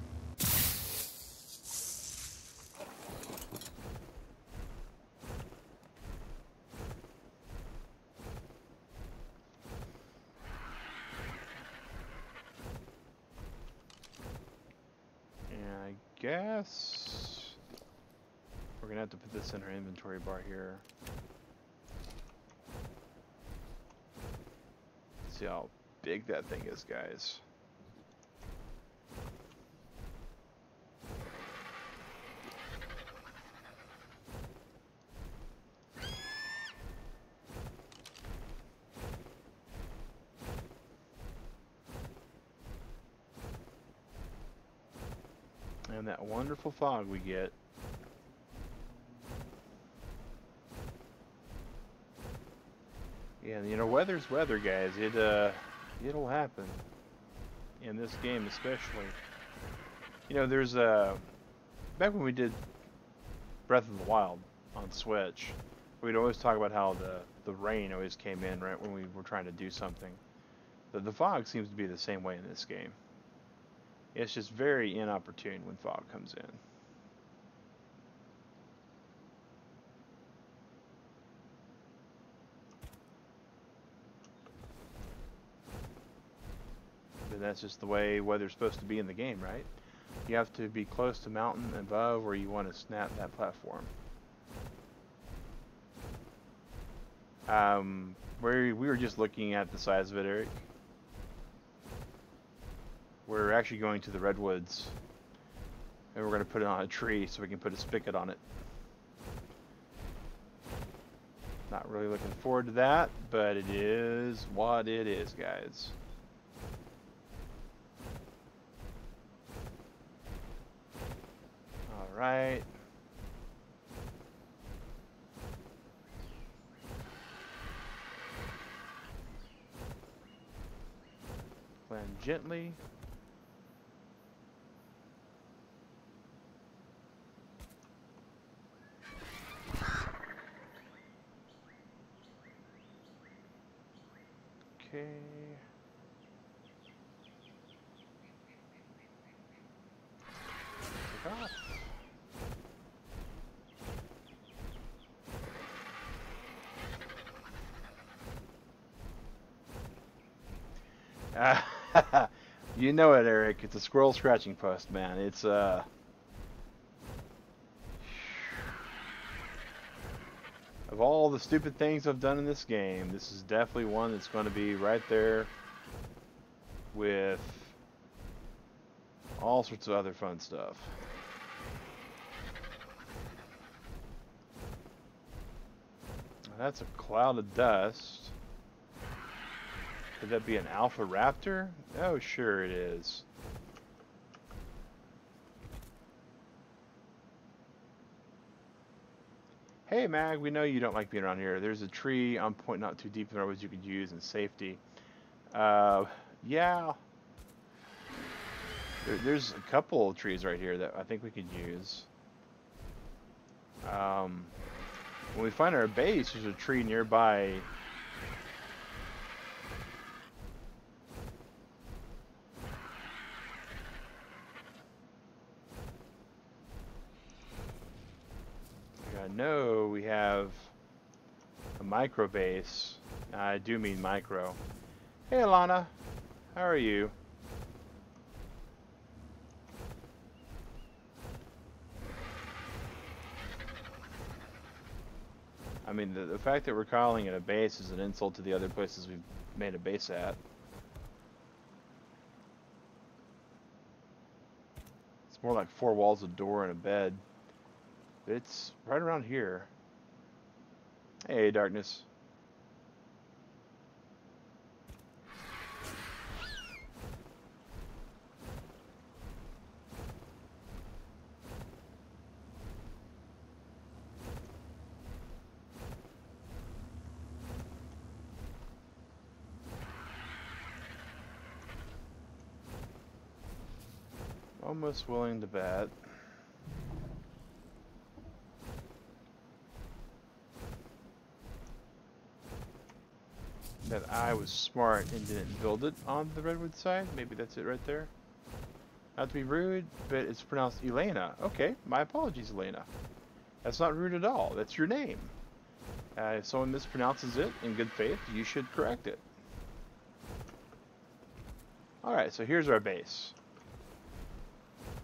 And I guess we're gonna have to put this in our inventory bar here. See how big that thing is, guys. And that wonderful fog we get. Yeah, you know, weather's weather, guys. It'll happen. In this game, especially. You know, there's back when we did Breath of the Wild on Switch, we'd always talk about how the rain always came in right when we were trying to do something. The fog seems to be the same way in this game. It's just very inopportune when fog comes in. and that's just the way weather's supposed to be in the game, right? You have to be close to mountain above where you want to snap that platform. We were just looking at the size of it, Eric. We're actually going to the redwoods, and we're going to put it on a tree so we can put a spigot on it. Not really looking forward to that, but it is what it is, guys. All right. Land gently. Okay. Take off. You know it, Eric. It's a squirrel scratching post, man. It's of all the stupid things I've done in this game, this is definitely one that's going to be right there with all sorts of other fun stuff. That's a cloud of dust. Could that be an alpha raptor? Oh, sure it is. Hey, Mag, we know you don't like being around here. There's a tree on point not too deep in the roads you could use in safety. Yeah. There's a couple of trees right here that I think we could use. When we find our base, there's a tree nearby. I know we have a micro base. I do mean micro. Hey, Alana. How are you? I mean, the fact that we're calling it a base is an insult to the other places we've made a base at. It's more like 4 walls, a door, and a bed. It's right around here. Hey, Darkness. Almost willing to bet that I was smart and didn't build it on the redwood side. Maybe that's it right there. Not to be rude, but it's pronounced Elena. Okay, my apologies, Elena. That's not rude at all. That's your name. If someone mispronounces it in good faith, you should correct it. Alright, so here's our base.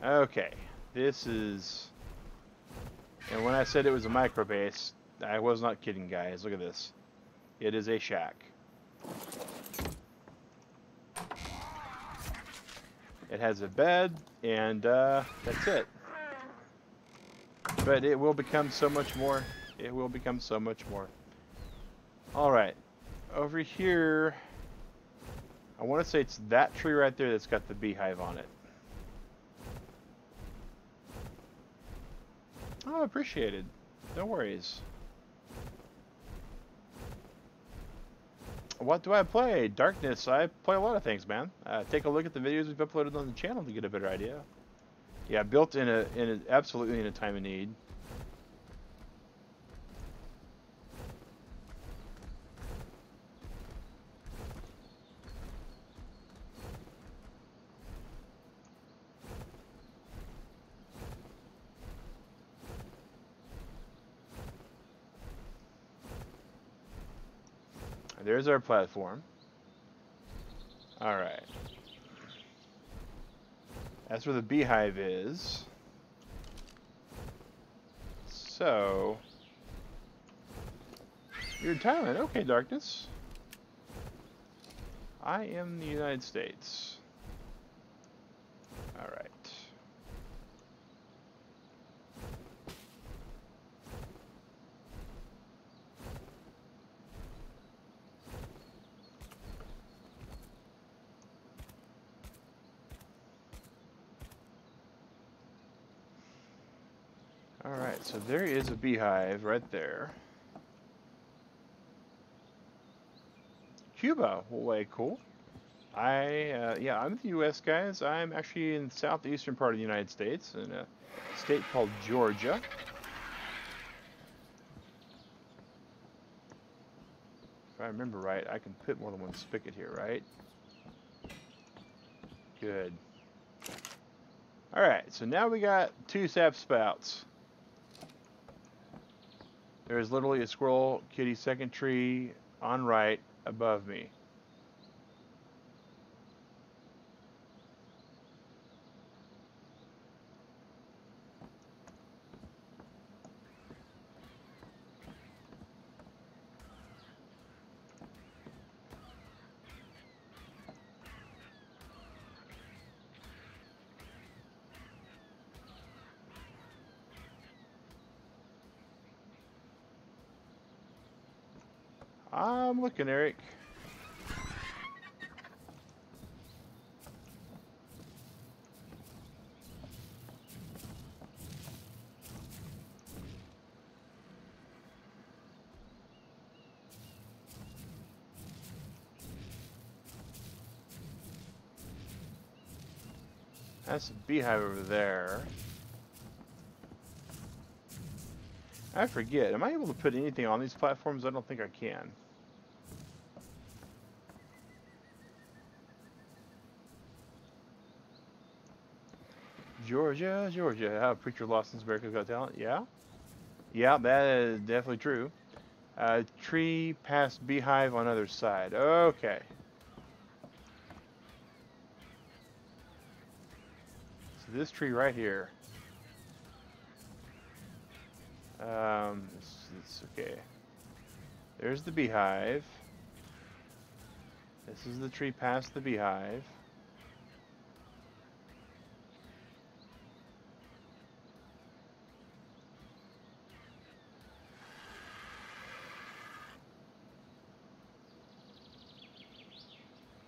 Okay, this is... And when I said it was a micro base, I was not kidding, guys. Look at this. It is a shack. It has a bed, and that's it. But it will become so much more. It will become so much more. Alright, over here, I want to say it's that tree right there that's got the beehive on it. Oh, appreciated. No worries. What do I play? Darkness. I play a lot of things, man. Take a look at the videos we've uploaded on the channel to get a better idea. Yeah, built absolutely in a time of need. There's our platform. Alright. That's where the beehive is. So, you're in Thailand. Okay, Darkness. I am the United States. All right. All right, so there is a beehive right there. Cuba, way cool. Yeah, I'm the U.S. guys. I'm actually in the southeastern part of the United States, in a state called Georgia. If I remember right, I can put more than one spigot here, right? Good. All right, so now we got 2 sap spouts. There's literally a squirrel kitty second tree on right above me. I'm looking, Eric. That's a beehive over there. I forget. Am I able to put anything on these platforms? I don't think I can. Georgia, Georgia. How a preacher lost in America's Got Talent? Yeah? Yeah, that is definitely true. Tree past beehive on other side. Okay. So this tree right here. It's okay. There's the beehive. This is the tree past the beehive.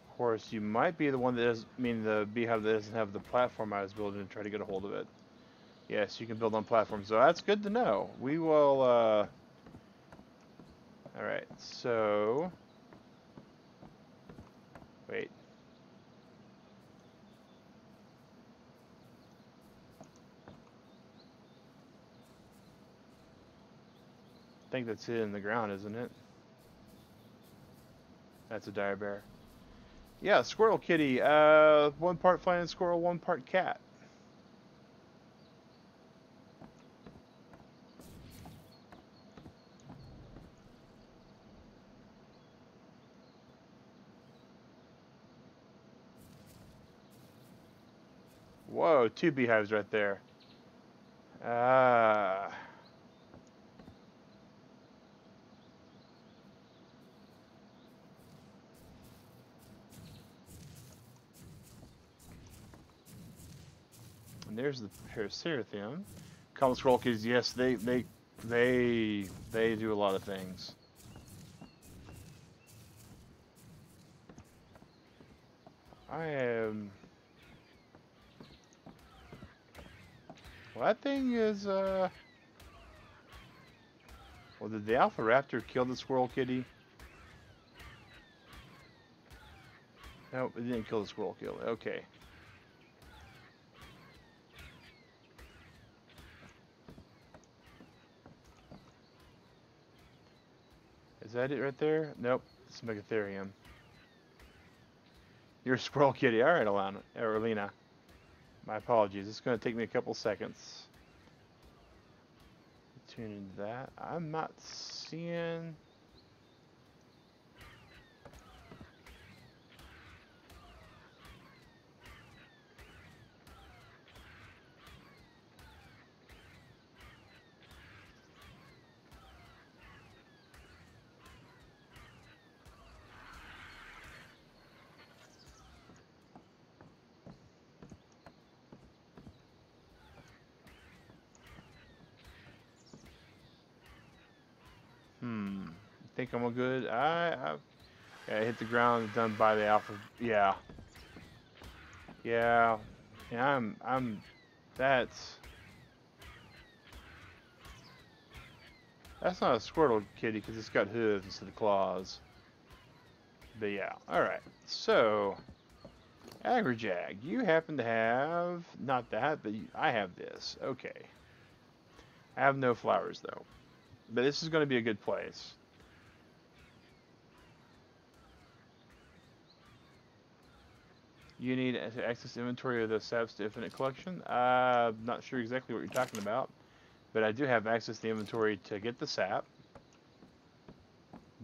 Of course, you might be the one that doesn't, the beehive that doesn't have the platform I was building to try to get a hold of it. Yes, you can build on platforms, so that's good to know. We will, alright, so... Wait. I think that's it in the ground, isn't it? That's a dire bear. Yeah, squirrel kitty. 1 part flying squirrel, 1 part cat. Whoa, 2 beehives right there. Ah. And there's the Paraceratherium. Common squirrel kitties, yes, they do a lot of things. I am... Well, that thing is, Well, did the Alpha Raptor kill the squirrel kitty? No, it didn't kill the squirrel kitty. Okay. Is that it right there? Nope. It's Megatherium. You're a squirrel kitty. Alright, Alana, or Alina. My apologies. It's going to take me a couple seconds. Tune into that. I'm not seeing... think I'm all good. I hit the ground done by the alpha. Yeah. Yeah. Yeah, that's not a Squirtle kitty because it's got hooves instead of claws. But yeah, alright. So, Agrajag, you happen to have, not that, but I have this. Okay. I have no flowers though. But this is going to be a good place. You need to access inventory of the Saps to Infinite collection. I'm not sure exactly what you're talking about, but I do have access to the inventory to get the sap.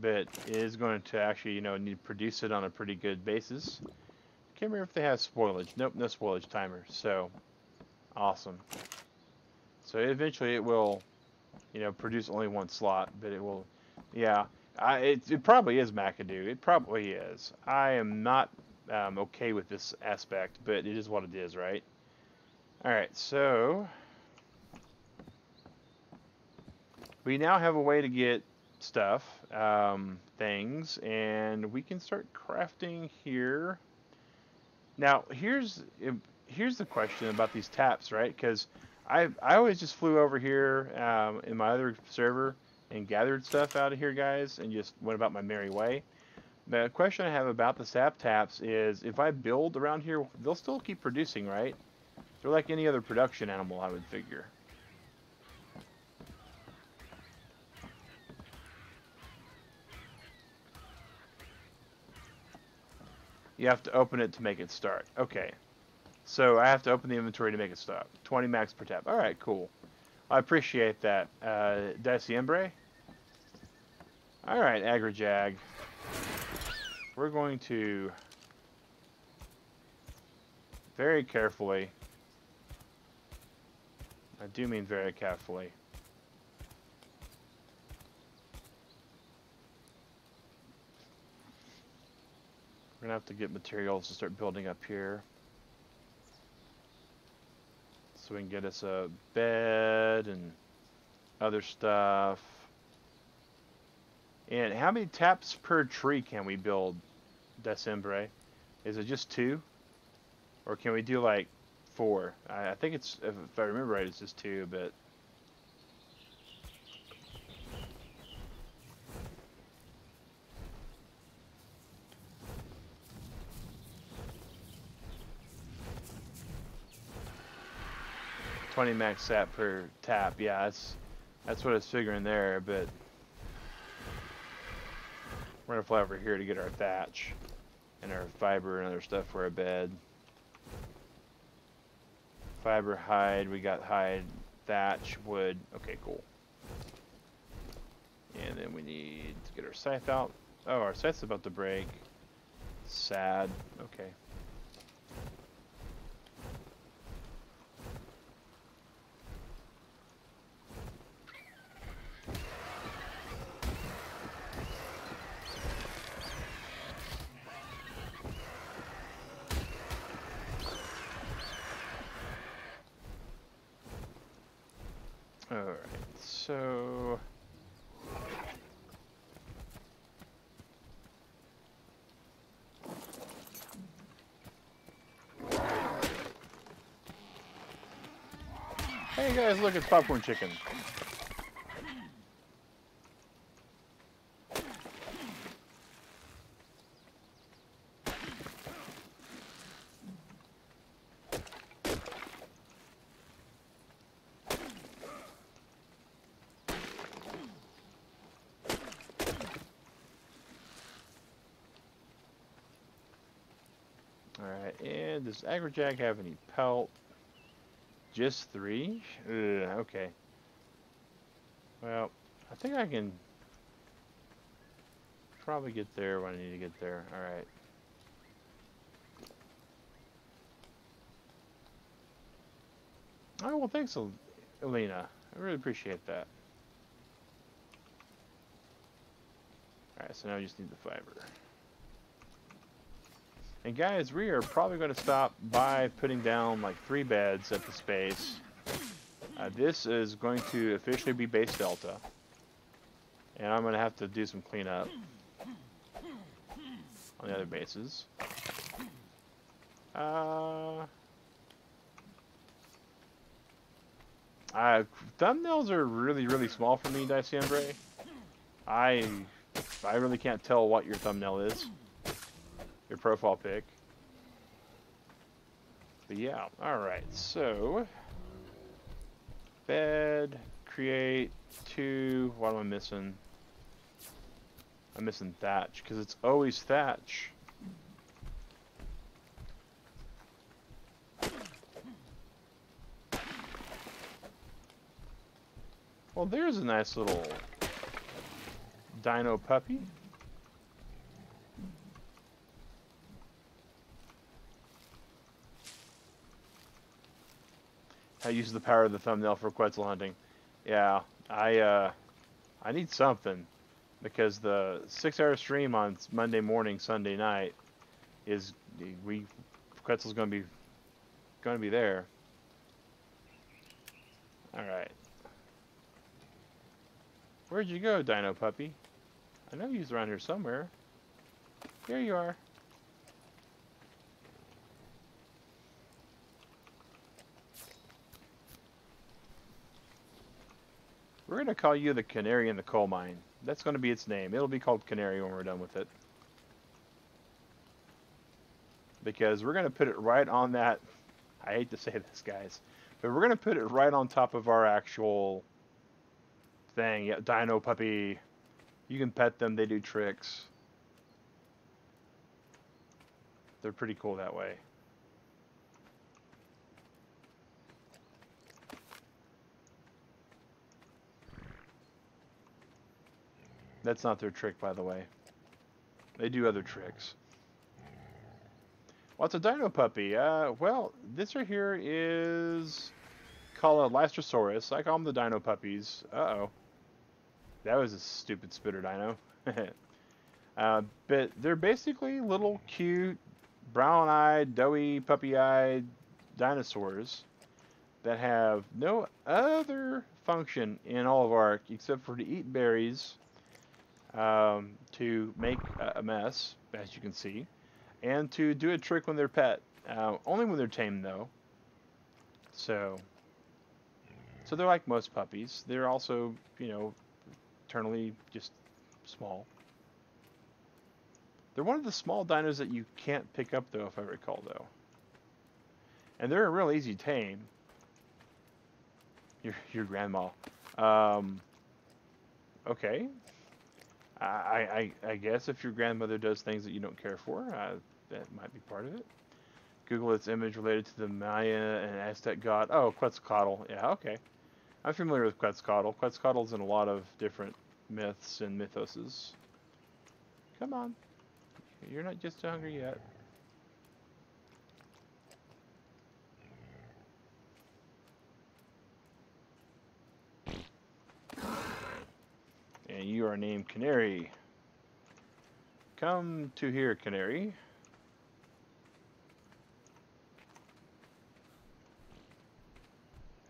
But it is going to actually, need to produce it on a pretty good basis. Can't remember if they have spoilage. Nope, no spoilage timer. So, awesome. So eventually it will, produce only one slot, but it will, yeah. It probably is McAdoo. It probably is. I am not okay with this aspect, but it is what it is, right? Alright, so we now have a way to get stuff, things, and we can start crafting here. Now, here's the question about these taps, right? Because I always just flew over here in my other server and gathered stuff out of here, guys, and just went about my merry way. The question I have about the sap taps is, if I build around here, they'll still keep producing, right? They're like any other production animal, I would figure. You have to open it to make it start. Okay. So I have to open the inventory to make it stop. 20 max per tap. Alright, cool. I appreciate that. Diciembre? Alright, Agrajag. We're going to very carefully, I do mean very carefully, we're gonna have to get materials to start building up here so we can get us a bed and other stuff. And how many taps per tree can we build, December? Is it just 2? Or can we do like 4? I think it's, if I remember right, it's just 2, but... $20 max sap per tap, yeah, that's what I was figuring there, but... We're gonna fly over here to get our thatch and our fiber and other stuff for a bed. Fiber, hide, we got hide, thatch, wood. Okay, cool. And then we need to get our scythe out. Oh, our scythe's about to break. Sad. Okay. Alright, so... Hey guys, look, it's popcorn chicken. Alright, and does Agrajag have any pelt? Just 3? Ugh, okay. Well, I think I can probably get there when I need to get there. Alright. Oh, well, thanks, Elena. I really appreciate that. Alright, so now I just need the fiber. And guys, we are probably going to stop by putting down like 3 beds at the space. This is going to officially be base Delta. And I'm going to have to do some cleanup on the other bases. Thumbnails are really, really small for me, Dicembre. I really can't tell what your thumbnail is. Your profile pic. But yeah, alright, so bed, create, 2, what am I missing? I'm missing thatch, because it's always thatch. Well, there's a nice little dino puppy. I use the power of the thumbnail for Quetzal hunting. Yeah, I need something, because the 6-hour stream on Monday morning, Sunday night is Quetzal's gonna be there. All right. Where'd you go, Dino Puppy? I know he's around here somewhere. Here you are. We're going to call you the Canary in the Coal Mine. That's going to be its name. It'll be called Canary when we're done with it. Because we're going to put it right on that... I hate to say this, guys. But we're going to put it right on top of our actual thing. Yeah, Dino Puppy. You can pet them. They do tricks. They're pretty cool that way. That's not their trick, by the way. They do other tricks. What's a Dino Puppy? Well, this right here is called a Lystrosaurus. I call them the Dino Puppies. Uh-oh. That was a stupid spitter dino. But they're basically little, cute, brown-eyed, doughy, puppy-eyed dinosaurs that have no other function in all of Ark except for to eat berries, to make a mess, as you can see, and to do a trick when they're pet. Only when they're tame, though. So they're like most puppies. They're also, you know, eternally just small. They're one of the small dinos that you can't pick up, though, if I recall, though. And they're a real easy tame. Your grandma. Okay. I guess if your grandmother does things that you don't care for, that might be part of it. Google its image related to the Maya and Aztec god. Oh, Quetzalcoatl. Yeah, okay. I'm familiar with Quetzalcoatl. Quetzalcoatl's in a lot of different myths and mythoses. Come on. You're not just hungry yet. And you are named Canary. Come to here, Canary.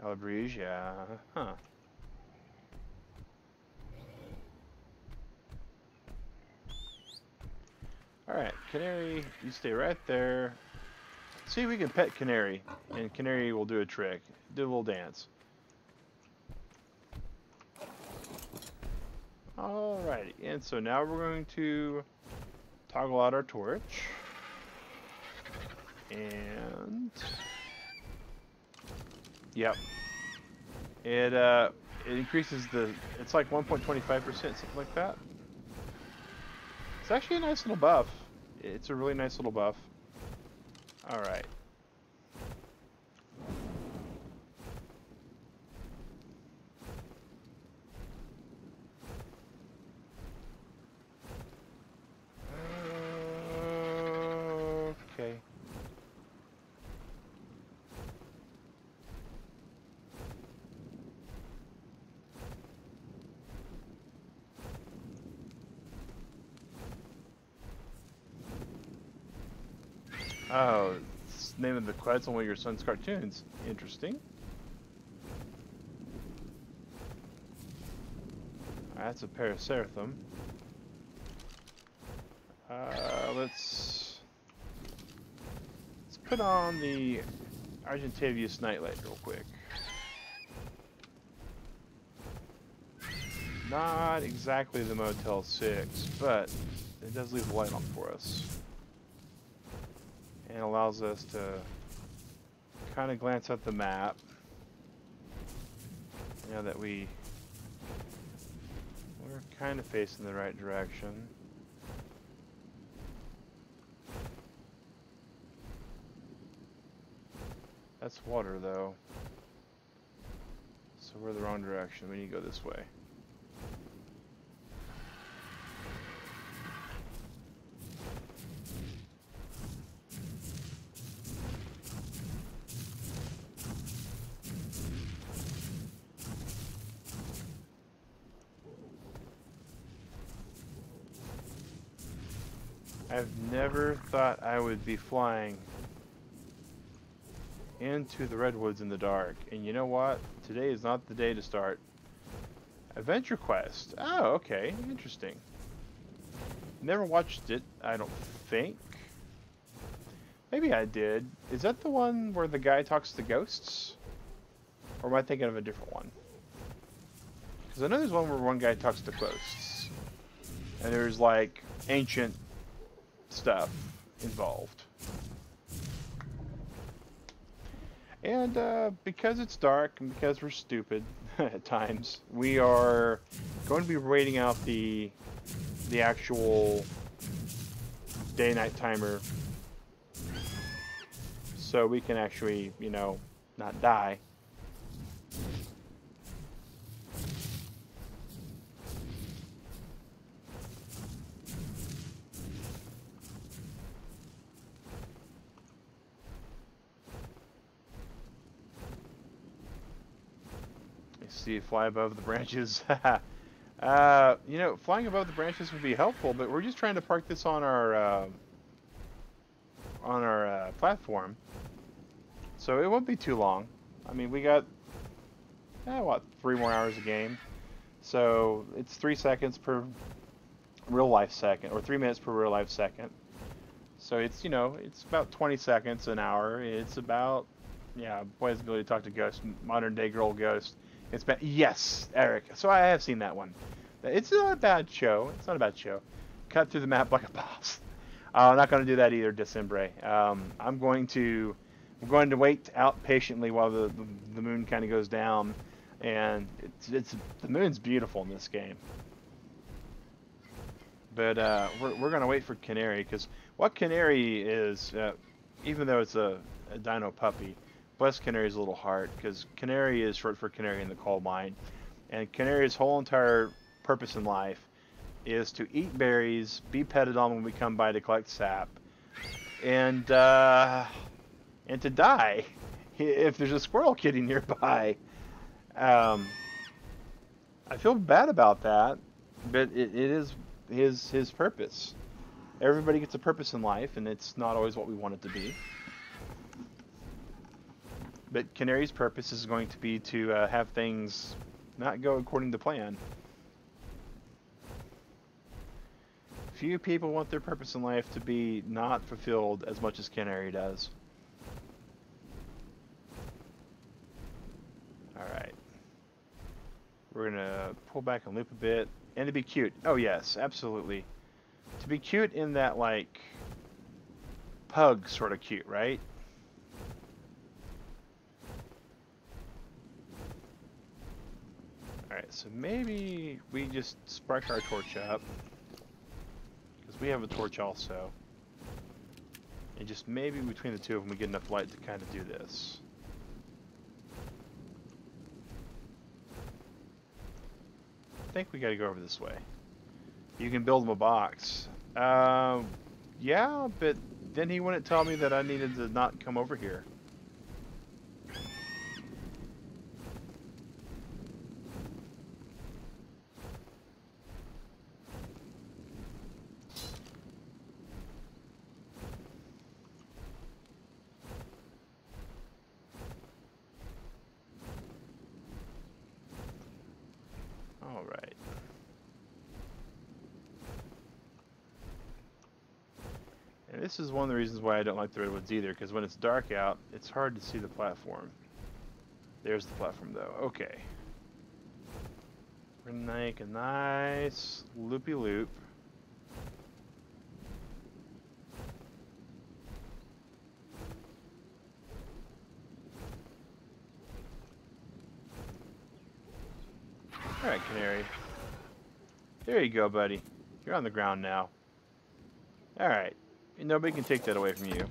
Alabridge, yeah. Huh. Alright, Canary, you stay right there. See if we can pet Canary, and Canary will do a trick. Do a little dance. Alrighty, and so now we're going to toggle out our torch. And... yep. It increases the... it's like 1.25%, something like that. It's actually a nice little buff. It's a really nice little buff. Alright. Okay. Oh, it's the name of the Quetzal on one of your son's cartoons. Interesting. That's a Paracerathum. Let's put on the Argentavius Nightlight real quick. Not exactly the Motel 6, but it does leave the light on for us. And allows us to kind of glance at the map. Now that we're kind of facing the right direction. That's water though. So we're the wrong direction. We need to go this way. I've never thought I would be flying into the redwoods in the dark. And you know what? Today is not the day to start. Adventure Quest. Oh, okay. Interesting. Never watched it, I don't think. Maybe I did. Is that the one where the guy talks to ghosts? Or am I thinking of a different one? Because I know there's one where one guy talks to ghosts. And there's like ancient stuff involved. And because it's dark and because we're stupid at times, we are going to be rating out the actual day-night timer so we can actually, you know, not die. See, fly above the branches. You know, flying above the branches would be helpful, but we're just trying to park this on our platform, so it won't be too long. I mean, we got what, 3 more hours of game, so it's 3 seconds per real life second, or 3 minutes per real life second. So it's, you know, it's about 20 seconds an hour. It's about, yeah, boy's ability to talk to ghosts, modern day girl ghost. It's been, yes, Eric. So I have seen that one. It's not a bad show. It's not a bad show. Cut through the map like a boss. I'm not going to do that either, December. I'm going to wait out patiently while the moon kind of goes down, and it's the moon's beautiful in this game. But we're going to wait for Canary, because what Canary is, even though it's a dino puppy, bless Canary's little heart, because Canary is short for Canary in the Coal Mine, and Canary's whole entire purpose in life is to eat berries, be petted on when we come by to collect sap, and to die if there's a squirrel kitty nearby. I feel bad about that, but it is his purpose. Everybody gets a purpose in life, and it's not always what we want it to be. But Canary's purpose is going to be to have things not go according to plan. Few people want their purpose in life to be not fulfilled as much as Canary does. Alright. We're going to pull back and loop a bit. And to be cute. Oh yes, absolutely. To be cute in that, like, pug sort of cute, right? Alright, so maybe we just spark our torch up, because we have a torch also. And just maybe between the two of them we get enough light to kind of do this. I think we gotta go over this way. You can build him a box. Yeah, but then he wouldn't tell me that I needed to not come over here. Alright. This is one of the reasons why I don't like the redwoods either, because when it's dark out, it's hard to see the platform. There's the platform, though. Okay. We're gonna make a nice loopy-loop. Alright, Canary. There you go, buddy. You're on the ground now. Alright. Nobody can take that away from you.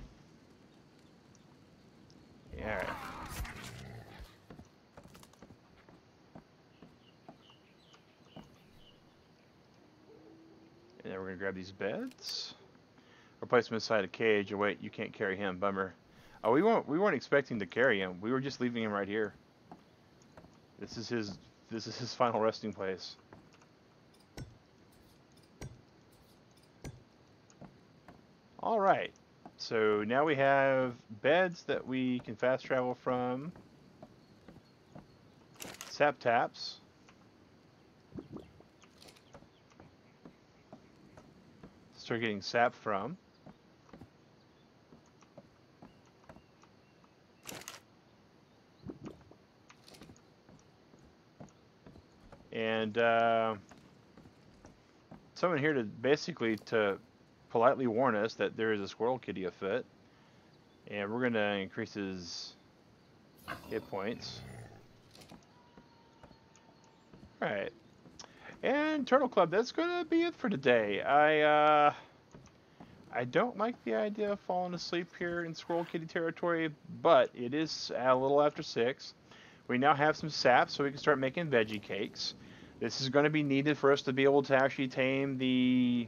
Alright. And then we're going to grab these beds. Replace them inside a cage. Oh, wait, you can't carry him. Bummer. Oh, we weren't expecting to carry him. We were just leaving him right here. This is his final resting place. All right. So now we have beds that we can fast travel from. Sap taps. Start getting sap from. And someone here to basically to politely warn us that there is a squirrel kitty afoot, and we're gonna increase his hit points. All right, and Turtle Club, that's gonna be it for today. I don't like the idea of falling asleep here in squirrel kitty territory, but it is a little after 6. We now have some sap, so we can start making veggie cakes. This is going to be needed for us to be able to actually tame the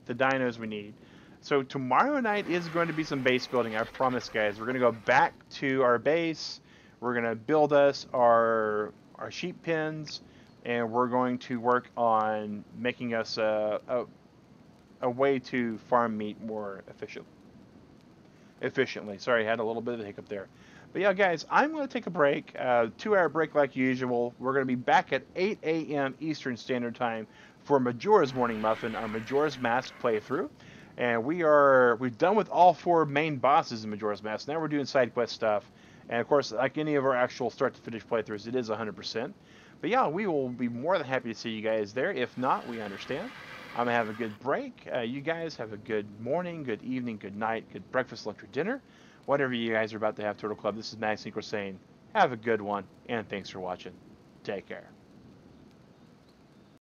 dinos we need. So tomorrow night is going to be some base building, I promise, guys. We're going to go back to our base. We're going to build us our sheep pens, and we're going to work on making us a way to farm meat more efficiently. Sorry, I had a little bit of a hiccup there. But yeah, guys, I'm going to take a break, 2-hour break like usual. We're going to be back at 8 a.m. Eastern Standard Time for Majora's Morning Muffin, our Majora's Mask playthrough. And we've done with all 4 main bosses in Majora's Mask. Now we're doing side quest stuff. And of course, like any of our actual start to finish playthroughs, it is 100%. But yeah, we will be more than happy to see you guys there. If not, we understand. I'm going to have a good break. You guys have a good morning, good evening, good night, good breakfast, lunch, or dinner. Whatever you guys are about to have, Turtle Club. This is Mag Synchro saying, have a good one, and thanks for watching. Take care.